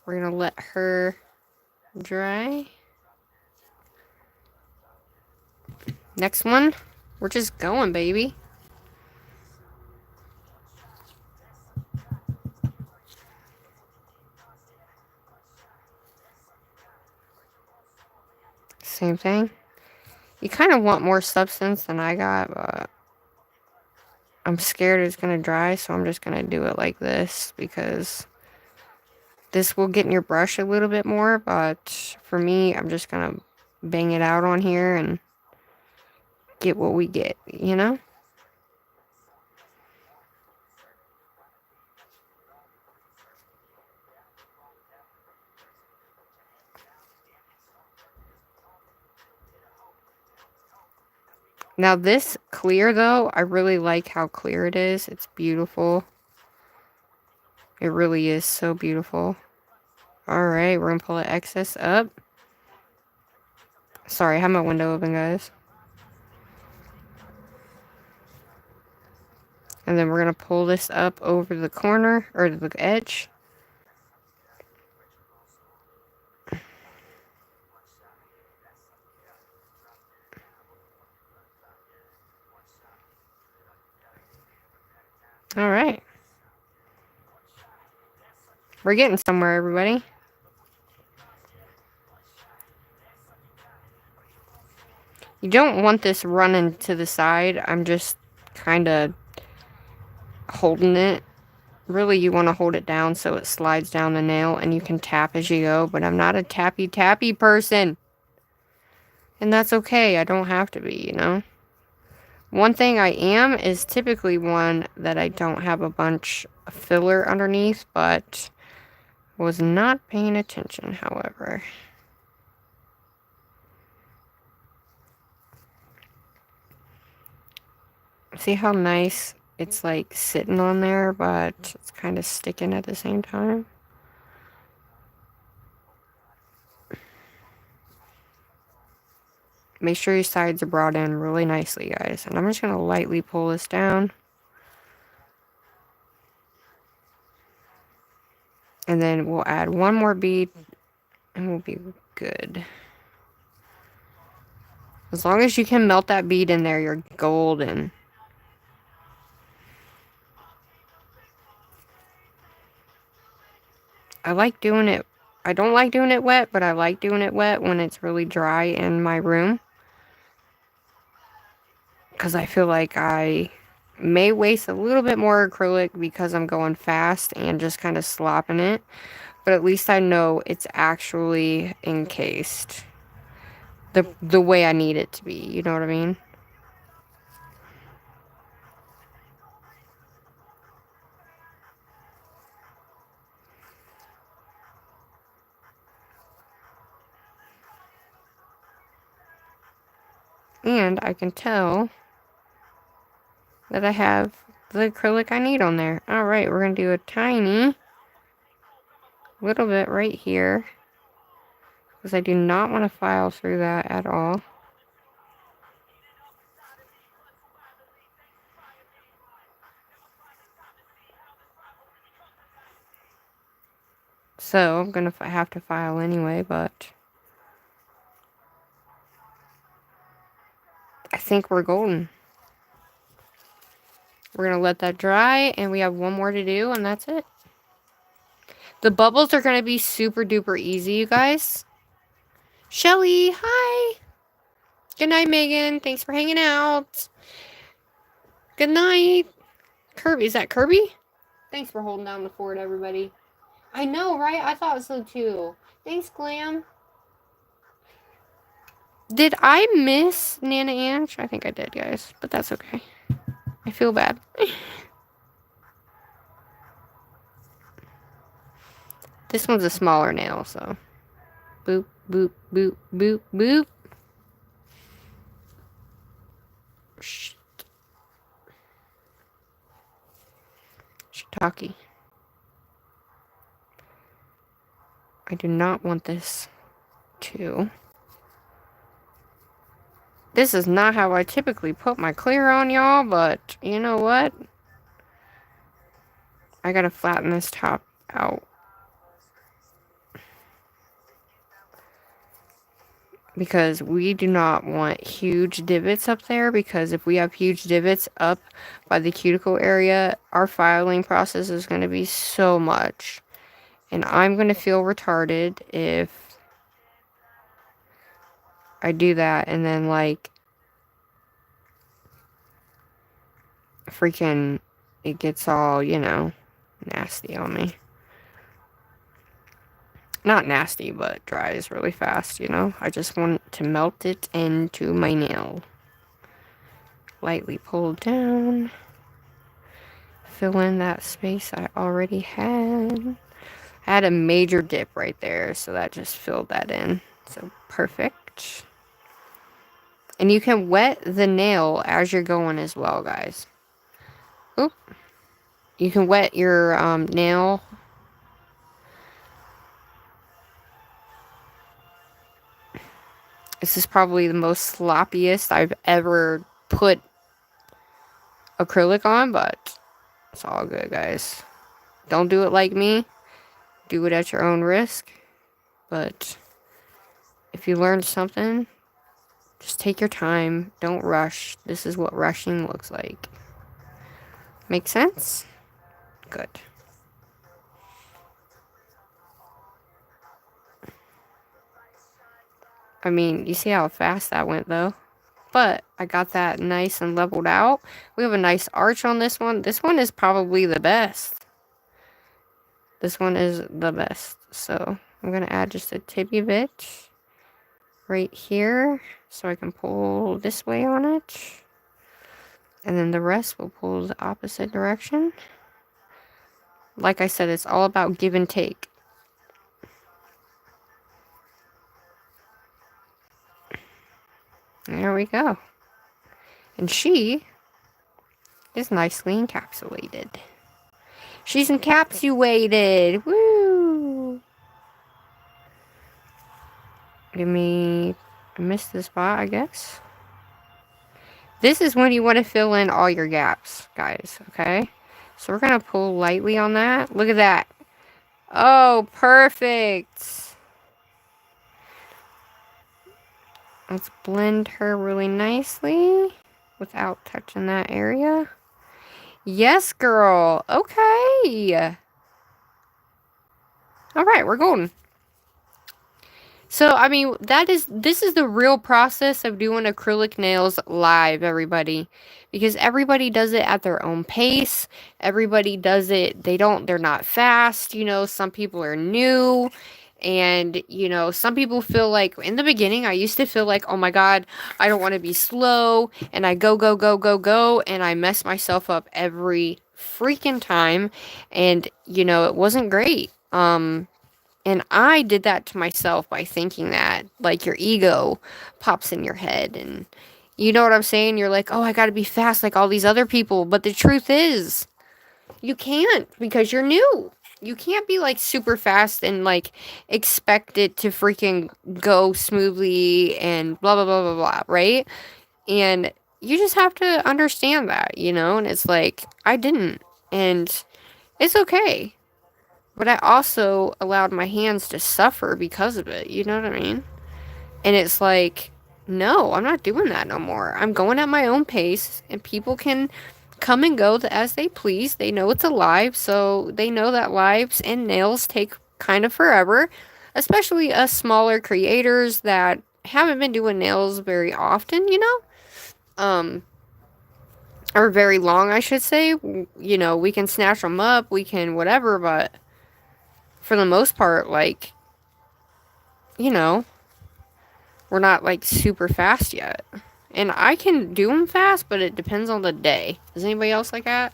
We're going to let her dry. Next one. We're just going, baby. Same thing. You kind of want more substance than I got, but I'm scared it's going to dry, so I'm just going to do it like this, because this will get in your brush a little bit more, but for me, I'm just going to bang it out on here and get what we get, you know? Now this clear though, I really like how clear it is. It's beautiful. It really is so beautiful. Alright, we're going to pull the excess up. Sorry, I have my window open, guys. And then we're going to pull this up over the corner, or the edge. Alright. We're getting somewhere, everybody. You don't want this running to the side. I'm just kind of holding it. Really, you want to hold it down so it slides down the nail and you can tap as you go. But I'm not a tappy person. And that's okay. I don't have to be, you know. One thing I am is typically one that I don't have a bunch of filler underneath, but was not paying attention, however. See how nice it's like sitting on there, but it's kind of sticking at the same time. Make sure your sides are brought in really nicely, guys. And I'm just going to lightly pull this down. And then we'll add one more bead and we'll be good. As long as you can melt that bead in there, you're golden. I like doing it. I don't like doing it wet, but I like doing it wet when it's really dry in my room. Because I feel like I may waste a little bit more acrylic because I'm going fast and just kind of slopping it. But at least I know it's actually encased the way I need it to be. You know what I mean? And I can tell that I have the acrylic I need on there. Alright, we're going to do a tiny little bit right here. Because I do not want to file through that at all. So, I'm going to have to file anyway, but I think we're golden. We're going to let that dry, and we have one more to do, and that's it. The bubbles are going to be super duper easy, you guys. Shelly, hi! Good night, Megan. Thanks for hanging out. Good night. Kirby, is that Kirby? Thanks for holding down the fort, everybody. I know, right? I thought so, too. Thanks, Glam. Did I miss Nana Ange? I think I did, guys. But that's okay. I feel bad. This one's a smaller nail, so. Boop, boop, boop, boop, boop. Shit. Shiitake. I do not want this to. This is not how I typically put my clear on, y'all, but you know what? I gotta flatten this top out. Because we do not want huge divots up there, because if we have huge divots up by the cuticle area, our filing process is going to be so much. And I'm going to feel retarded if I do that and then, like, freaking it gets all, you know, nasty on me. Not nasty, but dries really fast, you know? I just want to melt it into my nail. Lightly pull down. Fill in that space I already had. I had a major dip right there, so that just filled that in. So, perfect. And you can wet the nail as you're going as well, guys. Oop. You can wet your nail. This is probably the most sloppiest I've ever put acrylic on, but it's all good, guys. Don't do it like me. Do it at your own risk. But if you learned something, just take your time. Don't rush. This is what rushing looks like. Make sense? Good. I mean, you see how fast that went, though? But I got that nice and leveled out. We have a nice arch on this one. This one is probably the best. This one is the best. So I'm going to add just a tippy bit right here so I can pull this way on it. And then the rest will pull the opposite direction. Like I said, it's all about give and take. There we go. And she is nicely encapsulated. She's encapsulated. Woo! Give me missed the spot, I guess. This is when you want to fill in all your gaps, guys, okay? So we're going to pull lightly on that. Look at that. Oh, perfect. Let's blend her really nicely without touching that area. Yes, girl. Okay. All right, we're golden. So, I mean, this is the real process of doing acrylic nails live, everybody. Because everybody does it at their own pace. Everybody does it, they're not fast, you know, some people are new. And, you know, some people feel like, in the beginning, I used to feel like, oh my God, I don't want to be slow. And I go, go, go, go, go. And I mess myself up every freaking time. And, you know, it wasn't great. And I did that to myself by thinking that, like, your ego pops in your head. And you know what I'm saying? You're like, oh, I gotta be fast like all these other people. But the truth is, you can't because you're new. You can't be, like, super fast and, like, expect it to freaking go smoothly and blah, blah, blah, blah, blah, right? And you just have to understand that, you know? And it's like, I didn't. And it's okay. But I also allowed my hands to suffer because of it. You know what I mean? And it's like, no, I'm not doing that no more. I'm going at my own pace, and people can come and go as they please. They know it's a live, so they know that lives and nails take kind of forever, especially us smaller creators that haven't been doing nails very often, you know? Or very long, I should say. You know, we can snatch them up, we can whatever, but for the most part, like, you know, we're not, like, super fast yet. And I can do them fast, but it depends on the day. Is anybody else like that?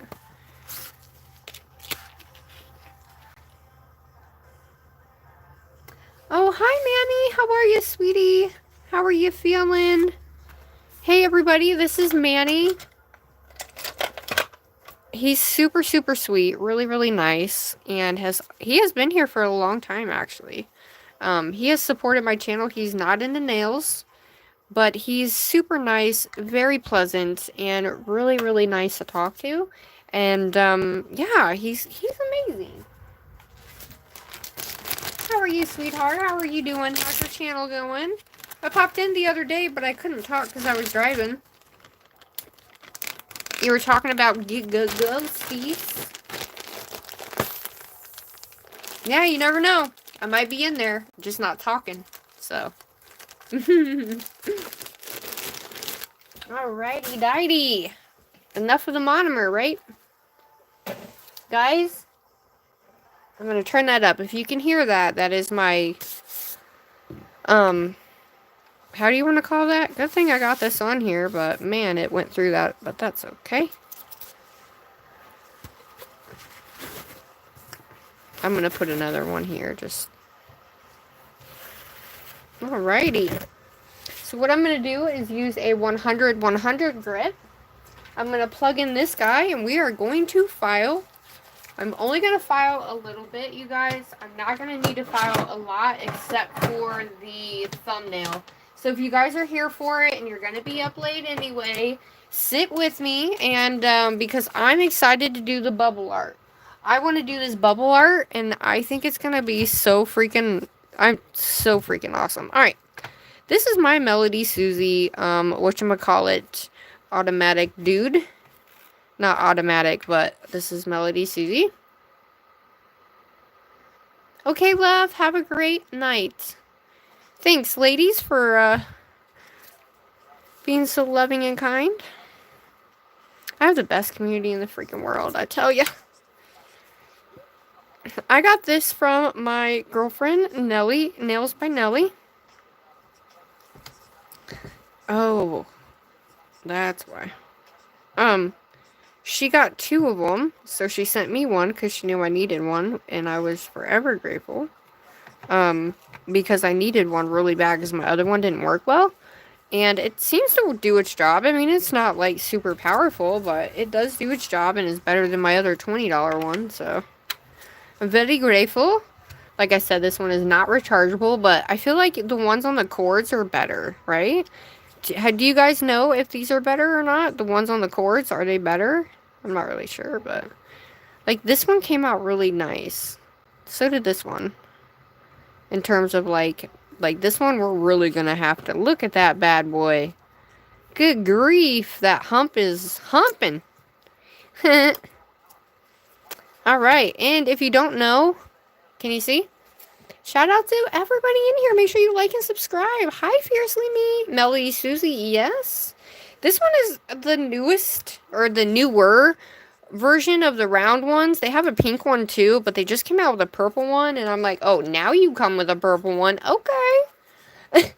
Oh, hi, Manny. How are you, sweetie? How are you feeling? Hey, everybody. This is Manny. He's super, super sweet. Really, really nice. And he has been here for a long time, actually. He has supported my channel. He's not into nails, but he's super nice, very pleasant, and really, really nice to talk to. And, yeah, he's amazing. How are you, sweetheart? How are you doing? How's your channel going? I popped in the other day, but I couldn't talk because I was driving. You were talking about ghosties. Yeah, you never know. I might be in there, just not talking. So. Alrighty, dighty. Enough of the monomer, right? Guys, I'm gonna turn that up. If you can hear that, that is my, how do you want to call that? Good thing I got this on here, but man, it went through that, but that's okay. I'm gonna put another one here, just. Alrighty. So what I'm gonna do is use a 100-100 grit. I'm gonna plug in this guy, and we are going to file. I'm only going to file a little bit, you guys. I'm not going to need to file a lot except for the thumbnail. So if you guys are here for it and you're going to be up late anyway, sit with me. And because I'm excited to do the bubble art. I want to do this bubble art, and I think it's going to be so freaking awesome. Alright. This is my Melody Susie, whatchamacallit, automatic dude. Not automatic, but this is Melody Susie. Okay, love. Have a great night. Thanks, ladies, for being so loving and kind. I have the best community in the freaking world, I tell ya. I got this from my girlfriend, Nelly. Nails by Nelly. Oh. That's why. She got 2 of them, so she sent me one because she knew I needed one, and I was forever grateful. Because I needed one really bad because my other one didn't work well. And it seems to do its job. I mean, it's not, like, super powerful, but it does do its job and is better than my other $20 one, so. I'm very grateful Like I said, this one is not rechargeable, but I feel like the ones on the cords are better, right? Do you guys know if these are better or not? The ones on the cords, are they better? I'm not really sure, but... Like, this one came out really nice. So did this one. In terms of, like this one, we're really gonna have to look at that bad boy. Good grief, that hump is humping. Alright, and if you don't know, can you see? Shout out to everybody in here. Make sure you like and subscribe. Hi, Fiercely Me. Melody Susie, yes. This one is the newest, or the newer version of the round ones. They have a pink one too, but they just came out with a purple one, and I'm like, oh, now you come with a purple one. Okay.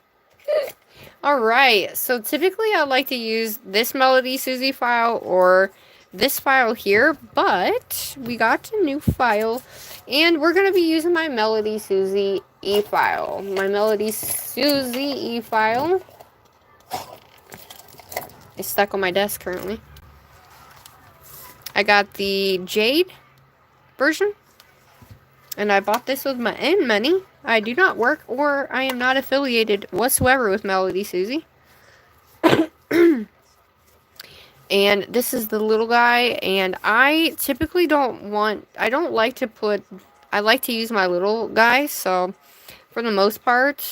Alright, so typically I like to use this Melody Susie file or this file here, but we got a new file, and we're going to be using my Melody Susie e-file. My Melody Susie e-file is stuck on my desk currently. I got the Jade version, and I bought this with my own money. I do not work, or I am not affiliated whatsoever with Melody Susie. And this is the little guy, and I typically I like to use my little guy, so for the most part,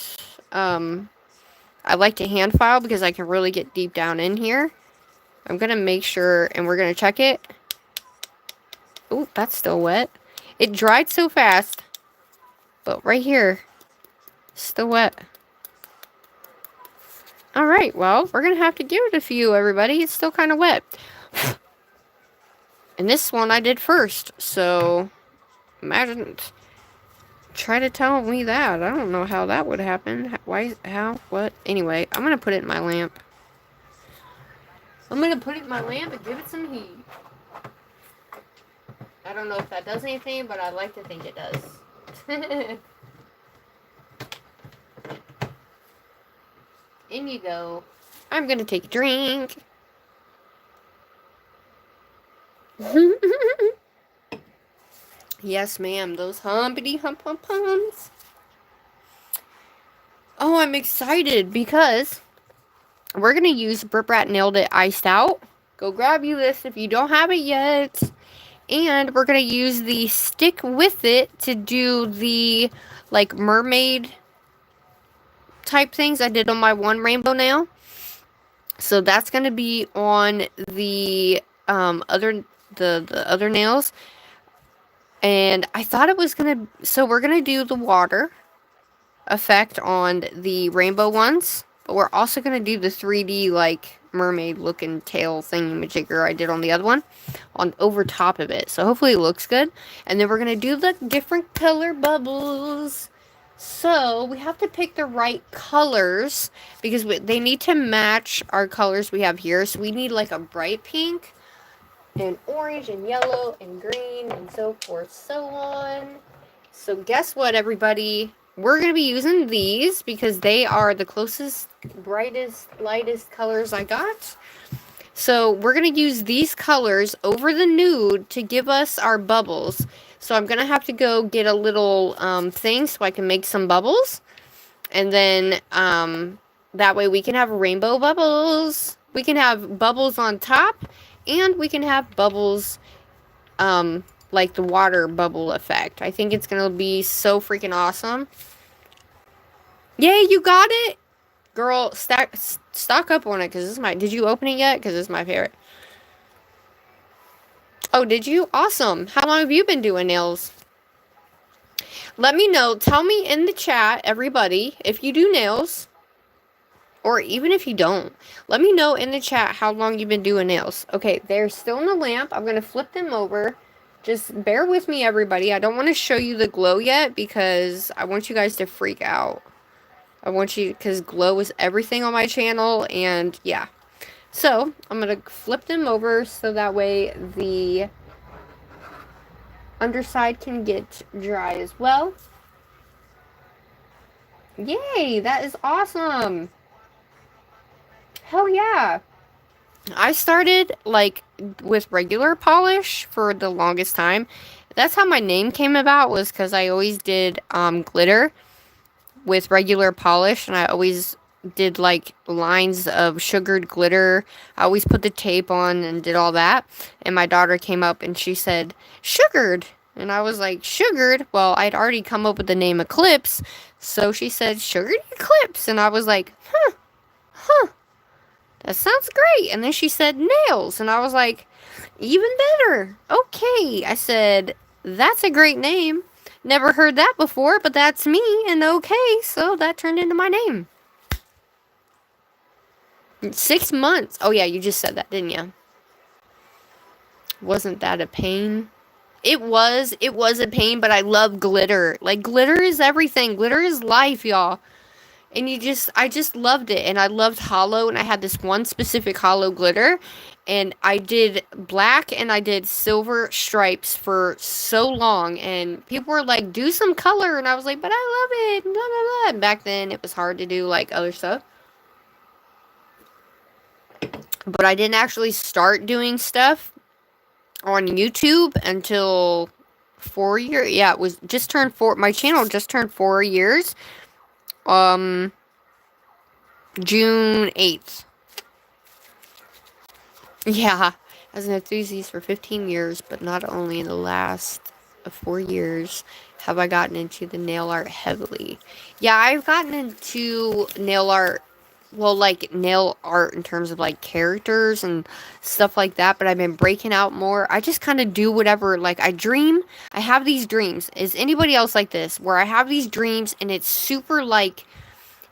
I like to hand file because I can really get deep down in here. I'm going to make sure, and we're going to check it. Ooh, that's still wet. It dried so fast, but right here, still wet. Alright, well, we're going to have to give it a few, everybody. It's still kind of wet. And this one I did first, so imagine, try to tell me that. I don't know how that would happen. Why, how, what? Anyway, I'm going to put it in my lamp. I'm going to put it in my lamp and give it some heat. I don't know if that does anything, but I like to think it does. In you go. I'm going to take a drink. Yes, ma'am. Those humpity hump humps. Oh, I'm excited because we're going to use BRITTBRATNAILDIT Iced Out. Go grab you this if you don't have it yet. And we're going to use the stick with it to do the, like, mermaid type things I did on my one rainbow nail. So that's going to be on the other nails. And I thought it was going to... So we're going to do the water effect on the rainbow ones. But we're also going to do the 3D, like, mermaid looking tail thingamajigger I did on the other one. On over top of it. So hopefully it looks good. And then we're going to do the different color bubbles. So we have to pick the right colors. Because they need to match our colors we have here. So we need, like, a bright pink. And orange and yellow and green and so forth, so on. So guess what, everybody? We're going to be using these because they are the closest, brightest, lightest colors I got. So we're going to use these colors over the nude to give us our bubbles. So I'm going to have to go get a little thing so I can make some bubbles. And then that way we can have rainbow bubbles. We can have bubbles on top. And we can have bubbles, like the water bubble effect. I think it's going to be so freaking awesome. Yay, you got it! Girl, stock up on it, because this is my... Did you open it yet? Because this is my favorite. Oh, did you? Awesome. How long have you been doing nails? Let me know. Tell me in the chat, everybody, if you do nails... Or even if you don't, let me know in the chat how long you've been doing nails. Okay, they're still in the lamp. I'm going to flip them over. Just bear with me, everybody. I don't want to show you the glow yet because I want you guys to freak out. I want you, because glow is everything on my channel, and yeah. So, I'm going to flip them over so that way the underside can get dry as well. Yay, that is awesome. Hell yeah. I started, like, with regular polish for the longest time. That's how my name came about, was because I always did, glitter with regular polish, and I always did, like, lines of sugared glitter. I always put the tape on and did all that, and my daughter came up and she said, "Sugared," and I was like, "Sugared?" Well, I'd already come up with the name Eclipse, so she said, "Sugared Eclipse," and I was like, huh, that sounds great. And then she said nails, and I was like, even better. Okay, I said, that's a great name. Never heard that before, but that's me, and okay, so that turned into my name. 6 months. Oh yeah, you just said that, didn't you? Wasn't that a pain? It was a pain, but I love glitter. Like, glitter is everything. Glitter is life, y'all. And I just loved it. And I loved hollow, and I had this one specific hollow glitter, and I did black and I did silver stripes for so long, and people were like, do some color, and I was like, but I love it, blah, blah, blah. And back then it was hard to do, like, other stuff. But I didn't actually start doing stuff on YouTube until 4 years. Yeah, it was just turned 4. My channel just turned 4 years. June 8th. Yeah, as an enthusiast for 15 years, but not only in the last 4 years have I gotten into the nail art heavily. Yeah, I've gotten into nail art, well, like, nail art in terms of, like, characters and stuff like that, but I've been breaking out more. I just kind of do whatever, like, I dream. I have these dreams. Is anybody else like this? Where I have these dreams, and it's super, like,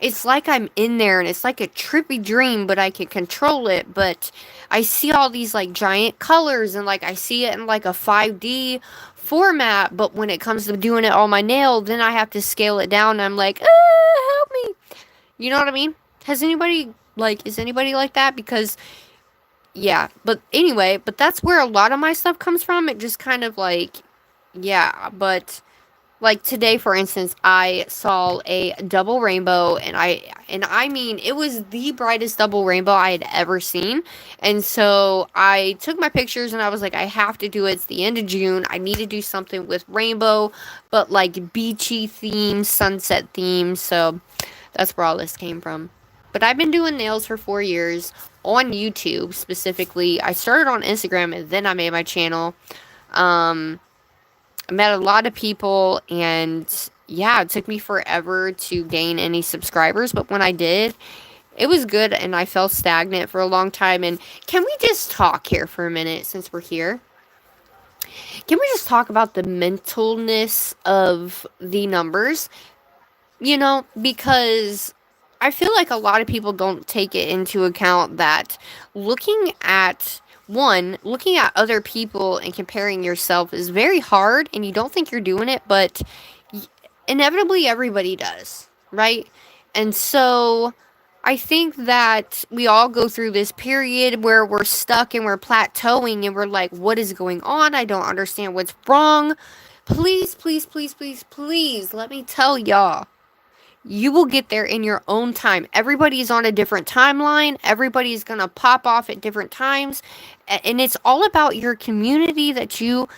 it's like I'm in there, and it's like a trippy dream, but I can control it. But I see all these, like, giant colors, and, like, I see it in, like, a 5D format, but when it comes to doing it on my nail, then I have to scale it down, and I'm like, help me. You know what I mean? Has anybody, like, is anybody like that? Because, yeah, but anyway, but that's where a lot of my stuff comes from. It just kind of, like, yeah, but like today, for instance, I saw a double rainbow, and I mean, it was the brightest double rainbow I had ever seen. And so I took my pictures, and I was like, I have to do it. It's the end of June. I need to do something with rainbow, but like beachy themes, sunset themes. So that's where all this came from. But I've been doing nails for 4 years on YouTube specifically. I started on Instagram, and then I made my channel. I met a lot of people, and yeah, it took me forever to gain any subscribers, but when I did, it was good, and I felt stagnant for a long time. And can we just talk here for a minute, since we're here? Can we just talk about the mentalness of the numbers? You know, because I feel like a lot of people don't take it into account that looking at other people and comparing yourself is very hard, and you don't think you're doing it, but inevitably everybody does, right? And so I think that we all go through this period where we're stuck and we're plateauing, and we're like, what is going on? I don't understand what's wrong. Please, please, please, please, please, let me tell y'all. You will get there in your own time. Everybody's on a different timeline. Everybody's going to pop off at different times. And it's all about your community that you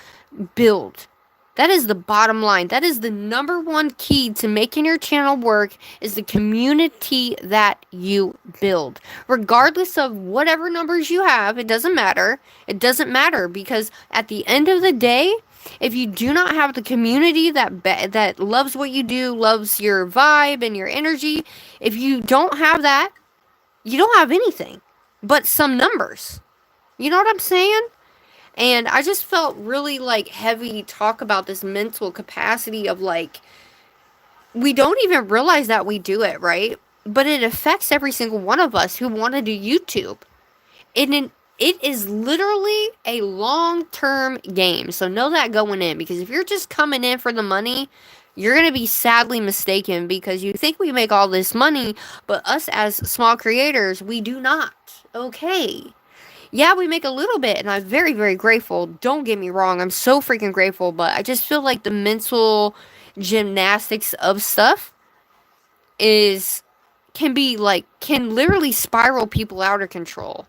build. That is the bottom line. That is the number one key to making your channel work, is the community that you build. Regardless of whatever numbers you have, it doesn't matter. It doesn't matter, because at the end of the day, if you do not have the community that loves what you do, loves your vibe and your energy, if you don't have that, you don't have anything but some numbers. You know what I'm saying? And I just felt really, like, heavy talk about this mental capacity of, like, we don't even realize that we do it, right? But it affects every single one of us who want to do YouTube. It is literally a long-term game. So know that going in, because if you're just coming in for the money, you're going to be sadly mistaken, because you think we make all this money, but us as small creators, we do not. Okay. Yeah, we make a little bit, and I'm very, very grateful. Don't get me wrong. I'm so freaking grateful, but I just feel like the mental gymnastics of stuff can literally spiral people out of control.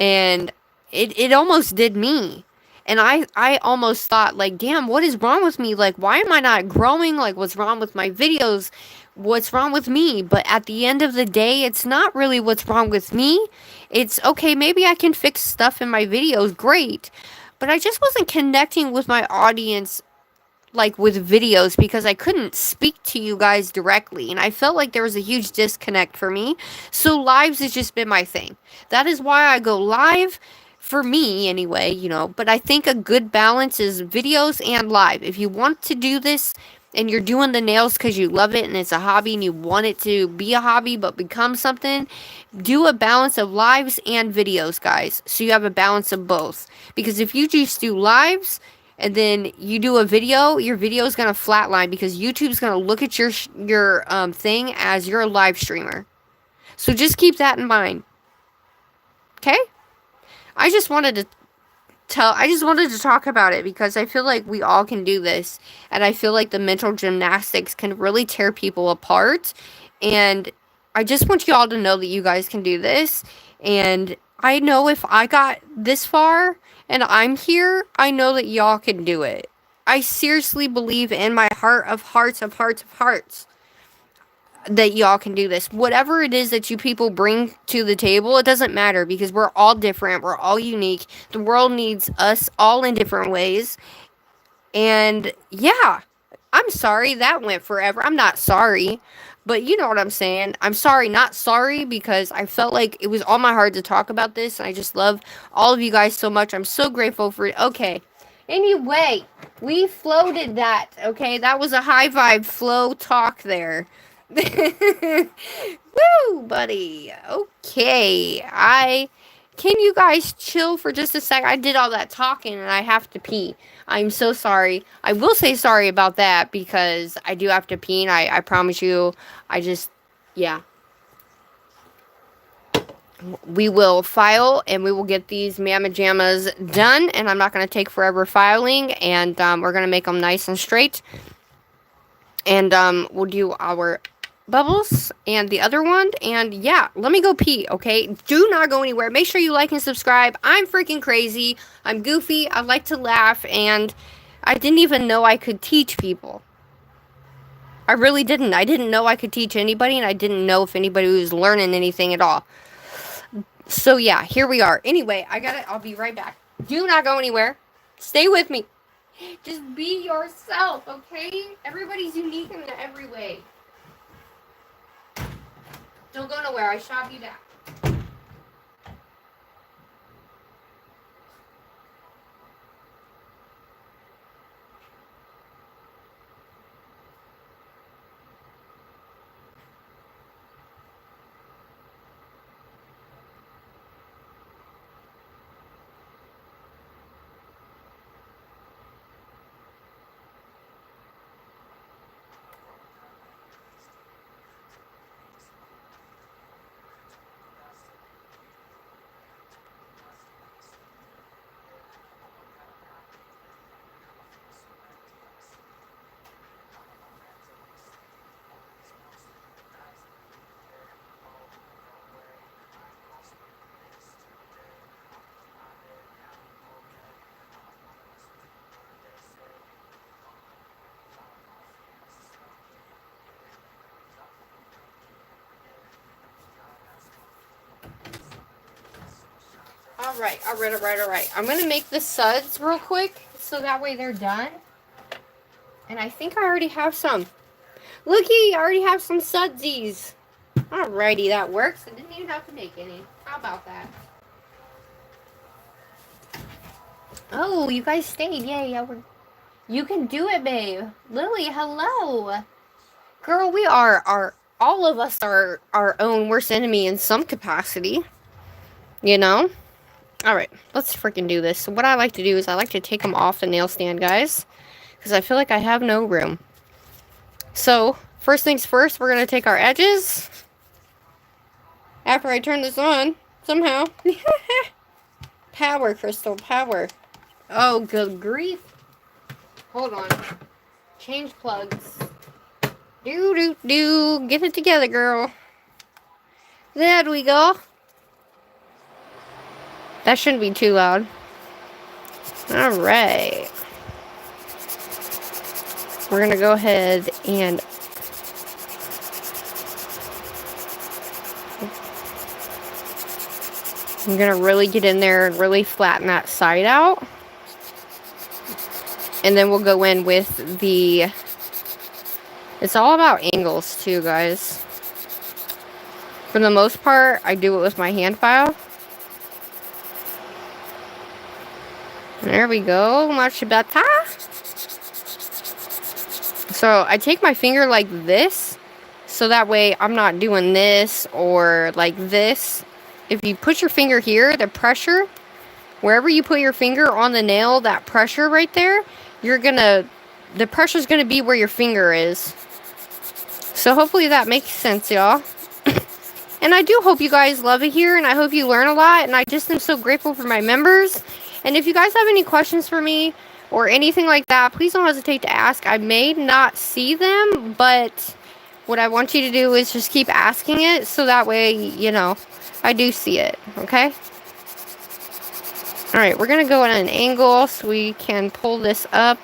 And it almost did me. And I almost thought, like, damn, what is wrong with me? Like, why am I not growing? Like, what's wrong with my videos? What's wrong with me? But at the end of the day, it's not really what's wrong with me. It's, okay, maybe I can fix stuff in my videos, great. But I just wasn't connecting with my audience, like, with videos, because I couldn't speak to you guys directly, and I felt like there was a huge disconnect for me. So lives has just been my thing. That is why I go live, for me anyway, you know. But I think a good balance is videos and live. If you want to do this and you're doing the nails because you love it and it's a hobby and you want it to be a hobby but become something, do a balance of lives and videos, guys, so you have a balance of both. Because if you just do lives and then you do a video, your video is going to flatline because YouTube's going to look at your thing as you're a live streamer. So just keep that in mind. Okay? I just wanted to talk about it because I feel like we all can do this, and I feel like the mental gymnastics can really tear people apart, and I just want you all to know that you guys can do this. And I know if I got this far and I'm here, I know that y'all can do it. I seriously believe in my heart of hearts that y'all can do this. Whatever it is that you people bring to the table, it doesn't matter, because we're all different, we're all unique. The world needs us all in different ways. And yeah, I'm sorry that went forever. I'm not sorry, but you know what I'm saying. I'm sorry, not sorry, because I felt like it was on my heart to talk about this, and I just love all of you guys so much. I'm so grateful for it. Okay. Anyway, we floated that, okay? That was a high vibe flow talk there. Woo, buddy. Okay. Can you guys chill for just a sec? I did all that talking and I have to pee. I'm so sorry. I will say sorry about that because I do have to pee, and I promise you, yeah. We will file and we will get these mamma jammas done, and I'm not going to take forever filing, and we're going to make them nice and straight. And we'll do our bubbles and the other one, and yeah, let me go pee, okay? Do not go anywhere. Make sure you like and subscribe. I'm freaking crazy. I'm goofy. I like to laugh, and I didn't even know I could teach people. I really didn't. I didn't know I could teach anybody, and I didn't know if anybody was learning anything at all. So yeah, here we are. Anyway, I'll be right back. Do not go anywhere. Stay with me. Just be yourself, okay? Everybody's unique in every way. Don't go nowhere. I shot you down. Alright. I'm gonna make the suds real quick, so that way they're done. And I think I already have some. Looky, I already have some sudsies. Alrighty, that works. I didn't even have to make any. How about that? Oh, you guys stayed. Yay, you can do it, babe. Lily, hello. Girl, we are all of us are our own worst enemy in some capacity. You know? Alright, let's freaking do this. So what I like to do is I like to take them off the nail stand, guys, because I feel like I have no room. So, first things first, we're going to take our edges. After I turn this on, somehow. Power, Crystal, power. Oh, good grief. Hold on. Change plugs. Do. Get it together, girl. There we go. That shouldn't be too loud. Alright. We're gonna go ahead and I'm gonna really get in there and really flatten that side out. And then we'll go in with the... It's all about angles too, guys. For the most part, I do it with my hand file. There we go, much better. So I take my finger like this, so that way I'm not doing this or like this. If you put your finger here, the pressure, wherever you put your finger on the nail, that pressure right there, the pressure's gonna be where your finger is. So hopefully that makes sense, y'all. And I do hope you guys love it here, and I hope you learn a lot, and I just am so grateful for my members. And if you guys have any questions for me, or anything like that, please don't hesitate to ask. I may not see them, but what I want you to do is just keep asking it, so that way, you know, I do see it, okay? Alright, we're going to go at an angle so we can pull this up.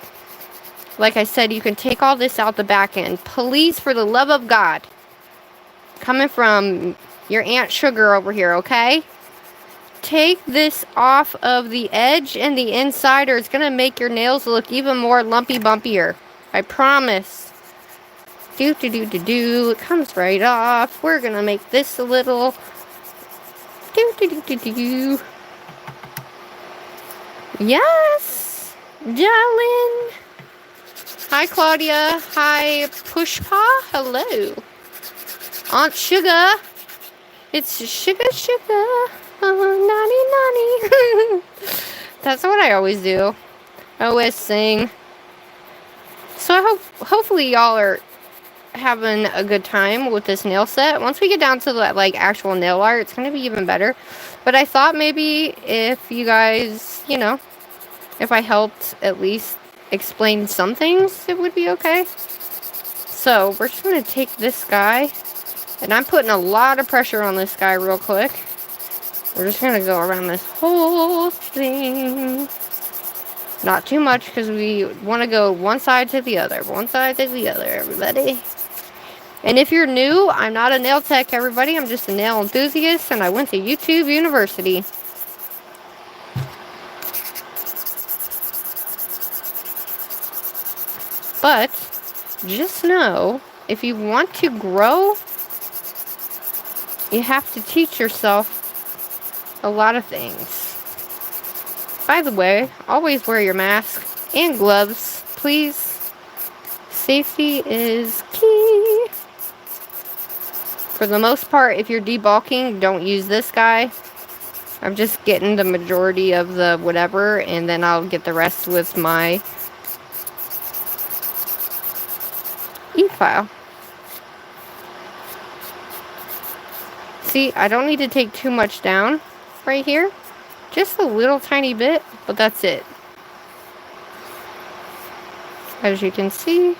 Like I said, you can take all this out the back end. Please, for the love of God, coming from your Aunt Sugar over here, okay? Take this off of the edge and the inside, or it's going to make your nails look even more lumpy bumpier. I promise. It comes right off. We're going to make this a little... Yes! Jalen! Hi, Claudia. Hi, Pushpa. Hello. Aunt Sugar. It's Sugar. Oh, naughty. That's what I always do. I always sing. So I hopefully y'all are having a good time with this nail set. Once we get down to the like actual nail art, it's going to be even better. But I thought maybe if you guys, you know, if I helped at least explain some things, it would be okay. So we're just going to take this guy, and I'm putting a lot of pressure on this guy real quick. We're just going to go around this whole thing. Not too much, because we want to go one side to the other. One side to the other, everybody. And if you're new, I'm not a nail tech, everybody. I'm just a nail enthusiast, and I went to YouTube University. But just know, if you want to grow, you have to teach yourself a lot of things. By the way, always wear your mask and gloves, please. Safety is key. For the most part, if you're debulking, don't use this guy. I'm just getting the majority of the whatever, and then I'll get the rest with my e-file. See, I don't need to take too much down right here. Just a little tiny bit, but that's it. As you can see,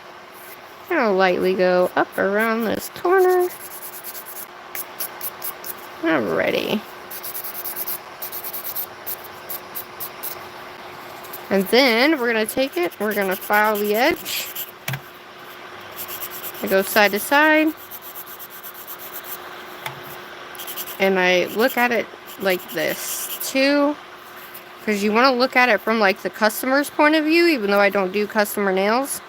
I'll lightly go up around this corner. Alrighty. And then we're going to take it, we're going to file the edge. I go side to side. And I look at it like this too, because you want to look at it from like the customer's point of view, even though I don't do customer nails.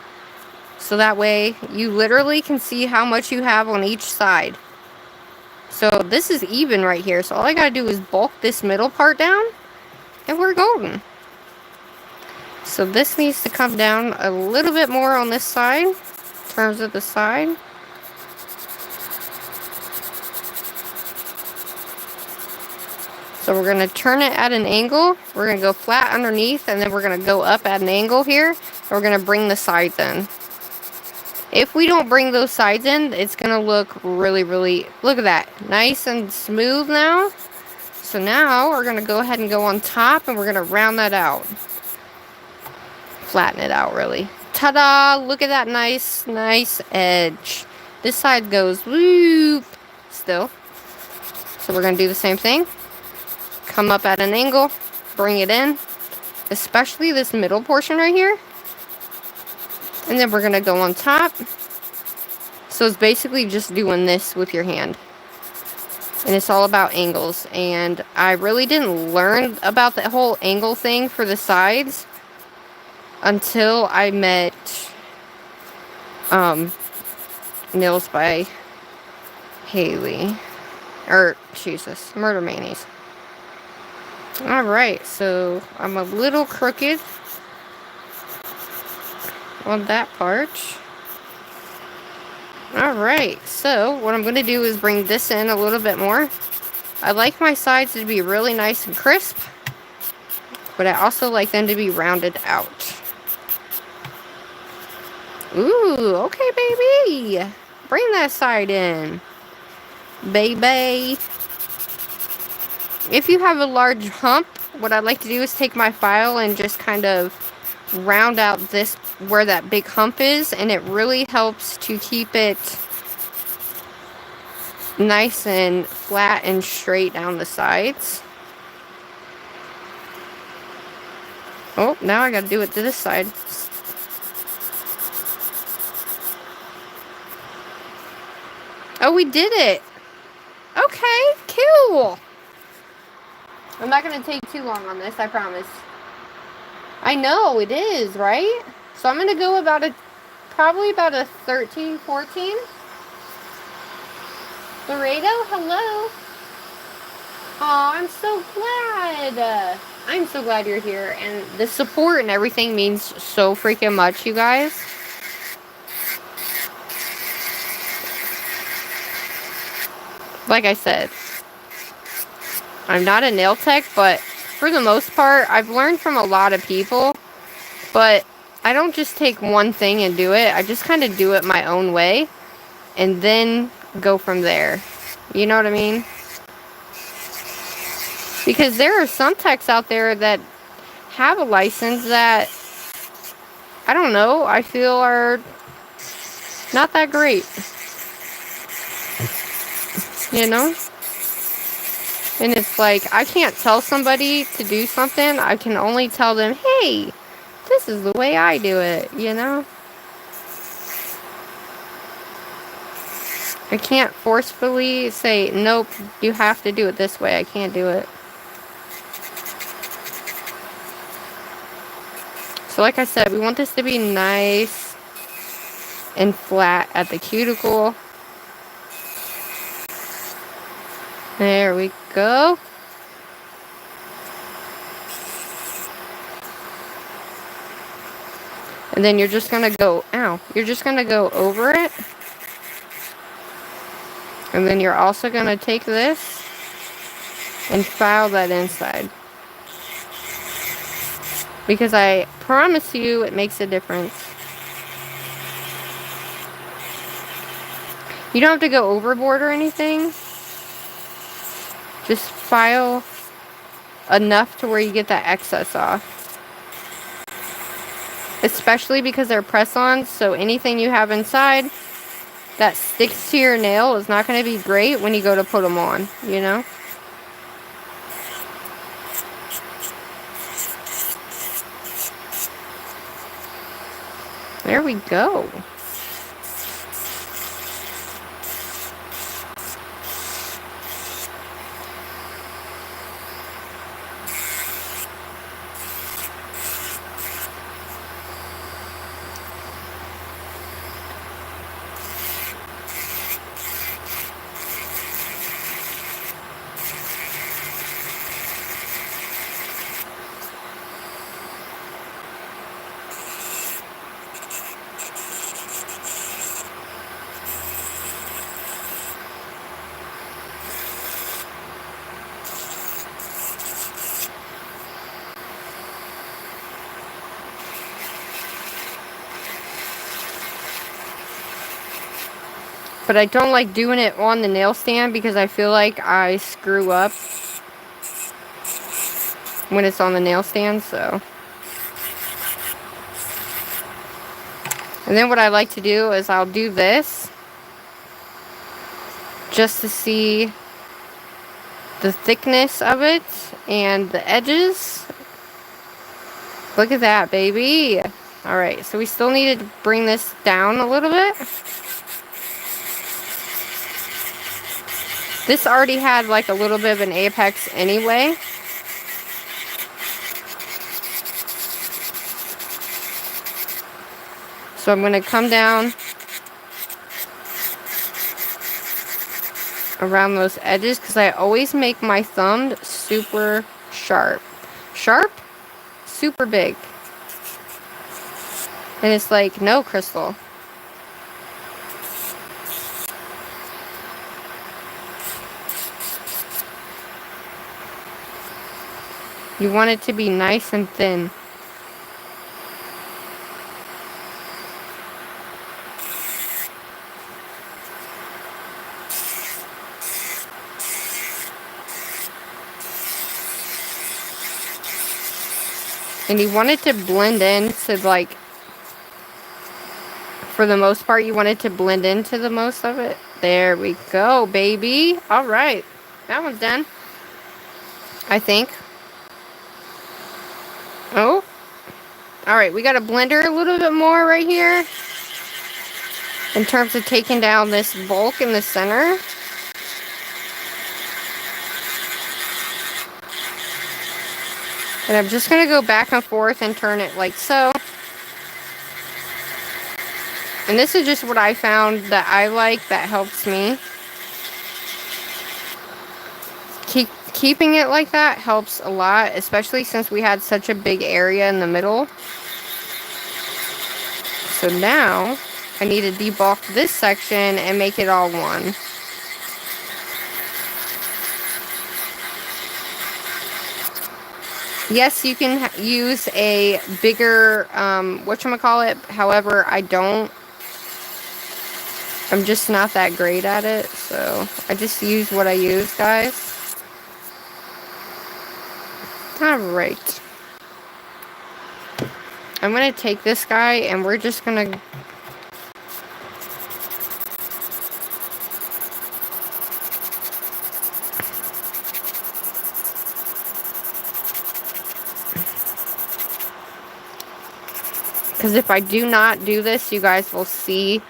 So that way you literally can see how much you have on each side. So this is even right here, so all I gotta do is bulk this middle part down and we're golden. So this needs to come down a little bit more on this side, in terms of the side. So we're going to turn it at an angle. We're going to go flat underneath, and then we're going to go up at an angle here. And we're going to bring the sides in. If we don't bring those sides in, it's going to look really, look at that. Nice and smooth now. So now we're going to go ahead and go on top, and we're going to round that out. Flatten it out, really. Ta-da! Look at that nice edge. This side goes whoop still. So we're going to do the same thing. come up at an angle, bring it in, especially this middle portion right here. And then we're going to go on top. So it's basically just doing this with your hand. And it's all about angles. And I really didn't learn about the whole angle thing for the sides until I met Nails by Haley. Or, Jesus, Murder Mayonnaise. Alright, so I'm a little crooked on that part. Alright, so what I'm going to do is bring this in a little bit more. I like my sides to be really nice and crisp, but I also like them to be rounded out. Ooh, okay, baby. Bring that side in, baby. If you have a large hump, what I like to do is take my file and just kind of round out this where that big hump is, and it really helps to keep it nice and flat and straight down the sides. Oh, now I gotta do it to this side. Oh, we did it. Okay, cool. I'm not gonna take too long on this, I promise. I know, it is, right? So I'm gonna go probably about a 13, 14. Laredo, hello. Oh, I'm so glad. I'm so glad you're here. And the support and everything means so freaking much, you guys. Like I said, I'm not a nail tech, but for the most part, I've learned from a lot of people. But I don't just take one thing and do it. I just kind of do it my own way. And then go from there. You know what I mean? Because there are some techs out there that have a license that, I don't know, I feel are not that great. You know? And it's like, I can't tell somebody to do something. I can only tell them, hey, this is the way I do it, you know? I can't forcefully say, nope, you have to do it this way. I can't do it. So like I said, we want this to be nice and flat at the cuticle. There we go. And then you're just gonna go, ow, you're just gonna go over it. And then you're also gonna take this and file that inside. Because I promise you, it makes a difference. You don't have to go overboard or anything. Just file enough to where you get that excess off. Especially because they're press-ons, so anything you have inside that sticks to your nail is not going to be great when you go to put them on, you know? There we go. But I don't like doing it on the nail stand because I feel like I screw up when it's on the nail stand, so. And then what I like to do is I'll do this just to see the thickness of it and the edges. Look at that, baby. Alright, so we still need to bring this down a little bit. This already had like a little bit of an apex anyway. So I'm going to come down around those edges because I always make my thumb super sharp. Sharp? Super big. And it's like, no, Crystal. You want it to be nice and thin. And you want it to blend in to like, for the most part, you want it to blend into the most of it. There we go, baby. All right. That one's done. I think. Oh. All right. We got to blend her a little bit more right here. In terms of taking down this bulk in the center. And I'm just going to go back and forth and turn it like so. And this is just what I found that I like that helps me. Keeping it like that helps a lot, especially since we had such a big area in the middle. So now I need to debulk this section and make it all one. Yes, you can use a bigger, whatchamacallit, however, I don't. I'm just not that great at it, so I just use what I use, guys. Alright. I'm going to take this guy, and we're just going to... Because if I do not do this, you guys will see,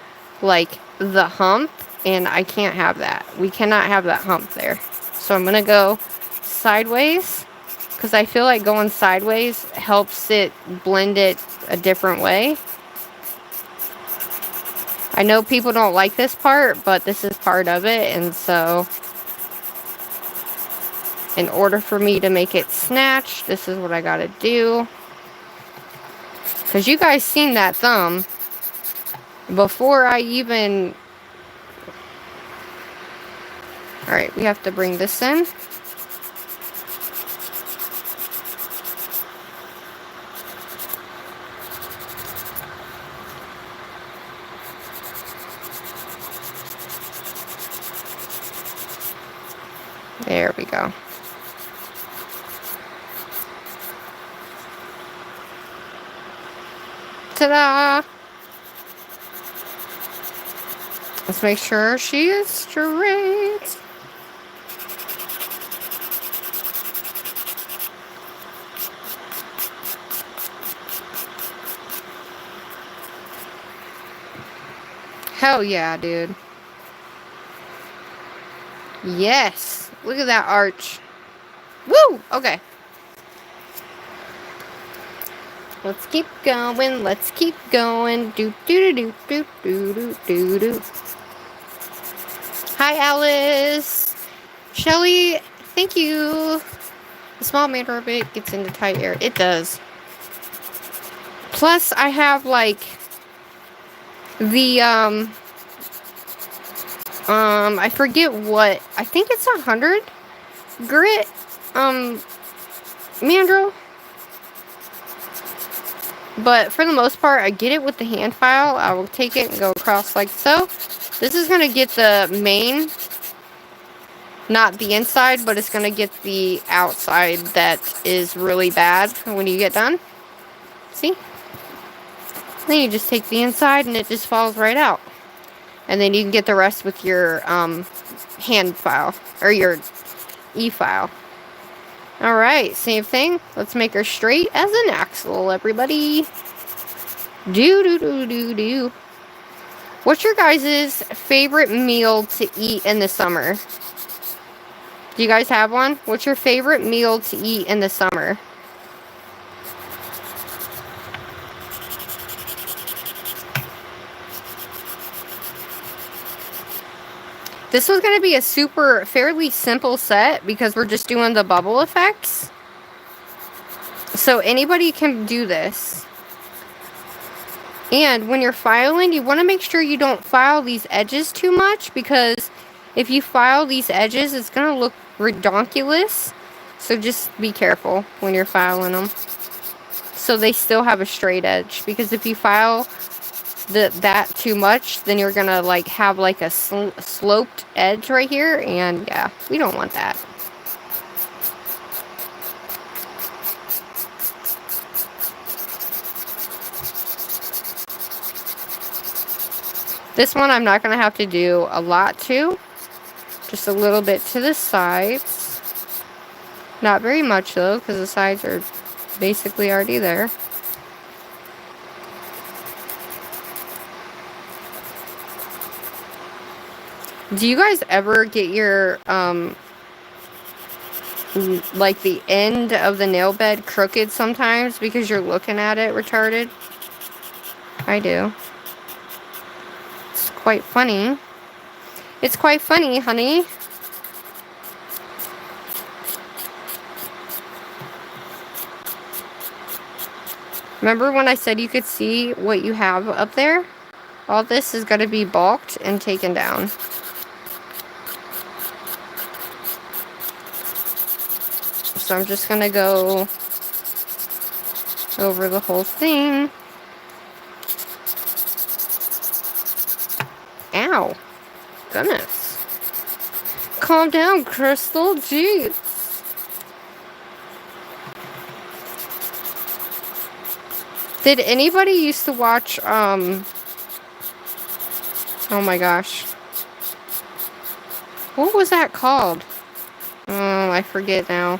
like, the hump, and I can't have that. We cannot have that hump there. So I'm going to go sideways, because I feel like going sideways helps it blend it a different way. I know people don't like this part, but this is part of it, and so in order for me to make it snatch, this is what I got to do. Because you guys seen that thumb before I even... Alright, we have to bring this in. There we go. Ta-da! Let's make sure she is straight. Hell yeah, dude. Yes! Look at that arch. Woo! Okay. Let's keep going. Let's keep going. Do do do do do do do do. Hi, Alice. Shelly, thank you. The small matter of it gets into tight air. It does. Plus, I have like the I forget what. I think it's 100 grit mandrel. But for the most part, I get it with the hand file. I will take it and go across like so. This is going to get the main, not the inside, but it's going to get the outside that is really bad when you get done. See? Then you just take the inside and it just falls right out. And then you can get the rest with your hand file, or your E-file. Alright, same thing. Let's make her straight as an axle, everybody. Do. What's your guys' favorite meal to eat in the summer? Do you guys have one? What's your favorite meal to eat in the summer? This was going to be a fairly simple set because we're just doing the bubble effects. So anybody can do this. And when you're filing, you want to make sure you don't file these edges too much, because if you file these edges, it's going to look redonkulous. So just be careful when you're filing them, so they still have a straight edge. Because if you file that too much, then you're gonna like have like a sloped edge right here, and yeah, we don't want that. This one I'm not gonna have to do a lot to, just a little bit to the sides. Not very much though, because the sides are basically already there. Do you guys ever get your, like the end of the nail bed crooked sometimes because you're looking at it retarded? I do. It's quite funny. It's quite funny, honey. Remember when I said you could see what you have up there? All this is going to be bulked and taken down. So I'm just going to go over the whole thing. Ow. Goodness. Calm down, Crystal. Jeez. Did anybody used to watch, oh my gosh. What was that called? Oh, I forget now.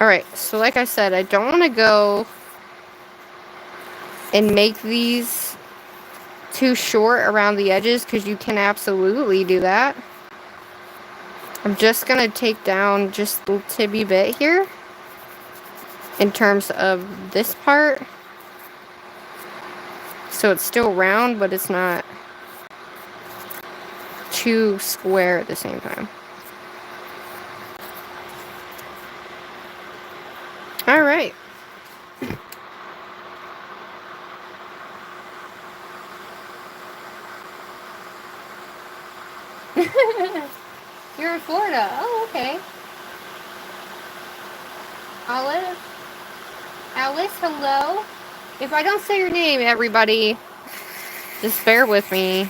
Alright, so like I said, I don't want to go and make these too short around the edges, because you can absolutely do that. I'm just going to take down just a little tibby bit here in terms of this part. So it's still round, but it's not too square at the same time. Alright. You're in Florida. Oh, okay. Alice, hello. If I don't say your name, everybody, just bear with me.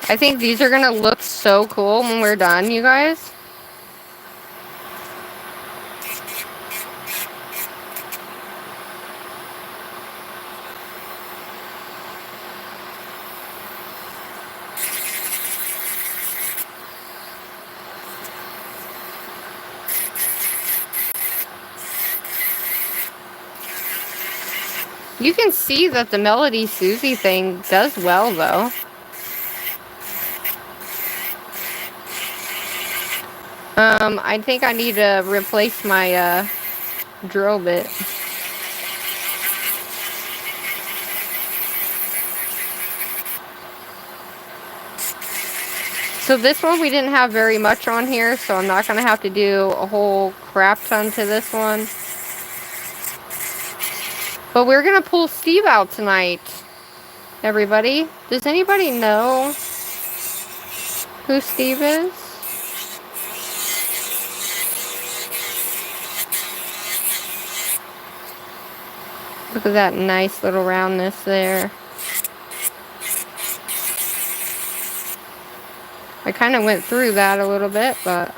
I think these are gonna look so cool when we're done, you guys. You can see that the Melody Susie thing does well, though. I think I need to replace my, drill bit. So this one we didn't have very much on here, so I'm not going to have to do a whole crap ton to this one. But we're going to pull Steve out tonight, everybody. Does anybody know who Steve is? Look at that nice little roundness there. I kind of went through that a little bit, but...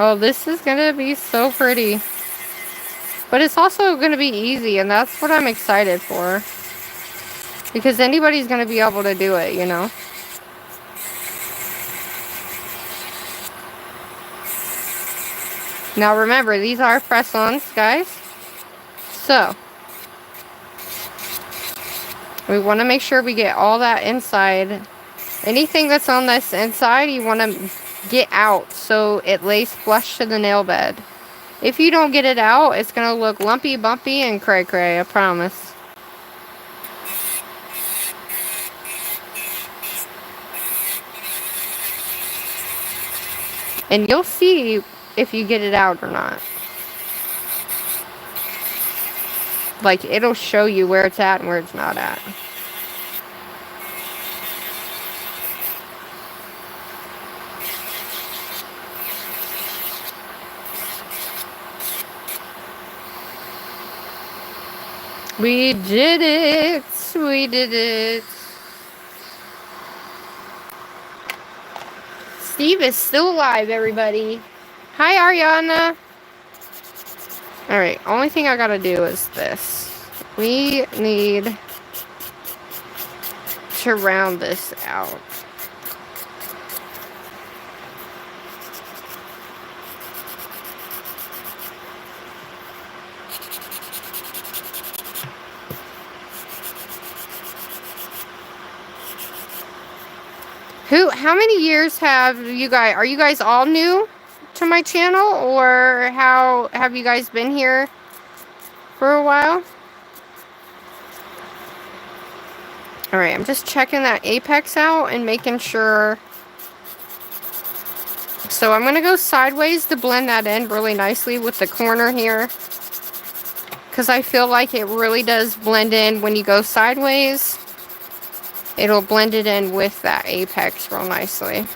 oh, this is gonna be so pretty. But it's also gonna be easy, and that's what I'm excited for. Because anybody's gonna be able to do it, you know? Now remember, these are press-ons, guys. So, we want to make sure we get all that inside. Anything that's on this inside, you want to get out so it lays flush to the nail bed. If you don't get it out, it's going to look lumpy, bumpy, and cray-cray, I promise. And you'll see if you get it out or not. Like, it'll show you where it's at and where it's not at. We did it! We did it! Steve is still alive, everybody. Hi, Ariana! Alright, only thing I gotta do is this. We need to round this out. How many years have you guys, are you guys all new to my channel, or how have you guys been here for a while? Alright, I'm just checking that apex out and making sure. So I'm going to go sideways to blend that in really nicely with the corner here. Because I feel like it really does blend in when you go sideways. It'll blend it in with that apex real nicely.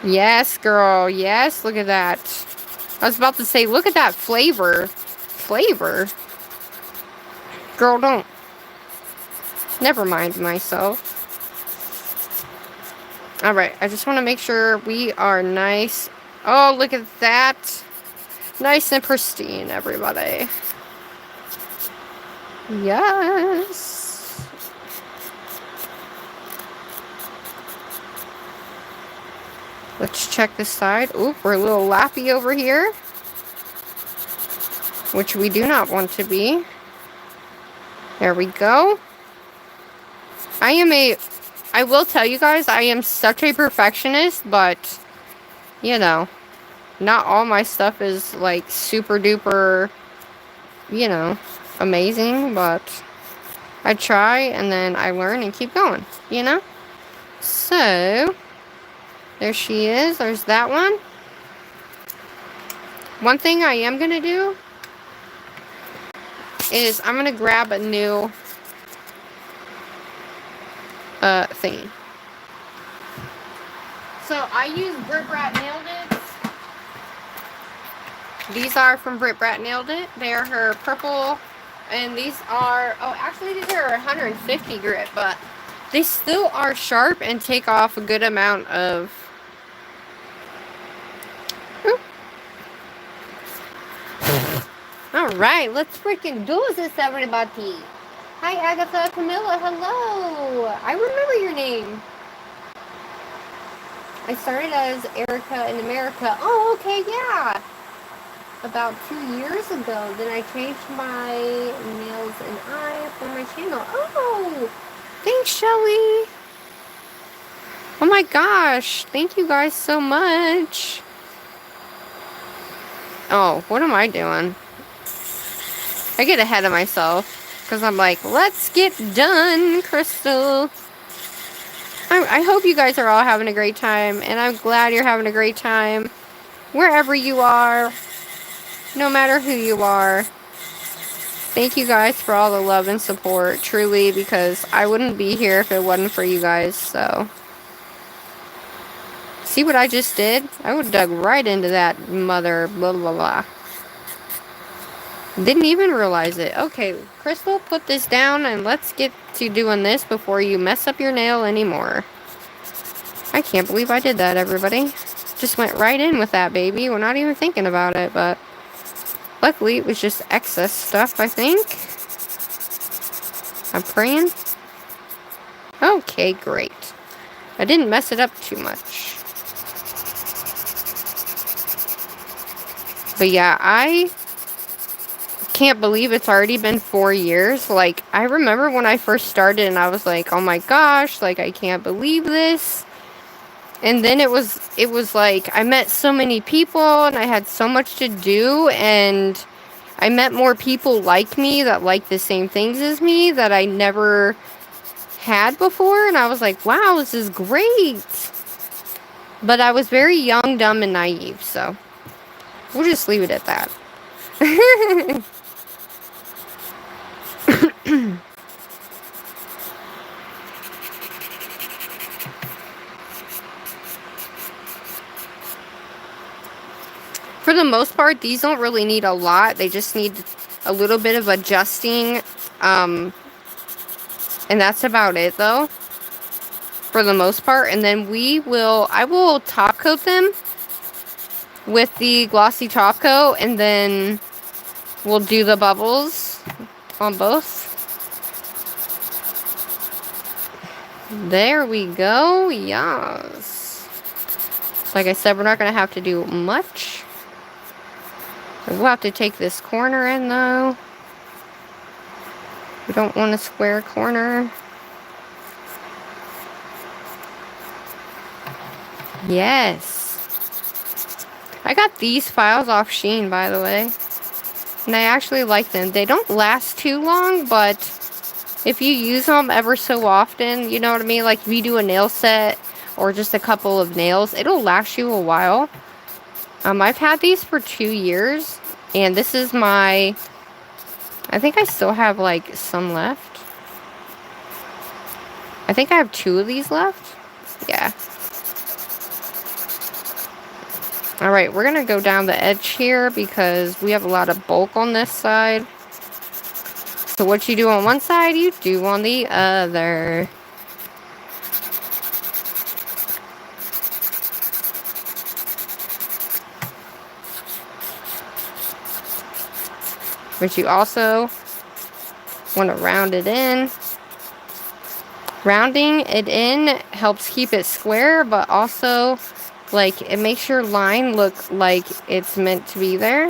Yes, girl. Yes, look at that. I was about to say, look at that flavor. Flavor? Girl, don't. Never mind myself. Alright, I just want to make sure we are nice. Oh, look at that. Nice and pristine, everybody. Yes. Let's check this side. Oop, we're a little lappy over here. Which we do not want to be. There we go. I will tell you guys, I am such a perfectionist, but, you know, not all my stuff is, like, super duper, you know, amazing, but I try, and then I learn and keep going, you know? So, there she is. There's that one. One thing I am going to do is I'm going to grab a new thingy. So I use BRITTBRATNAILDIT. These are from BRITTBRATNAILDIT. They are her purple, and these are, oh, actually these are 150 grit, but they still are sharp and take off a good amount of, Alright, let's freaking do this, everybody. Hi, Agatha, Camilla, hello. I remember your name. I started as Erica in America. Oh, okay, yeah. About 2 years ago. Then I changed my nails and eye for my channel. Oh, thanks, Shelly. Oh my gosh. Thank you guys so much. Oh, what am I doing? I get ahead of myself because I'm like, let's get done, Crystal. I hope you guys are all having a great time, and I'm glad you're having a great time wherever you are, no matter who you are. Thank you guys for all the love and support, truly, because I wouldn't be here if it wasn't for you guys, so. See what I just did? I would have dug right into that mother blah blah blah. Didn't even realize it. Okay, Crystal, put this down and let's get to doing this before you mess up your nail anymore. I can't believe I did that, everybody. Just went right in with that, baby. We're not even thinking about it, but luckily it was just excess stuff, I think. I'm praying. Okay, great. I didn't mess it up too much. But yeah, I can't believe it's already been 4 years. Like, I remember when I first started and I was like, oh my gosh, like, I can't believe this. And then it was like, I met so many people and I had so much to do, and I met more people like me that like the same things as me that I never had before, and I was like, wow, this is great. But I was very young, dumb, and naive, so we'll just leave it at that. For the most part, these don't really need a lot. They just need a little bit of adjusting. And that's about it, though. For the most part. And then I will top coat them with the glossy top coat. And then we'll do the bubbles on both. There we go. Yes. Like I said, we're not going to have to do much. We'll have to take this corner in, though. We don't want a square corner. Yes. I got these files off Shein, by the way. And I actually like them. They don't last too long, but if you use them ever so often, you know what I mean? Like if you do a nail set or just a couple of nails, it'll last you a while. I've had these for 2 years, and this is my, I think I still have like some left. I think I have 2 of these left. Yeah. Alright, we're going to go down the edge here because we have a lot of bulk on this side. So what you do on one side, you do on the other. But you also want to round it in. Rounding it in helps keep it square, but also, like, it makes your line look like it's meant to be there.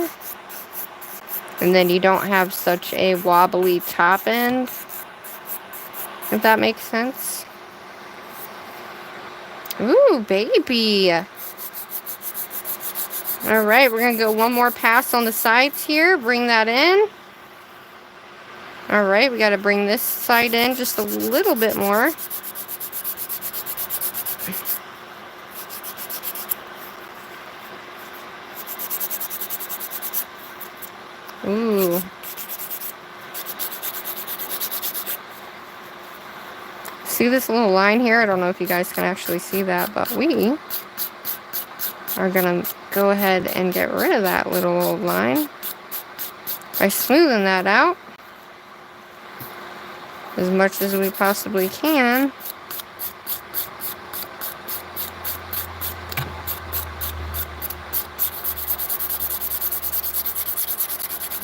And then you don't have such a wobbly top end. If that makes sense. Ooh, baby. Alright, we're going to go one more pass on the sides here. Bring that in. Alright, we got to bring this side in just a little bit more. Ooh. See this little line here? I don't know if you guys can actually see that, but we are going to go ahead and get rid of that little line by smoothing that out as much as we possibly can.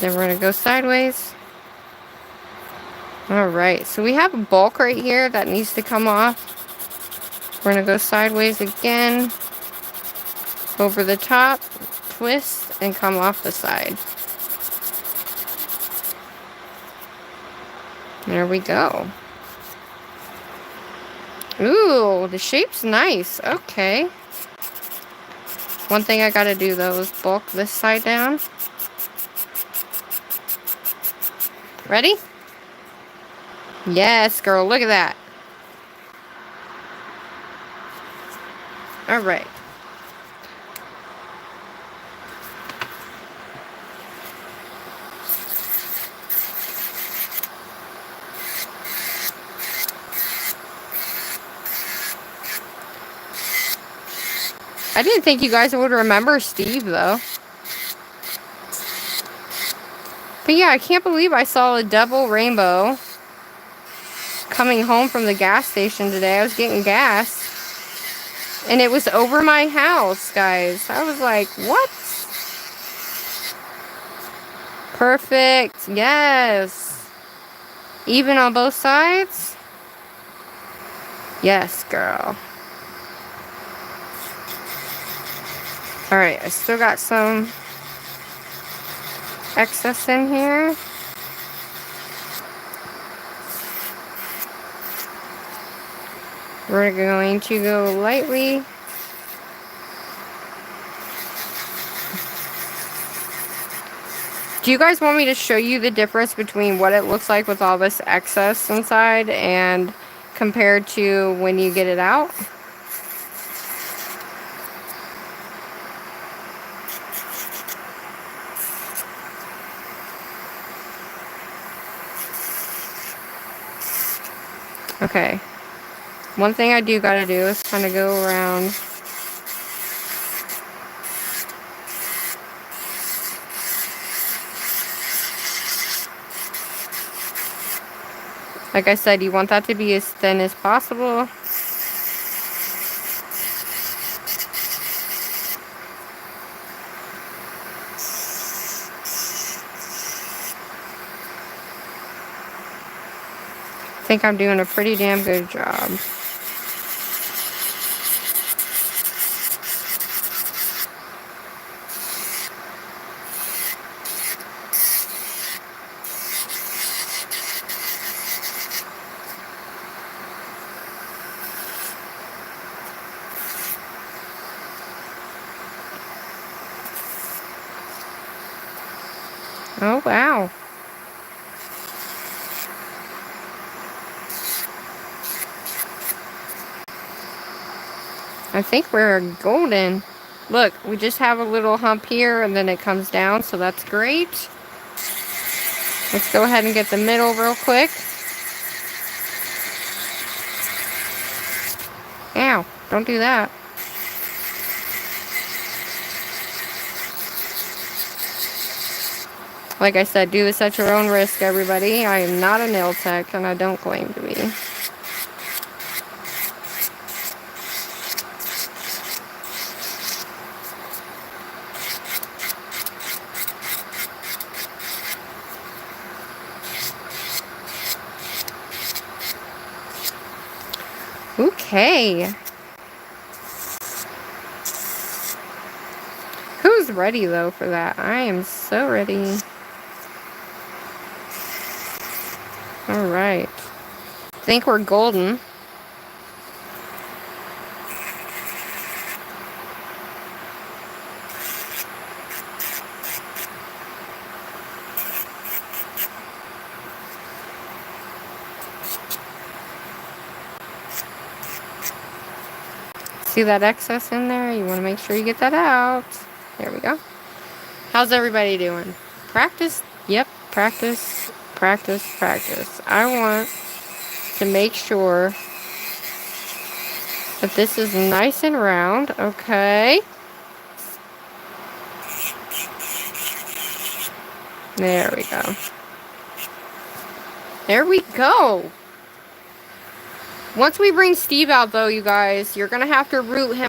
Then we're going to go sideways. Alright, so we have a bulk right here that needs to come off. We're going to go sideways again. Over the top, twist, and come off the side. There we go. Ooh, the shape's nice. Okay. One thing I gotta do though is bulk this side down. Ready? Yes, girl, look at that. Alright. I didn't think you guys would remember Steve, though. But yeah, I can't believe I saw a double rainbow coming home from the gas station today. I was getting gas. And it was over my house, guys. I was like, what? Perfect. Yes. Even on both sides? Yes, girl. Alright, I still got some excess in here. We're going to go lightly. Do you guys want me to show you the difference between what it looks like with all this excess inside and compared to when you get it out? Okay. One thing I do gotta do is kind of go around. Like I said, you want that to be as thin as possible. I think I'm doing a pretty damn good job. Oh, wow. I think we're golden. Look, we just have a little hump here and then it comes down, so that's great. Let's go ahead and get the middle real quick. Ow, don't do that. Like I said, do this at your own risk, everybody. I am not a nail tech, and I don't claim to be. Okay. Who's ready, though, for that? I am so ready. Alright. Think we're golden. See that excess in there? You want to make sure you get that out. There we go. How's everybody doing? Practice? Yep, practice, practice, practice. I want to make sure that this is nice and round. Okay. There we go. There we go. Once we bring Steve out, though, you guys, you're going to have to root him